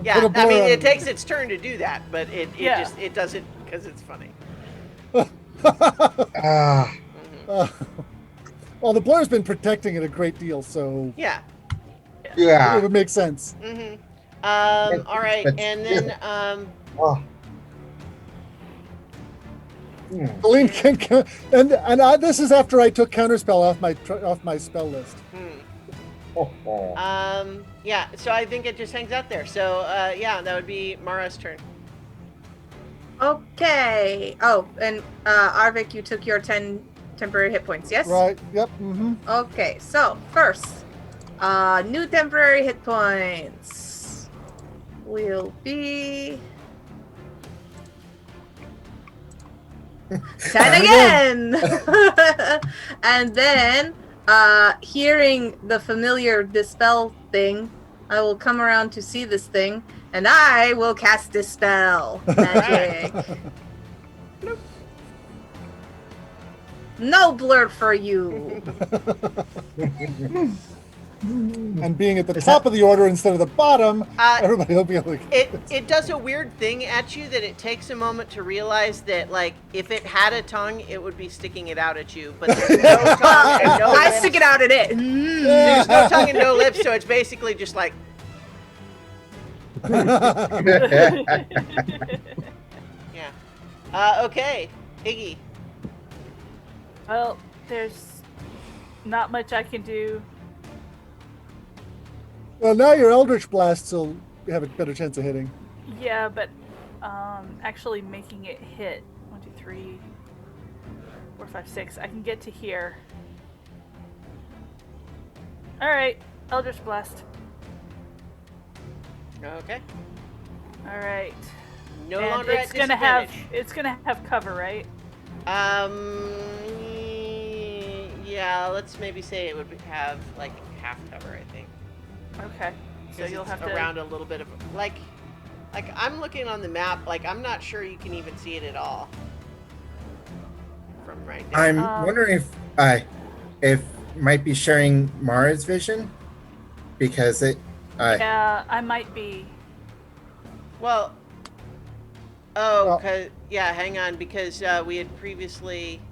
A: Yeah,
B: Put a
A: I
B: blur
A: mean
B: on
A: it
B: it.
A: takes its turn to do that, but it
D: Yeah.
A: just it does it because it's funny.
B: Well, the blur's been protecting it a great deal, so
A: Yeah.
B: it
F: yeah.
B: would make sense.
A: Mm-hmm. All right,
F: but
A: and then
F: Oh,
B: Colleen can, and this is after I took counterspell off my spell list.
A: Yeah, so I think it just hangs out there. So, yeah, that would be Mara's turn.
G: Okay. Oh, and Arvik, you took your 10 temporary hit points, yes?
B: Right. Yep. Mm-hmm.
G: Okay, so first, new temporary hit points will be 10 again. And then, hearing the familiar dispel thing, I will come around to see this thing, and I will cast Dispel Magic. No blur for you.
B: And being at the top of the order instead of the bottom, everybody will be able to.
A: It does a weird thing at you that it takes a moment to realize that, like, if it had a tongue, it would be sticking it out at you. But there's no tongue and no
G: I
A: lips.
G: stick it out at it.
A: There's no tongue and no lips, so it's basically just like. Yeah. Okay, Iggy.
D: Well, there's not much I can do.
B: Well, now your Eldritch Blast will have a better chance of hitting.
D: Yeah, but actually making it hit. 1, 2, 3, 4, 5, 6. I can get to here. All right, Eldritch Blast.
A: Okay.
D: All right.
A: No
D: And
A: longer
D: it's
A: at
D: gonna have
A: disadvantage.
D: it's gonna have cover, right?
A: Yeah, let's maybe say it would have like half cover, I think.
D: Okay. So
A: 'Cause
D: you'll
A: it's
D: have to
A: around a little bit of like I'm looking on the map, like I'm not sure you can even see it at all from right there.
F: I'm wondering if might be sharing Mara's vision because it.
D: Yeah, I might be.
A: Well,
B: Well-
A: yeah, hang on, because we had previously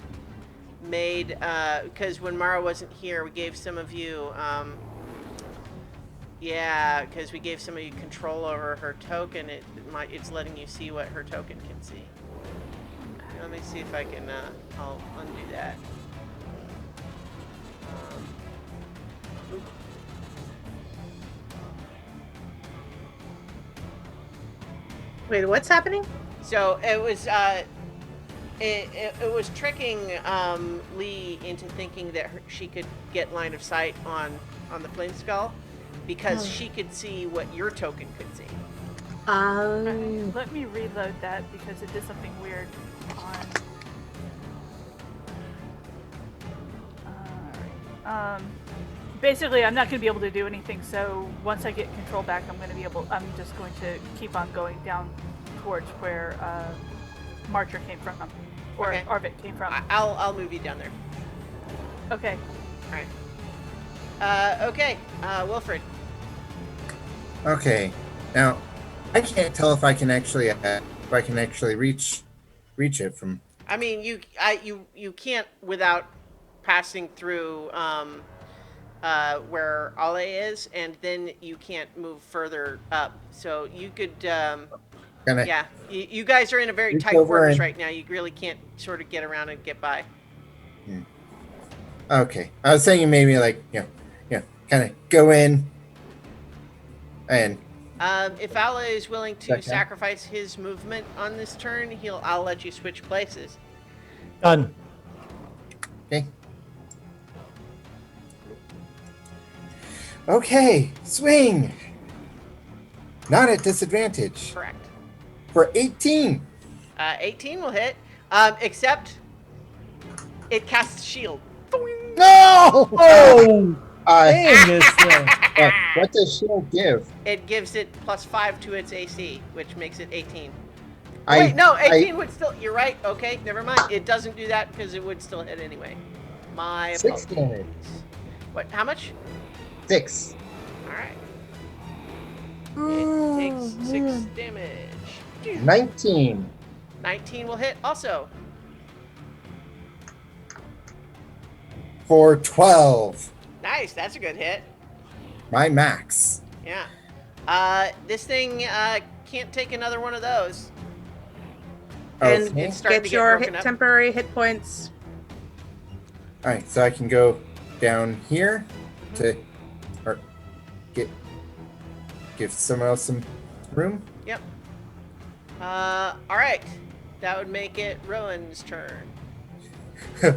A: made because when Mara wasn't here, we gave some of you yeah, because we gave some of you control over her token. It's letting you see what her token can see. Let me see if I can I'll undo that.
G: Wait, what's happening?
A: So it was it was tricking Lee into thinking that she could get line of sight on the flame skull because she could see what your token could see.
D: Let me reload that because it did something weird on. Alright. Basically, I'm not going to be able to do anything. So once I get control back, I'm just going to keep on going down towards where Marcher came from, or
A: Okay.
D: Arvik came from.
A: I'll move you down there.
D: Okay.
A: All right. Okay. Wilfred.
F: Okay, now I can't tell if I can actually reach it from.
A: I mean, you can't without passing through where Ale is, and then you can't move further up. So you could,
F: Gonna
A: yeah. You guys are in a very
F: reach
A: tight
F: over
A: quarters
F: and-
A: right now. You really can't sort of get around and get by.
F: Okay, I was thinking maybe like kind of go in and.
A: If Ale is willing to
F: Okay.
A: sacrifice his movement on this turn, I'll let you switch places.
C: Done.
F: Okay. Okay, swing. Not at disadvantage.
A: Correct.
F: For 18.
A: 18 will hit, except it casts shield.
B: No!
C: Oh,
F: Uh,
C: dang this thing.
F: what does shield give?
A: It gives it +5 to its AC, which makes it 18.
F: I-
A: Wait, no, 18
F: I-
A: would still. You're right. Okay, never mind. It doesn't do that because it would still hit anyway. My
F: 6
A: apologies.
F: damage.
A: What? How much?
F: 6.
A: All right. It takes 6 damage.
F: 19.
A: 19 will hit also.
F: For 12.
A: Nice. That's a good hit.
F: My max.
A: Yeah. This thing can't take another one of those.
G: and
F: Okay.
A: It's starting
G: get
A: to get
G: your
A: broken up.
G: temporary hit points.
F: All right, so I can go down here to, or give someone else some room.
A: Yep. All right. That would make it Rowan's turn.
E: Man.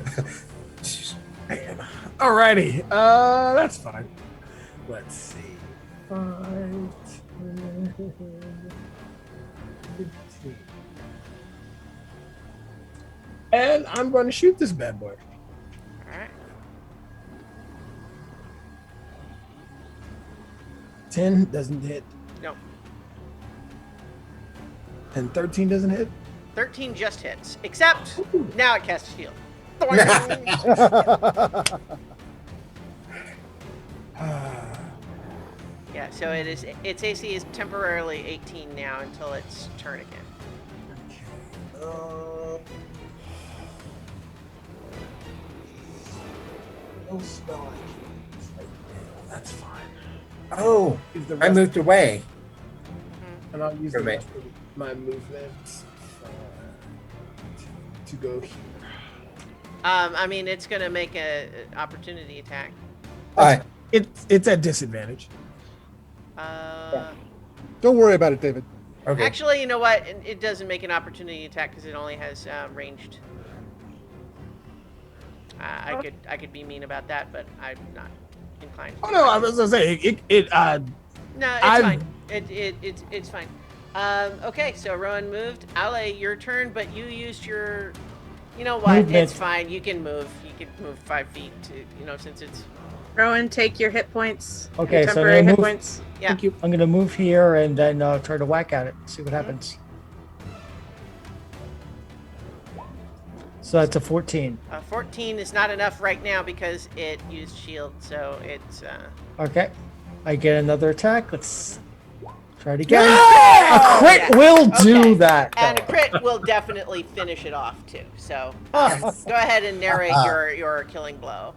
E: Alrighty. That's fine. Let's see. 5, 10, 15. And I'm going to shoot this bad boy.
A: All right.
E: 10 doesn't hit.
A: No.
E: And 13 doesn't hit.
A: 13 just hits. Except now it casts shield. Yeah, so its AC is temporarily 18 now until its turn again.
E: No spell I can use right now. That's fine.
F: Oh,
E: Use the
F: I
E: rest-
F: moved away.
E: And I'll use the
F: Okay.
E: rest of my movement to go here.
A: I mean, it's going to make an opportunity attack.
E: It's at disadvantage.
B: Don't worry about it, David.
F: Okay.
A: Actually, you know what? It doesn't make an opportunity attack because it only has ranged. I could be mean about that, but I'm not inclined.
E: Oh no, I was gonna say it.
A: No, it's fine. It's fine. Okay, so Rowan moved. Ale, your turn, but you used your. You know what?
C: Movement.
A: It's fine. You can move. You can move 5 feet to. Since it's.
G: Rowan, take your hit points. your
C: Okay, so I'm
G: temporary
C: gonna
G: hit
C: move.
G: points.
A: Yeah.
E: Thank you.
C: I'm gonna move here and then try to whack at it. See what happens. So that's a 14.
A: 14 is not enough right now because it used shield, so it's.
C: Okay. I get another attack. Let's try it again.
A: Yeah!
C: A crit will do
A: Okay.
C: that.
A: And a
C: though.
A: crit will definitely finish it off too. So go ahead and narrate your killing blow.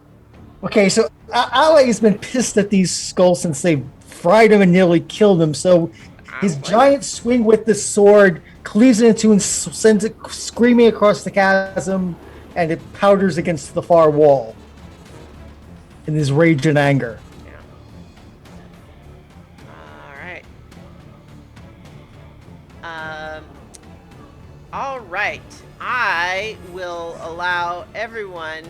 C: Okay, so Ale's been pissed at these skulls since they fried him and nearly killed him. So his giant swing with the sword cleaves it into and sends it screaming across the chasm, and it powders against the far wall in his rage and anger.
A: Yeah. All right. All right. I will allow everyone,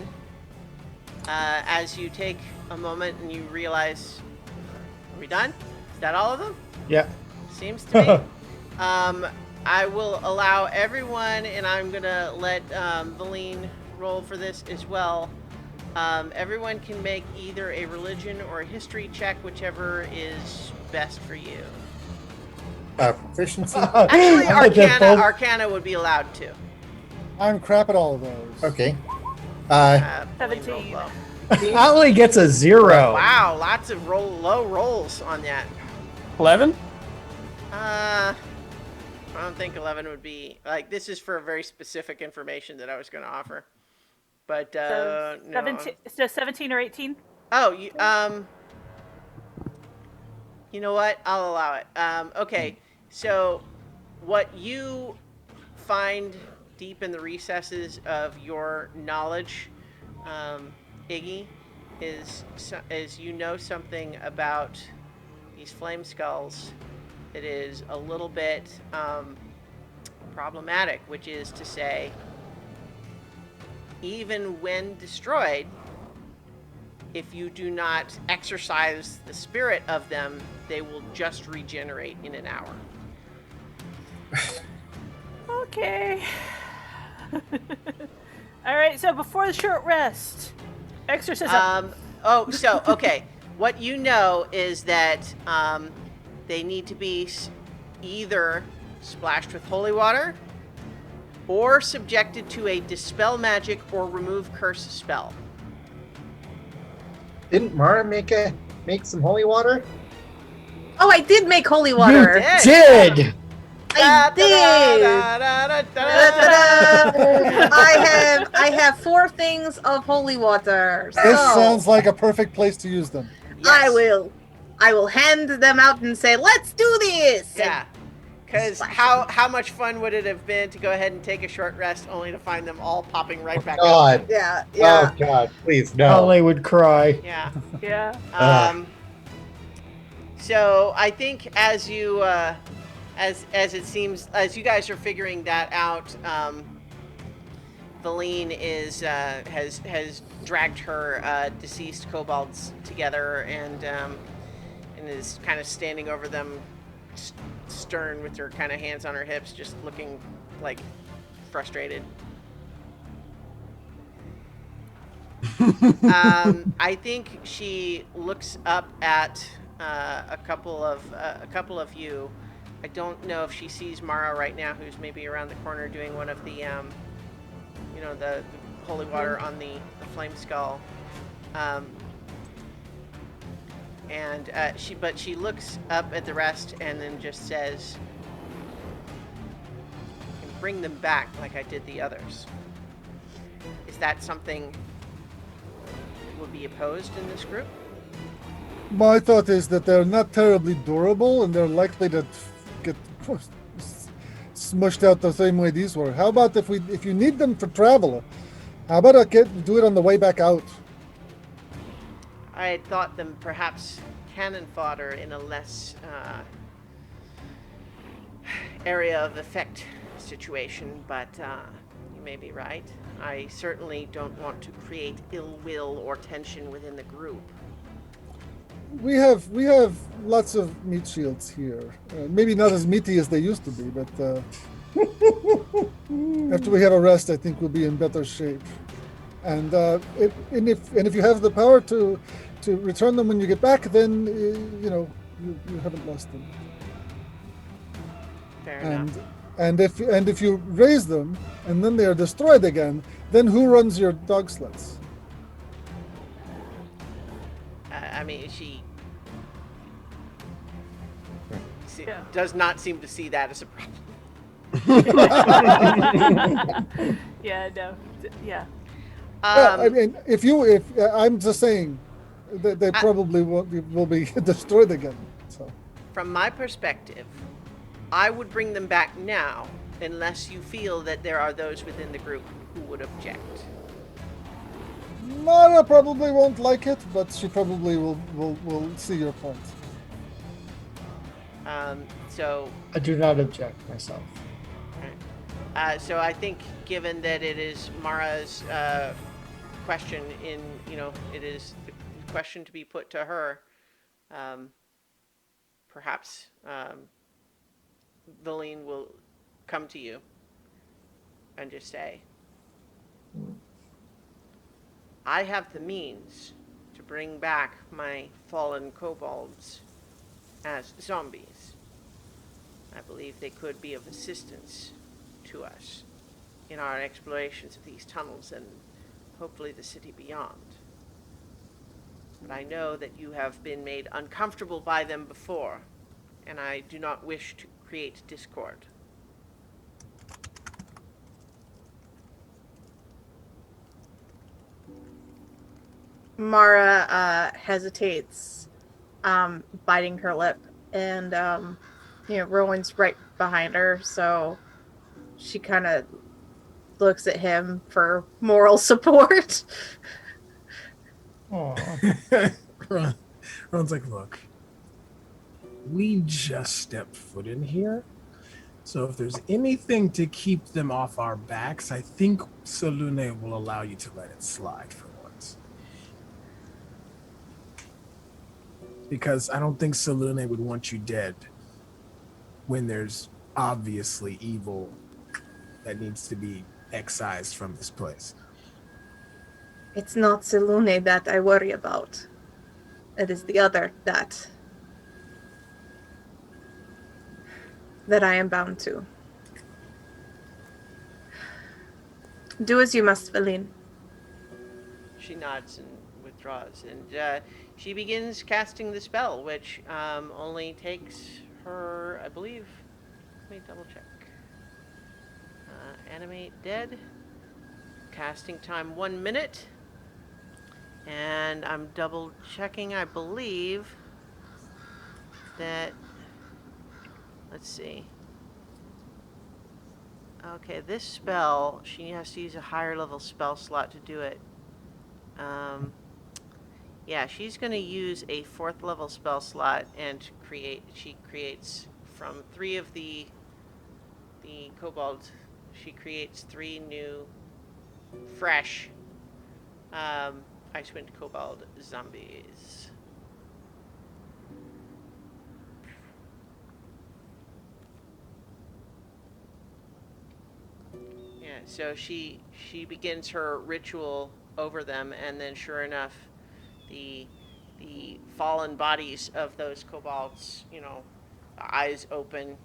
A: as you take a moment and you realize, are we done? Is that all of them?
C: Yeah.
A: Seems to be. I will allow everyone, and I'm gonna let Valine roll for this as well. Everyone can make either a religion or a history check, whichever is best for you.
F: Proficiency.
A: Actually,
C: I bet they're both-
A: Arcana would be allowed to.
B: I'm crap at all of those.
F: Okay.
A: Valine
D: 17.
A: rolled low.
C: Ale gets a 0.
A: Wow, lots of low rolls on that.
E: 11.
A: I don't think 11 would be like. This is for very specific information that I was going to offer, but
D: So
A: no.
D: 17, so 17 or 18?
A: Oh, you know what? I'll allow it. Okay, so what you find deep in the recesses of your knowledge, Iggy, is you know something about these flame skulls that is a little bit problematic, which is to say, even when destroyed, if you do not exercise the spirit of them, they will just regenerate in an hour.
D: Okay. All right, so before the short rest, exorcism.
A: Okay. What you know is that they need to be either splashed with holy water or subjected to a dispel magic or remove curse spell.
F: Didn't Mara make some holy water?
G: Oh, I did make holy water.
A: did.
C: Did!
G: I did. I have 4 things of holy water.
B: This
G: So
B: sounds like a perfect place to use them.
G: I will hand them out and say, "Let's do this."
A: Yeah. Because how much fun would it have been to go ahead and take a short rest only to find them all popping right back up?
F: God.
G: Yeah,
F: Oh
G: yeah.
F: God, please no.
C: Holly would cry.
A: Yeah.
D: Yeah.
A: So I think as you, as it seems, as you guys are figuring that out, Valine has dragged her deceased kobolds together and is kind of standing over them, stern, with her kind of hands on her hips, just looking like frustrated. I think she looks up at a couple of you. I don't know if she sees Mara right now, who's maybe around the corner doing one of the the holy water on the flame skull. She looks up at the rest and then just says, "And bring them back like I did the others." Is that something would be opposed in this group?
B: My thought is that they're not terribly durable and they're likely to get smushed out the same way these were. How about if you need them for travel, how about I do it on the way back out?
A: I had thought them perhaps cannon fodder in a less area of effect situation, but you may be right. I certainly don't want to create ill will or tension within the group.
B: We have lots of meat shields here. Maybe not as meaty as they used to be, but after we have a rest, I think we'll be in better shape. And if you have the power to return them when you get back, then you haven't lost them.
A: Fair enough.
B: And if you raise them and then they are destroyed again, then who runs your dog sleds?
A: I mean, she
D: Yeah.
A: does not seem to see that as a problem.
D: Yeah, no. Yeah.
B: Well, I mean, if I'm just saying, they probably will be destroyed again. So,
A: From my perspective, I would bring them back now, unless you feel that there are those within the group who would object.
B: Mara probably won't like it, but she probably will see your point.
A: So
C: I do not object myself.
A: So I think, given that it is Mara's question, it is the question to be put to her, perhaps Valine will come to you and just say, I have the means to bring back my fallen kobolds as zombies. I believe they could be of assistance to us in our explorations of these tunnels and hopefully the city beyond. But I know that you have been made uncomfortable by them before, and I do not wish to create discord.
G: Mara hesitates, biting her lip, and Rowan's right behind her, so she kind of looks at him for moral support.
E: Ron's like, look, we just stepped foot in here. So if there's anything to keep them off our backs, I think Selune will allow you to let it slide for once. Because I don't think Selune would want you dead when there's obviously evil that needs to be excised from this place.
G: It's not Selune that I worry about. It is the other that I am bound to. Do as you must, Valine.
A: She nods and withdraws, and she begins casting the spell, which only takes her, I believe, let me double check. Animate dead. Casting time 1 minute. And I'm double checking, I believe that, let's see. Okay, this spell, she has to use a higher level spell slot to do it. Yeah, she's going to use a 4th level spell slot and she creates from 3 of the kobold, she creates 3 new, fresh, Icewind Kobold zombies. Yeah, so she begins her ritual over them, and then sure enough, the fallen bodies of those kobolds, eyes open.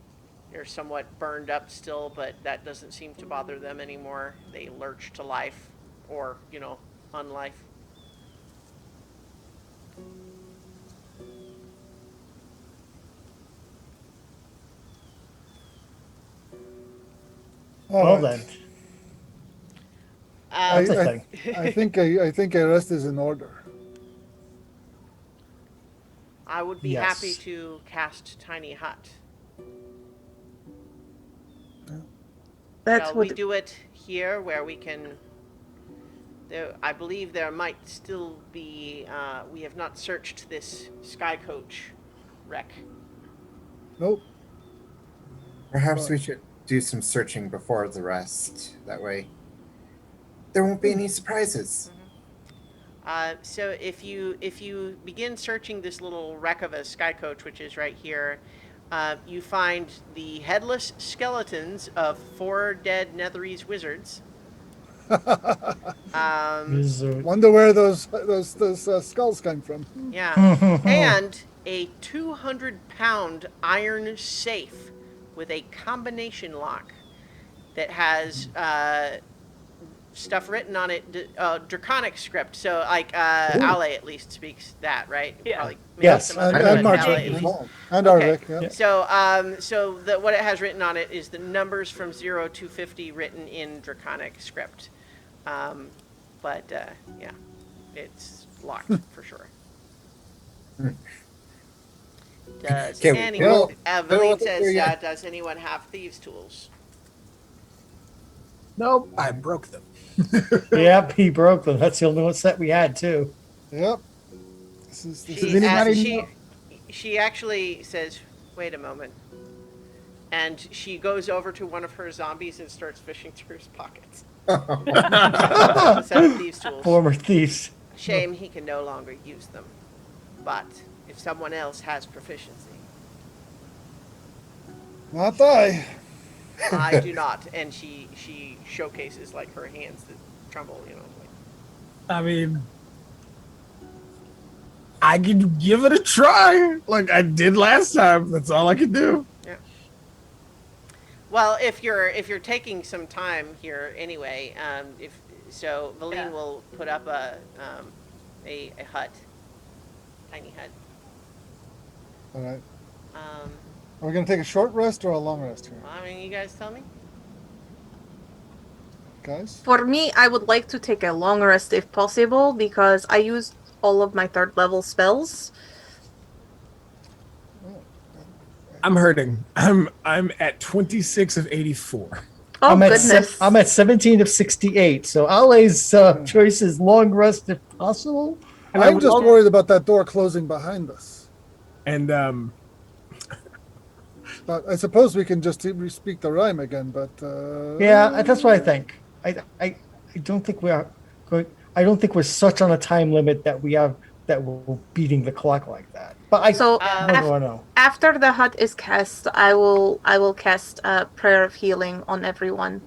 A: They're somewhat burned up still, but that doesn't seem to bother them anymore. They lurch to life, or unlife.
B: All
C: Well
B: right.
C: then,
B: I,
C: that's a
B: I,
C: thing.
B: I think a rest is in order.
A: I would be
C: Yes.
A: happy to cast Tiny Hut.
G: That's
A: Shall
G: what
A: we do it here, where we can? I believe there might still be. We have not searched this sky coach wreck.
B: Nope.
F: Perhaps we should do some searching before the rest. That way, there won't be any surprises.
A: So if you begin searching this little wreck of a sky coach, which is right here, you find the headless skeletons of 4 dead Netherese wizards.
C: Wizard.
B: Wonder where those skulls came from.
A: Yeah, and a 200-pound iron safe with a combination lock that has stuff written on it, Draconic script. So, like, Ale at least speaks that, right?
D: Yeah.
A: Probably,
C: Yes.
A: some other,
B: And
A: but
B: Mark.
A: Ale at least.
B: And
A: Okay.
B: Arvik, yeah.
A: So what it has written on it is the numbers from 0 to 50 written in Draconic script. Yeah, it's locked for sure. Does
F: Okay,
A: anyone?
F: well,
A: Valine says,
F: yeah.
A: does anyone have thieves' tools?
E: Nope, I broke them.
C: Yep, he broke them. That's the only one set we had too.
B: Yep. This is
A: She, she actually says, "Wait a moment," and she goes over to one of her zombies and starts fishing through his pockets. A set of thieves' tools.
C: Former thieves.
A: Shame he can no longer use them. But if someone else has proficiency,
B: not I.
A: I do not. And she showcases like her hands that tremble. Like,
E: I mean, I could give it a try, like I did last time. That's all I could do.
A: yeah. Well, if you're taking some time here anyway, Valine
D: Yeah.
A: will put up a hut, tiny hut.
B: All right.
A: Um,
B: Are we going to take a short rest or a long rest here,
A: I mean, you guys tell me.
B: guys?
G: For me, I would like to take a long rest if possible because I used all of my 3rd level spells.
E: I'm hurting. I'm at 26 of 84.
G: Oh
C: I'm
G: goodness!
C: I'm at 17 of 68. So Ale's choice is long rest if possible.
E: And
B: I'm just worried about that door closing behind us.
E: And
B: But I suppose we can just speak the rhyme again. But
C: Yeah, that's what I think. I don't think we are going. I don't think we're such on a time limit that we're beating the clock like that. But I don't know.
G: After the hut is cast, I will cast a prayer of healing on everyone,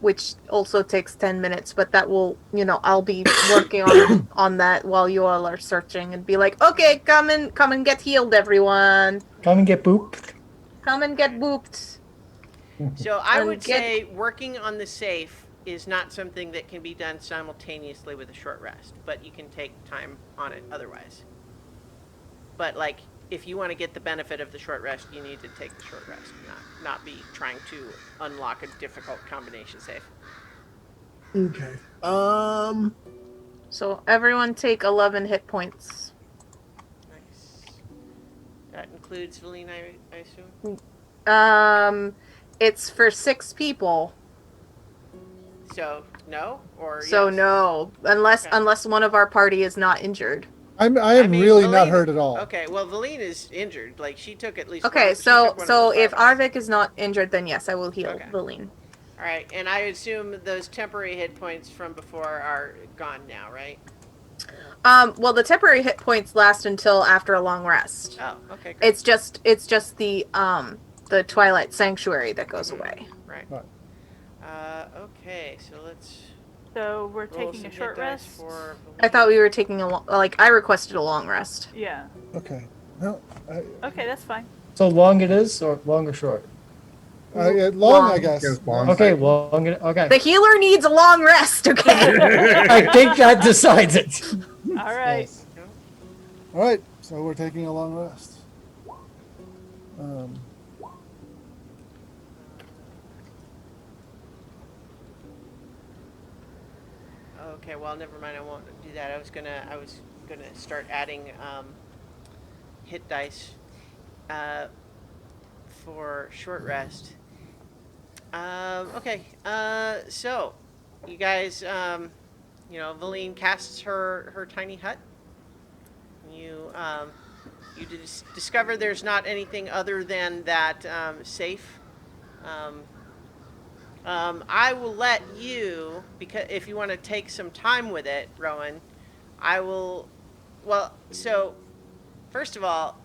G: which also takes 10 minutes. But that will, I'll be working on that while you all are searching and be like, okay, come and get healed, everyone.
C: Come and get booped.
G: Come and get booped.
A: So I
G: And
A: would say working on the safe is not something that can be done simultaneously with a short rest, but you can take time on it otherwise. But like, if you want to get the benefit of the short rest, you need to take the short rest, not be trying to unlock a difficult combination safe.
E: okay.
G: So everyone take 11 hit points.
A: Nice. That includes Valine, I assume?
G: It's for 6 people.
A: So no, or
G: So
A: yes?
G: no,
A: Okay.
G: unless one of our party is not injured.
B: I am
A: I mean,
B: really not
A: Valine-
B: hurt at all.
A: Okay, well, Valine is injured. Like she took at least
G: Okay,
A: one. She
G: so
A: took one of the
G: if
A: fireballs.
G: Arvik is not injured, then yes, I will heal
A: Okay.
G: Valine.
A: All right, and I assume those temporary hit points from before are gone now, right?
G: Well, the temporary hit points last until after a long rest.
A: Oh, okay, great.
G: It's just the Twilight Sanctuary that goes away.
A: Right.
B: Right.
A: Okay, so let's
D: So we're
A: roll
D: taking
A: some
D: a short
A: hit dice
D: rest.
A: for
G: I thought we were taking I requested a long rest.
D: Yeah.
B: Okay. No,
D: Okay, that's fine.
C: So long it is, or long or short?
B: long,
G: Long.
B: I guess.
F: Goes long.
C: Okay, long it. Okay.
G: The healer needs a long rest, okay?
C: I think that decides it.
D: All right.
B: Yes. All right, so we're taking a long rest.
A: Okay, well, never mind. I won't do that. I was gonna start adding hit dice for short rest. Okay. So you guys, Valine casts her tiny hut. You discover there's not anything other than that safe. I will let you, because if you want to take some time with it, Rowan, I will. Well, so first of all,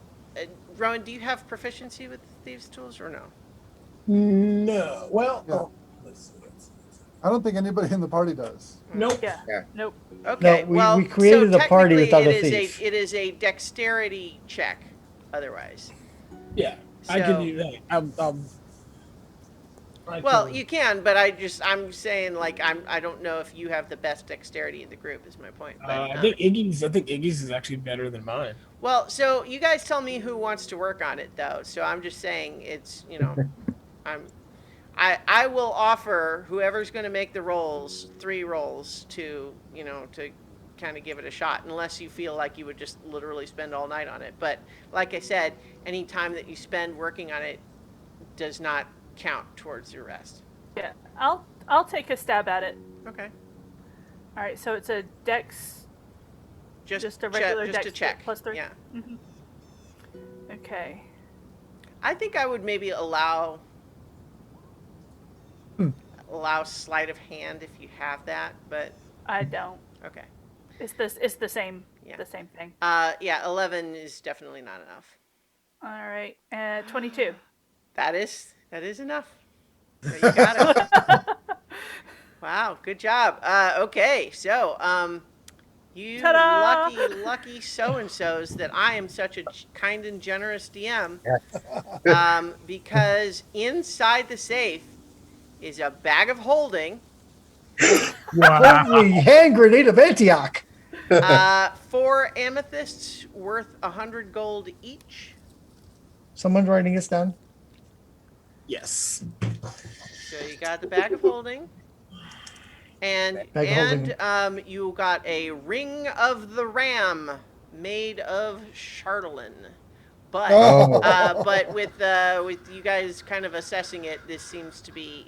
A: Rowan, do you have proficiency with thieves' tools or no?
E: No. Well,
B: Yeah.
E: let's see.
B: I don't think anybody in the party does.
E: Nope.
D: Yeah.
F: Yeah.
D: Nope.
A: Okay.
C: No, we created
A: so
C: a party
A: technically
C: without a
A: it is
C: thief.
A: it is a dexterity check. Otherwise,
E: Yeah, I
A: So-
E: can do that.
A: well, you can, but I'm saying like I don't know if you have the best dexterity in the group. Is my point. But,
E: I think Iggy's is actually better than mine.
A: Well, so you guys tell me who wants to work on it, though. So I'm just saying it's I will offer whoever's going to make the rolls 3 rolls to kind of give it a shot, unless you feel like you would just literally spend all night on it. But like I said, any time that you spend working on it does not count towards your rest.
D: Yeah. I'll take a stab at it.
A: Okay.
D: All right. So it's a dex. Just a regular
A: just
D: dex
A: to check.
D: plus 3?
A: Yeah.
D: Okay.
A: I think I would maybe allow sleight of hand if you have that, but
D: I don't.
A: okay.
D: It's the same.
A: Yeah.
D: The same thing.
A: Yeah, 11 is definitely not enough.
D: All right. 22.
A: That is enough. So you got it. Wow, good job. Okay, so you
D: Ta-da!
A: lucky so-and-sos that I am such a kind and generous DM. Because inside the safe is a bag of holding,
C: Holy hand grenade of Antioch.
A: 4 amethysts worth 100 gold each.
C: Someone's writing this down.
E: Yes.
A: So you got the bag of holding. And
C: Bag of holding.
A: You got a ring of the ram made of charlatan. But
B: Oh.
A: but with you guys kind of assessing it, this seems to be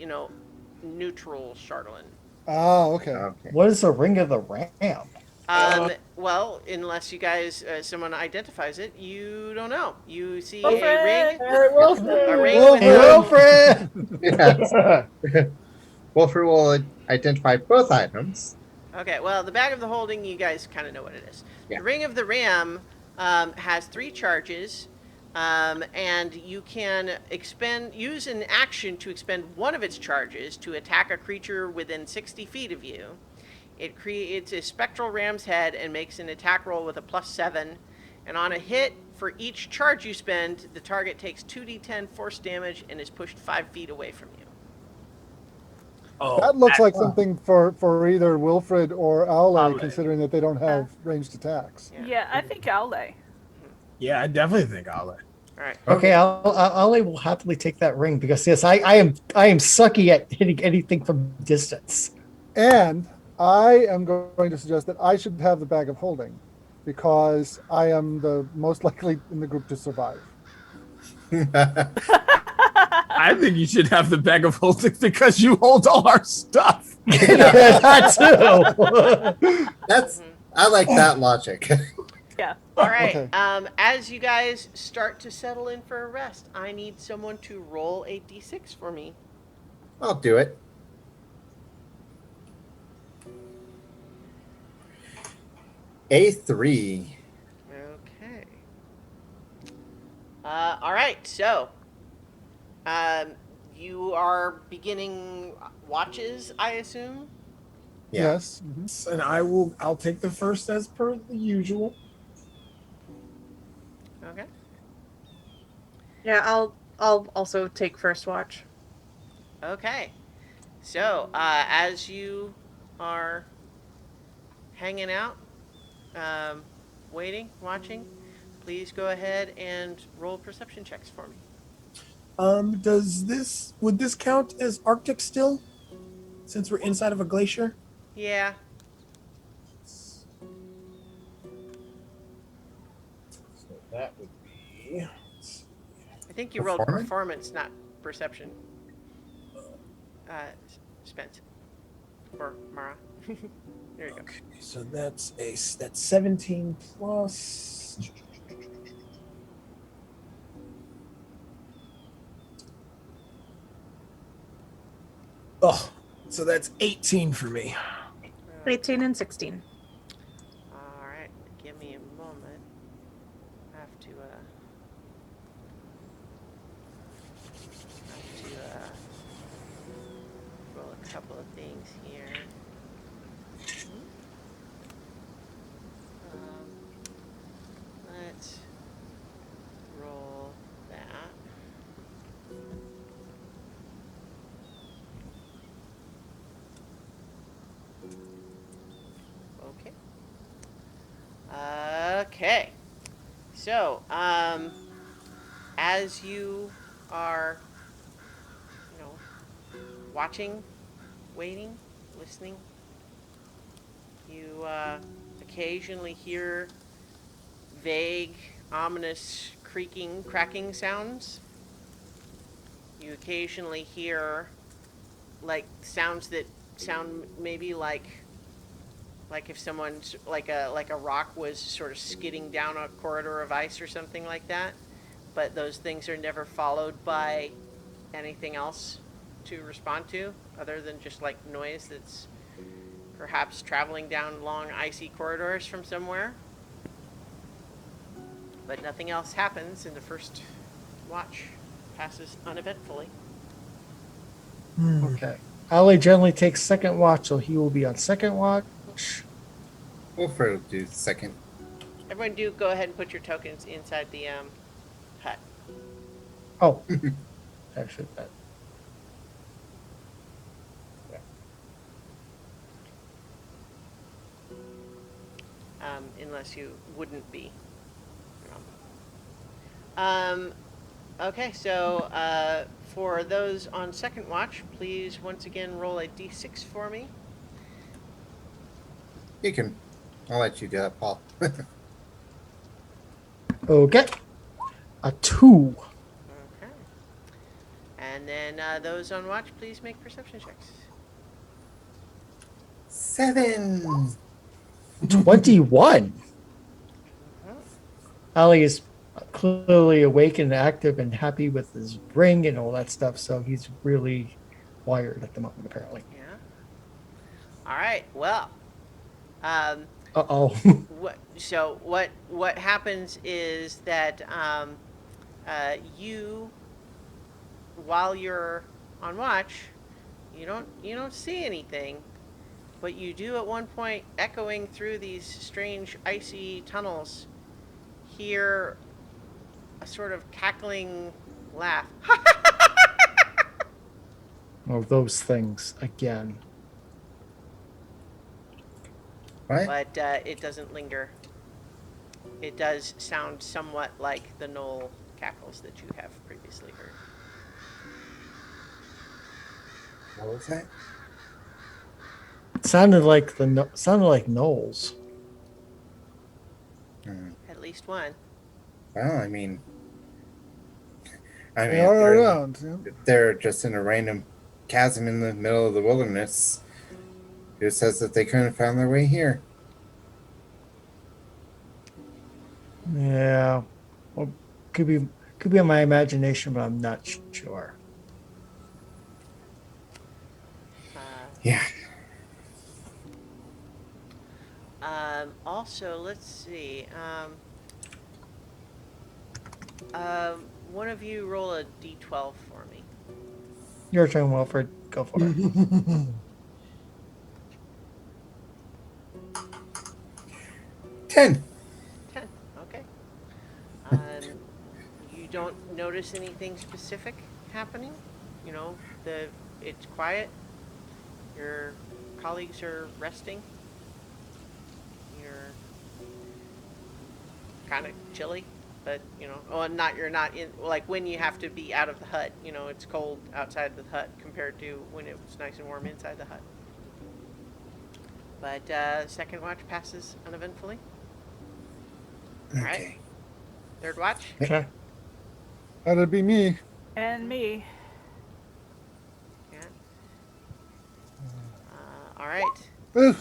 A: neutral charlatan.
B: Oh, okay.
F: Okay.
C: What is the ring of the ram?
A: Well, unless you guys someone identifies it, you don't know. You see
D: Wilfred!
A: a ring
B: Wilfred!
A: with
C: Hey, Wilfred!
F: Yes. Wilfred will identify both items.
A: Okay, well, the bag of the holding, you guys kind of know what it is.
F: Yeah.
A: The ring of the ram has 3 charges, and you can use an action to expend one of its charges to attack a creature within 60 feet of you. It creates a spectral ram's head and makes an attack roll with a +7. And on a hit, for each charge you spend, the target takes 2d10 force damage and is pushed 5 feet away from you.
E: Oh,
B: That looks like something for either Wilfred or Aule,
E: Aule.
B: considering that they don't have ranged attacks.
D: Yeah, I think Aule.
E: yeah, I definitely think I'll.
A: All right.
C: Okay, I will happily take that ring because yes, I am sucky at hitting anything from distance.
B: And I am going to suggest that I should have the bag of holding because I am the most likely in the group to survive.
E: I think you should have the bag of holding because you hold all our stuff.
C: Yeah, that too.
F: That's I like that logic.
D: Yeah.
A: All right.
B: Okay.
A: As you guys start to settle in for a rest, I need someone to roll a d6 for me.
F: I'll do it. A3.
A: Okay. All right. So, you are beginning watches, I assume.
F: Yeah.
B: Yes. Mhm.
E: And I'll take the first as per the usual.
A: Okay.
G: Yeah, I'll also take first watch.
A: Okay. So, as you are hanging out, waiting, watching, please go ahead and roll perception checks for me.
E: Would this count as Arctic still? Since we're inside of a glacier?
A: Yeah.
E: So that would be.
A: I think you rolled performance, not perception. Spence. Or Mara. There you go.
E: Okay, so that's 17 plus. Oh, so that's 18 for me.
G: 18 and 16.
A: All right. Give me a moment. I have to roll a couple of things here. Let's roll that. Okay. Okay. So, as you are, watching, waiting, listening, you occasionally hear vague, ominous creaking, cracking sounds. You occasionally hear sounds that sound maybe like if someone's like a rock was sort of skidding down a corridor of ice or something like that. But those things are never followed by anything else to respond to, other than just like noise that's perhaps traveling down long icy corridors from somewhere. But nothing else happens, and the first watch passes uneventfully.
C: Okay. Ali generally takes second watch, so he will be on second watch.
F: Wolford will do second.
A: Everyone do go ahead and put your tokens inside the hut.
C: Oh. Actually, that.
A: Unless you wouldn't be. Okay, so for those on second watch, please once again roll a d6 for me.
F: You can. I'll let you do that, Paul.
C: Okay. A 2.
A: Okay. And then those on watch, please make perception checks.
F: 7.
C: 21. Ali is clearly awake and active and happy with his ring and all that stuff, so he's really wired at the moment, apparently.
A: Yeah. All right. Well.
C: Uh-oh.
A: What happens is that you, while you're on watch, you don't see anything, but you do at one point, echoing through these strange icy tunnels, hear a sort of cackling laugh.
C: Oh, those things again.
F: What?
A: But it doesn't linger. It does sound somewhat like the knoll cackles that you have previously heard.
F: What was that?
C: It sounded like Knowles.
A: At least one.
F: Well, I mean, I
B: They
F: mean,
B: are around. Yeah.
F: if they're just in a random chasm in the middle of the wilderness, who says that they couldn't have found their way here?
C: Yeah. Well, could be in my imagination, but I'm not sure.
A: Uh,
F: Yeah.
A: Also, let's see. One of you roll a d12 for me.
C: Your turn, Wilfred. Go for it.
F: 10.
A: 10. Okay. Um, you don't notice anything specific happening. You know, it's quiet. Your colleagues are resting. You're kind of chilly, but you're not in, like, when you have to be out of the hut. It's cold outside the hut compared to when it was nice and warm inside the hut. But second watch passes uneventfully. All right.
F: Okay.
A: Third watch.
C: Okay.
B: That'd be me.
D: And me.
A: Yeah. All right.
B: Ugh.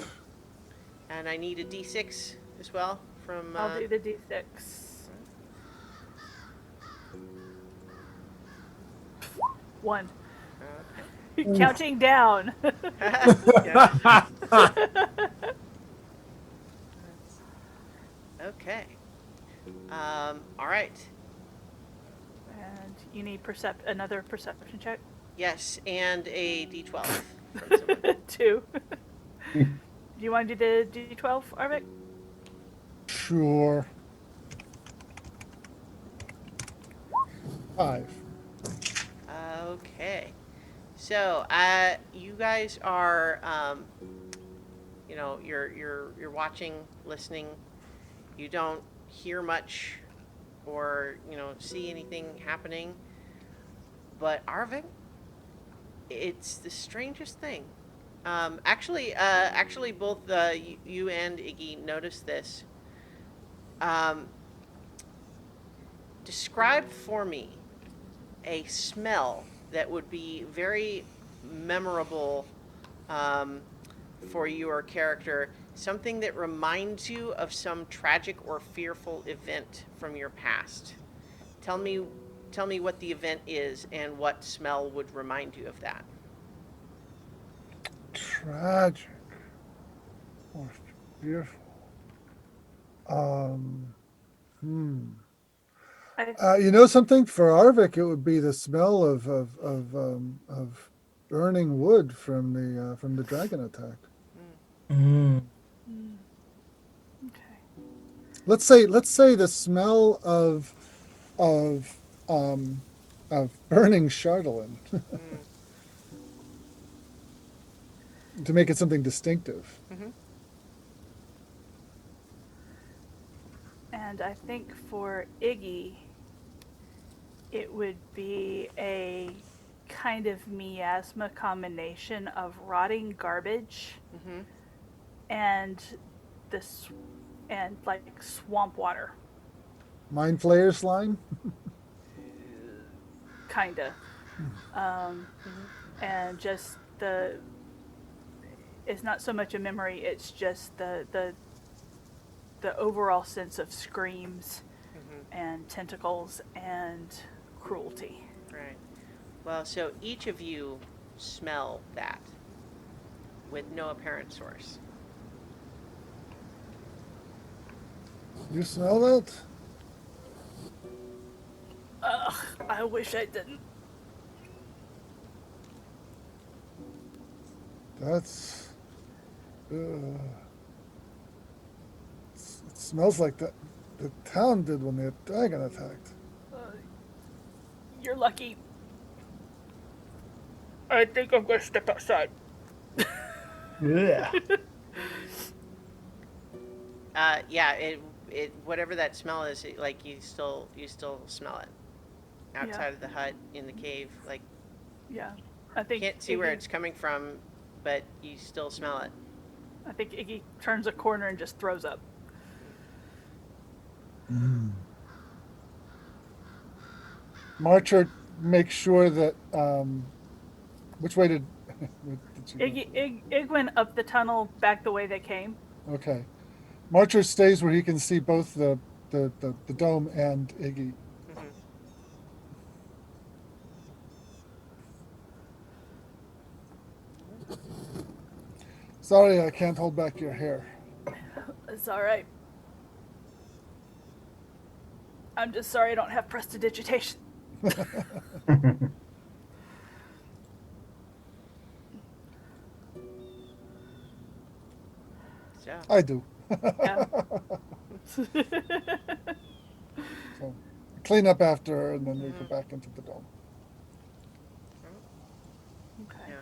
A: And I need a d6 as well from.
D: I'll do the d6. One.
A: Okay.
D: Counting down.
A: Yeah. Okay. All right.
D: And you need another perception check.
A: Yes, and a d12 from someone.
D: 2. Do you want to do the d12, Arvik?
B: Sure. 5.
A: Okay. So, you guys are, you're watching, listening. You don't hear much, or see anything happening. But Arvik, it's the strangest thing. Actually, both you and Iggy noticed this. Describe for me a smell that would be very memorable for your character, something that reminds you of some tragic or fearful event from your past. Tell me what the event is and what smell would remind you of that.
B: Tragic. Or fearful. You know something? For Arvik, it would be the smell of burning wood from the dragon attack.
C: Mm.
D: Okay.
B: Let's say the smell of burning Chardolin to make it something distinctive.
A: Mm-hmm.
D: And I think for Iggy, it would be a kind of miasma combination of rotting garbage
A: Mm-hmm.
D: and and like swamp water,
B: Mind Flayer slime?
D: kinda. And just it's not so much a memory, it's just the overall sense of screams and tentacles and cruelty.
A: Right. Well, so each of you smell that with no apparent source.
B: You smell that?
D: Ugh, I wish I didn't.
B: That's. It smells like the town did when the dragon attacked.
D: You're lucky. I think I'm gonna step outside.
C: Yeah.
A: Yeah, it whatever that smell is, like you still smell it outside of the hut, in the cave. Like,
D: Yeah, I think
A: can't see where it's coming from, but you still smell it.
D: I think Iggy turns a corner and just throws up.
B: Marcher make sure that which way did she go?
D: Ig went up the tunnel back the way they came.
B: Okay. Marcher stays where he can see both the dome and Iggy.
A: Mhm.
B: Sorry, I can't hold back your hair.
D: It's all right. I'm just sorry I don't have prestidigitation.
A: So,
B: I do.
D: Yeah.
B: So clean up after her, and then we go back into the dome.
D: Okay.
A: yeah.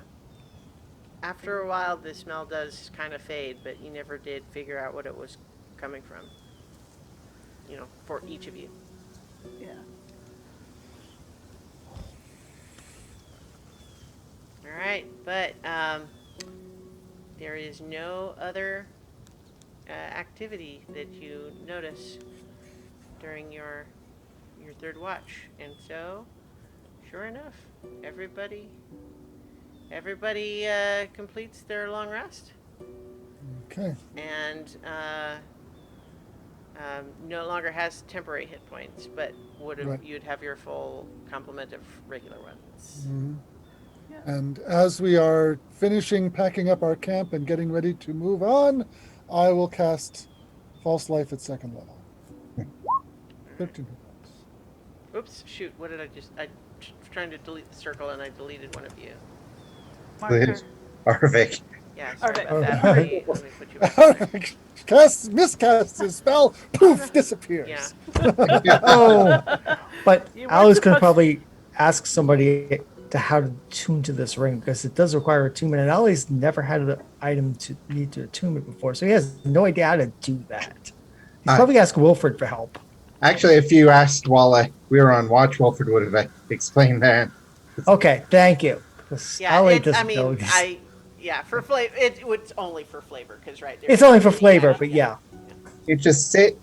A: After a while, the smell does kind of fade, but you never did figure out what it was coming from. For each of you.
D: Yeah.
A: All right, but there is no other activity that you notice during your third watch, and so, sure enough, everybody completes their long rest,
B: Okay.
A: and no longer has temporary hit points, but
B: Right.
A: you'd have your full complement of regular ones.
B: Mhm.
D: Yeah.
B: And as we are finishing packing up our camp and getting ready to move on, I will cast False Life at second level. 13 hit points.
A: Oops, shoot! What did I just? I trying to delete the circle and I deleted one of you.
D: Marker.
F: Arvik.
A: Yeah, sorry
D: Okay.
A: about that.
C: Alright.
A: Let me put you back.
B: Miscast his spell, poof, disappears.
A: Yeah.
C: Oh, but
D: You weren't
C: Alice could
D: supposed-
C: probably ask somebody to how to tune to this ring because it does require attunement. And Ali's never had an item to need to attune it before, so he has no idea how to do that. He's probably asked Wilfred for help.
F: Actually, if you asked while we were on watch, Wilfred would have explained that.
C: Okay, thank you. 'Cause
A: Yeah,
C: Ali
A: I
C: doesn't know
A: mean,
C: this.
A: for flavor, it's only for flavor, because right there.
C: It's only for flavor, but yeah.
F: You just sit,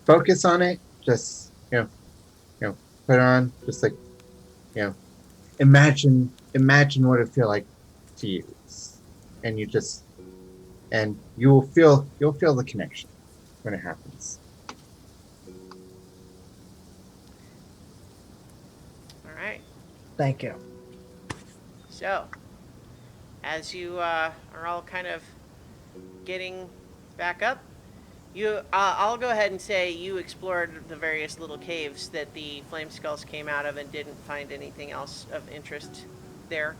F: focus on it, just put it on, just like imagine what it feel like to use, and you'll feel the connection when it happens.
A: All right.
C: Thank you.
A: So, as you are all kind of getting back up, I'll go ahead and say you explored the various little caves that the flame skulls came out of and didn't find anything else of interest there.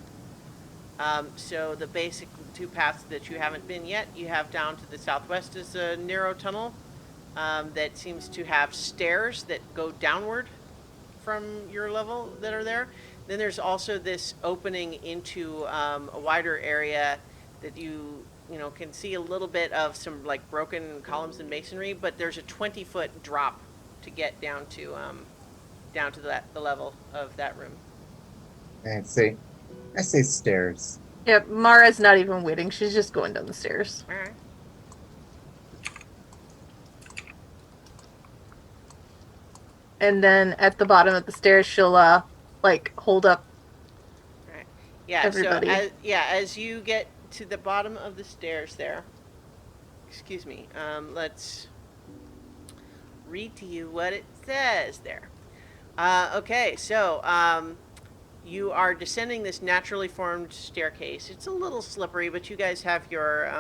A: So the basic two paths that you haven't been yet, you have down to the southwest is a Nero Tunnel that seems to have stairs that go downward from your level that are there. Then there's also this opening into a wider area that you can see a little bit of some like broken columns and masonry, but there's a 20-foot drop to get down to the level of that room.
F: I say stairs.
G: Yeah, Mara's not even waiting. She's just going down the stairs.
A: All right.
G: And then at the bottom of the stairs, she'll hold up.
A: Right. Yeah.
G: Everybody.
A: So as you get to the bottom of the stairs there, excuse me. Let's read to you what it says there. Okay. So you are descending this naturally formed staircase. It's a little slippery, but you guys have your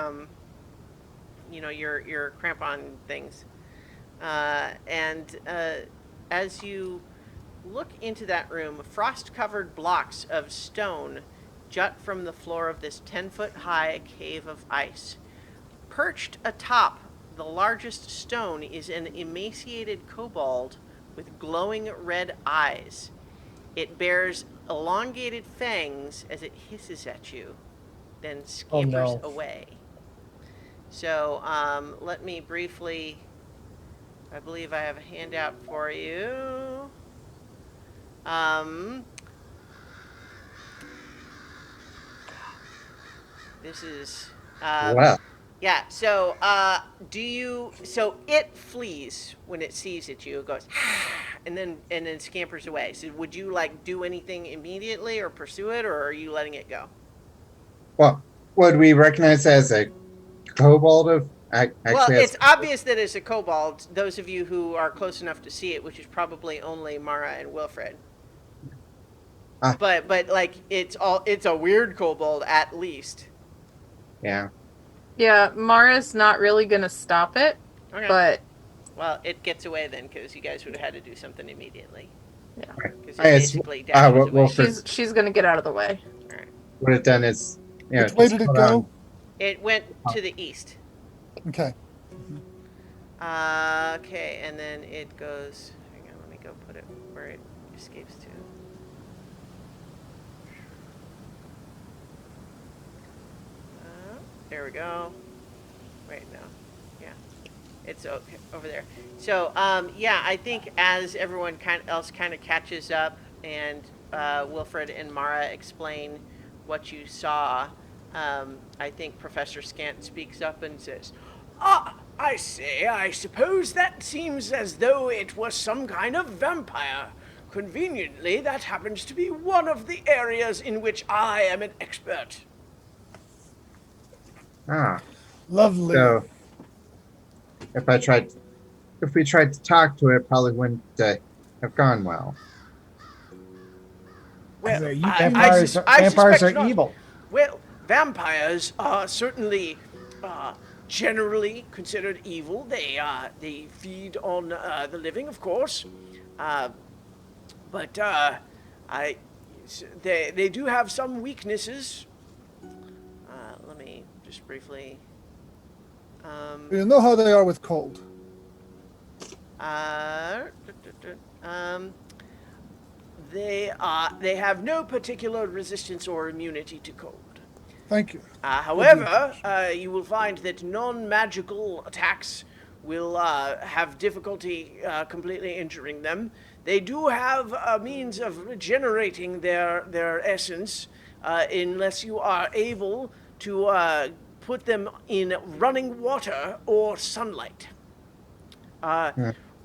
A: your crampon things, and as you look into that room, frost-covered blocks of stone jut from the floor of this 10-foot-high cave of ice. Perched atop the largest stone is an emaciated kobold with glowing red eyes. It bears elongated fangs as it hisses at you, then scampers away. So let me briefly... I believe I have a handout for you. This is
F: Wow.
A: yeah. So so it flees when it sees at you. It goes and then scampers away. So would you like do anything immediately or pursue it, or are you letting it go?
F: Well, would we recognize it as a kobold of
A: Well,
F: actually
A: it's
F: as
A: obvious that it's a kobold. Those of you who are close enough to see it, which is probably only Mara and Wilfred.
F: Ah.
A: But like it's a weird kobold at least.
F: yeah.
G: Yeah, Mara's not really gonna stop it,
A: Okay.
G: but
A: Well, it gets away then because you guys would have had to do something immediately.
G: Yeah.
A: Because it
F: I guess,
A: basically dashes away.
F: Wilfred
G: she's gonna get out of the way.
F: would have done is,
B: Which way did it
F: hold
B: go?
F: on.
A: It went to the east.
B: Okay.
A: Okay, and then it goes. Hang on, let me go put it where it escapes to. There we go. Wait, no. Yeah. It's okay over there. So, yeah, I think as everyone else kind of catches up and Wilfred and Mara explain what you saw, I think Professor Scant speaks up and says, "Ah, I say, I suppose that seems as though it was some kind of vampire. Conveniently, that happens to be one of the areas in which I am an expert."
F: Ah,
B: Lovely.
F: so if we tried to talk to it, probably wouldn't have gone well.
E: So
A: Well,
E: you
C: Vampires
A: I
C: are
A: suspect not.
C: evil.
A: Well, vampires are certainly generally considered evil. They feed on the living, of course, but they do have some weaknesses. Let me just briefly.
B: You know how they are with cold.
A: They have no particular resistance or immunity to cold.
B: Thank you.
A: However, you will find that non-magical attacks will have difficulty completely injuring them. They do have a means of regenerating their essence, unless you are able to put them in running water or sunlight.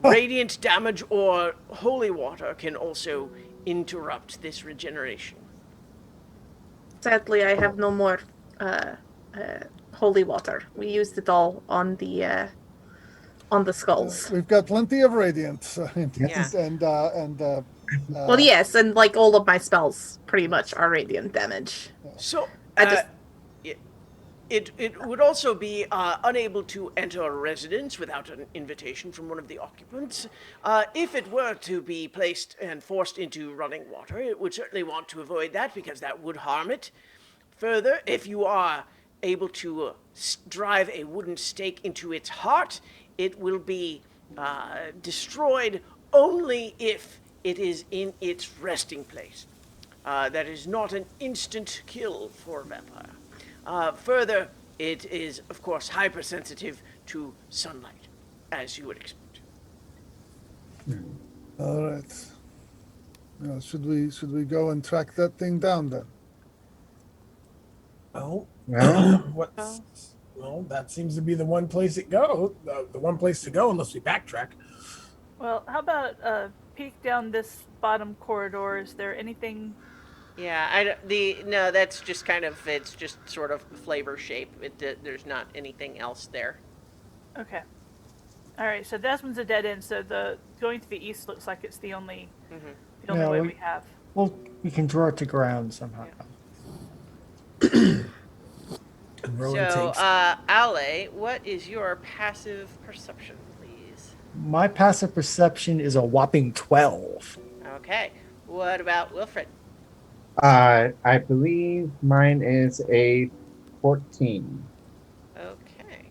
A: Radiant damage or holy water can also interrupt this regeneration.
G: Sadly, I have no more holy water. We used it all on the skulls.
B: We've got plenty of radiant.
A: Yeah.
B: And
G: Well, yes, and like all of my spells pretty much are radiant damage.
A: So,
G: I just-
A: it would also be unable to enter a residence without an invitation from one of the occupants. If it were to be placed and forced into running water, it would certainly want to avoid that because that would harm it. Further, if you are able to drive a wooden stake into its heart, it will be destroyed only if it is in its resting place. That is not an instant kill for a vampire. Further, it is, of course, hypersensitive to sunlight, as you would expect.
B: all right. Should we go and track that thing down then?
E: Well,
F: Well,
E: well, that seems to be the one place it go. The one place to go, unless we backtrack.
D: Well, how about peek down this bottom corridor? Is there anything?
A: Yeah, no, that's just kind of, it's just sort of flavor shape. There's not anything else there.
D: Okay. All right. So this one's a dead end. So the going to the east looks like it's the only
C: Yeah,
D: way
C: we-
D: we have.
C: Well, we can draw it to ground somehow.
E: And Rowan
A: So,
E: takes.
A: Ale, what is your passive perception, please?
C: My passive perception is a whopping 12.
A: Okay. What about Wilfred?
F: I believe mine is a 14.
A: Okay.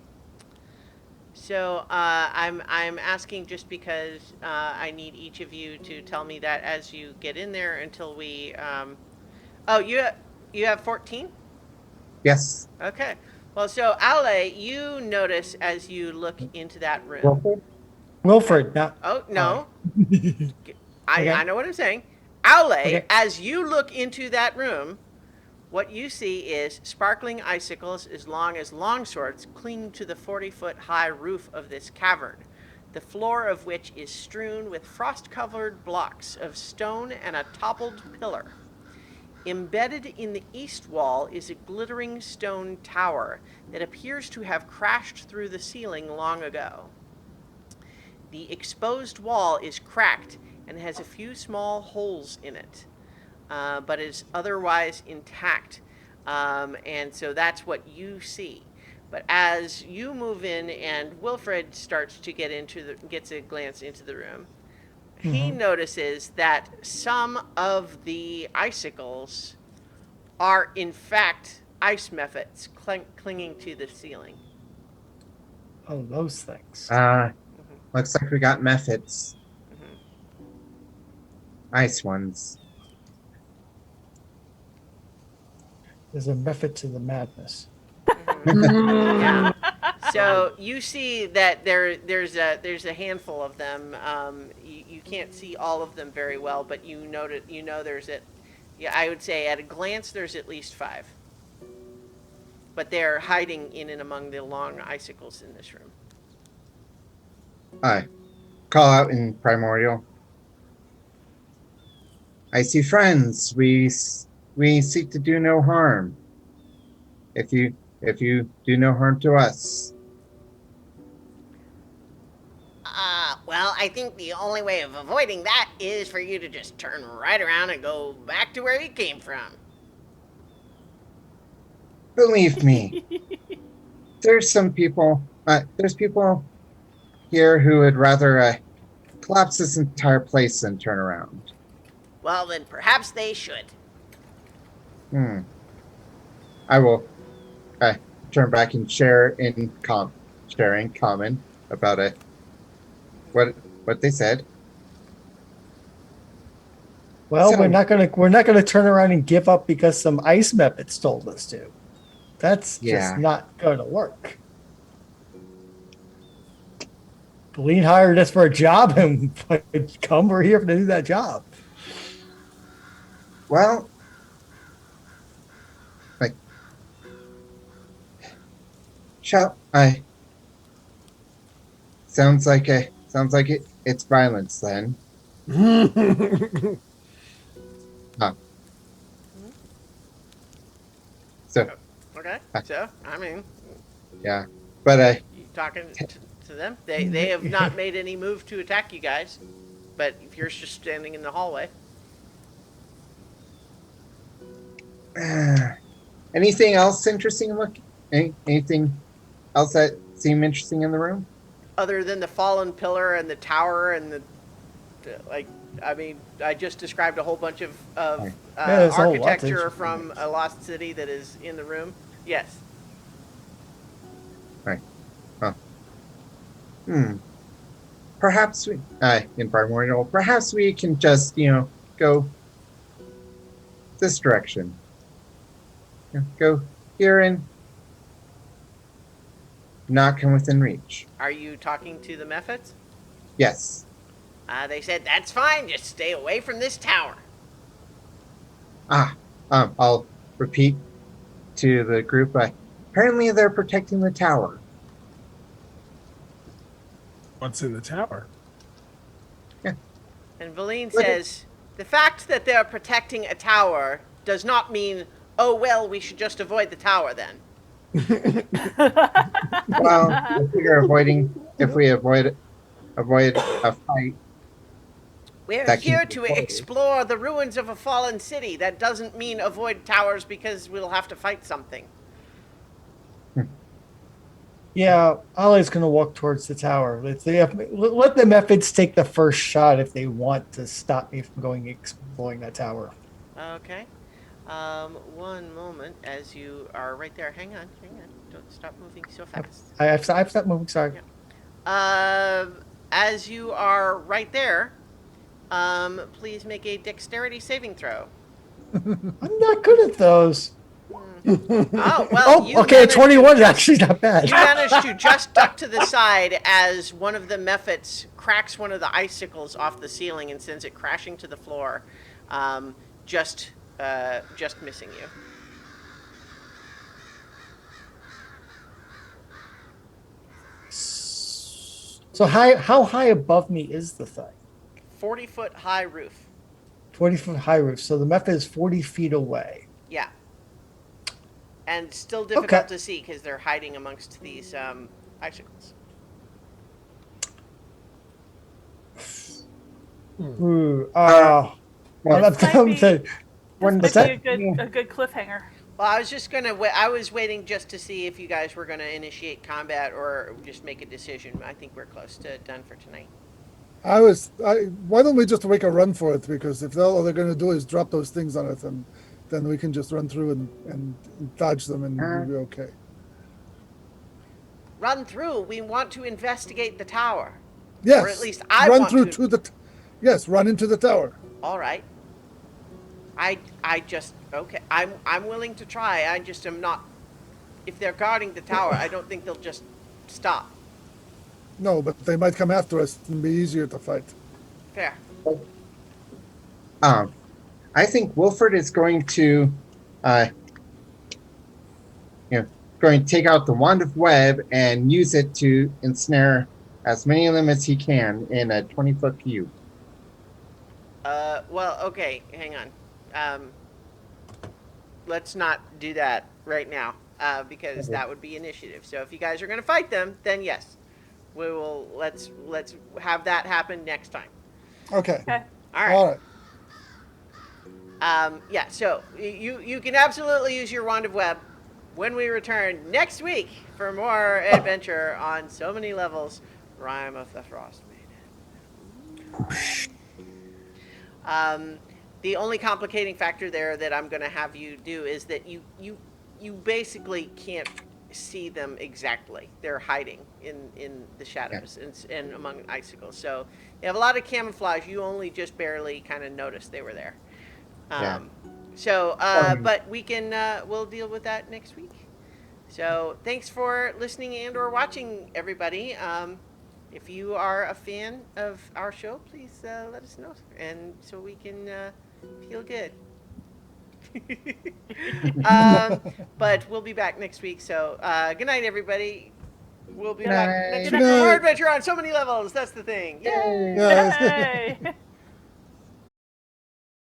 A: So I'm asking just because I need each of you to tell me that as you get in there until we. Oh, you have 14?
F: Yes.
A: Okay. Well, so Ale, you notice as you look into that room.
F: Wilfred?
C: Wilfred, not.
A: Oh no,
C: Okay.
A: I know what I'm saying. Ale,
C: Okay.
A: as you look into that room, what you see is sparkling icicles as long as longswords cling to the 40-foot high roof of this cavern. the floor of which is strewn with frost-covered blocks of stone and a toppled pillar. Embedded in the east wall is a glittering stone tower that appears to have crashed through the ceiling long ago. The exposed wall is cracked and has a few small holes in it, but is otherwise intact. And so that's what you see. But as you move in and Wilfred starts to gets a glance into the room, he notices that some of the icicles are in fact ice mephits clinging to the ceiling.
C: Oh, those things.
F: Looks like we got methods. Ice ones.
C: There's a method to the madness.
A: Yeah. So you see that there's a handful of them. You can't see all of them very well, but you know there's I would say at a glance there's at least 5. But they're hiding in and among the long icicles in this room.
F: I call out in primordial. I see friends. We seek to do no harm. If you do no harm to us.
A: Well, I think the only way of avoiding that is for you to just turn right around and go back to where you came from.
F: Believe me, there's people here who would rather collapse this entire place than turn around.
A: Well, then perhaps they should.
F: I will turn back and share in common about what they said.
C: Well,
F: So-
C: we're not gonna turn around and give up because some ice mephits told us to. That's just not gonna work. Colleen hired us for a job, and we're here to do that job.
F: Well, sounds like it's violence then. So
A: Okay. So, I mean,
F: yeah, but
A: you talking to them? They have not made any move to attack you guys, but if you're just standing in the hallway.
F: anything else interesting? Anything else that seemed interesting in the room?
A: Other than the fallen pillar and the tower and I just described a whole bunch of
C: there's a whole lot of
A: architecture
C: interesting
A: from
C: things.
A: a lost city that is in the room. Yes.
F: Right. Huh. Perhaps we, in primordial, perhaps we can just, go this direction. Go here and not come within reach.
A: Are you talking to the Mephits?
F: Yes.
A: They said, that's fine, just stay away from this tower.
F: I'll repeat to the group. Apparently they're protecting the tower.
E: What's in the tower?
A: And Valine says, the fact that they're protecting a tower does not mean, oh, well, we should just avoid the tower then.
F: Well, if we avoid a fight.
A: We're
F: That can
A: here
F: be
A: to
F: avoided.
A: explore the ruins of a fallen city. That doesn't mean avoid towers because we'll have to fight something.
C: Yeah, Ollie's going to walk towards the tower. Let the methods take the first shot if they want to stop me from going exploring that tower.
A: Okay. One moment as you are right there. Hang on. Don't stop moving so fast.
C: I've stopped moving, sorry.
A: Yeah. As you are right there, please make a dexterity saving throw.
C: I'm not good at those.
A: Oh, well, you
C: okay,
A: managed
C: 21 is actually not bad.
A: You managed to just duck to the side as one of the mephits cracks one of the icicles off the ceiling and sends it crashing to the floor, just missing you.
C: So how high above me is the thing?
A: 40-foot high roof.
C: 40-foot high roof. So the method is 40 feet away.
A: Yeah. And still difficult
C: Okay.
A: to see because they're hiding amongst these icicles.
C: Ooh,
F: well,
D: This might be, this
F: One
D: might
C: sec.
D: be a good cliffhanger.
A: Well, I was just gonna. I was waiting just to see if you guys were gonna initiate combat or just make a decision. I think we're close to done for tonight.
B: Why don't we just make a run for it? Because if all they're going to do is drop those things on us, then we can just run through and dodge them and we'll be okay.
A: Run through. We want to investigate the tower.
B: Yes.
A: Or at least I
B: run
A: want
B: through
A: to.
B: Yes, run into the tower.
A: All right. I just okay. I'm willing to try. I just am not. If they're guarding the tower, I don't think they'll just stop.
B: No, but they might come after us and be easier to fight.
A: Fair.
F: I think Wilford is going to, going to take out the wand of web and use it to ensnare as many of them as he can in a 20-foot cube.
A: Well, okay. Hang on. Let's not do that right now, because that would be initiative. So if you guys are going to fight them, then yes, we will. Let's have that happen next time.
B: Okay.
D: Okay.
A: All right.
B: All right.
A: Yeah. So you can absolutely use your wand of web when we return next week for more adventure on so many levels. Rime of the Frostmaiden. The only complicating factor there that I'm going to have you do is that you basically can't see them exactly. They're hiding in the shadows and among icicles. So you have a lot of camouflage. You only just barely kind of noticed they were there.
F: Yeah.
A: So, but we can we'll deal with that next week. So thanks for listening and or watching, everybody. If you are a fan of our show, please let us know, and so we can feel good. But we'll be back next week. So good night, everybody. We'll be back next
F: Good
A: week for more
B: night.
A: adventure on so many levels. That's the thing. Yay!
B: Yeah.
D: Yay!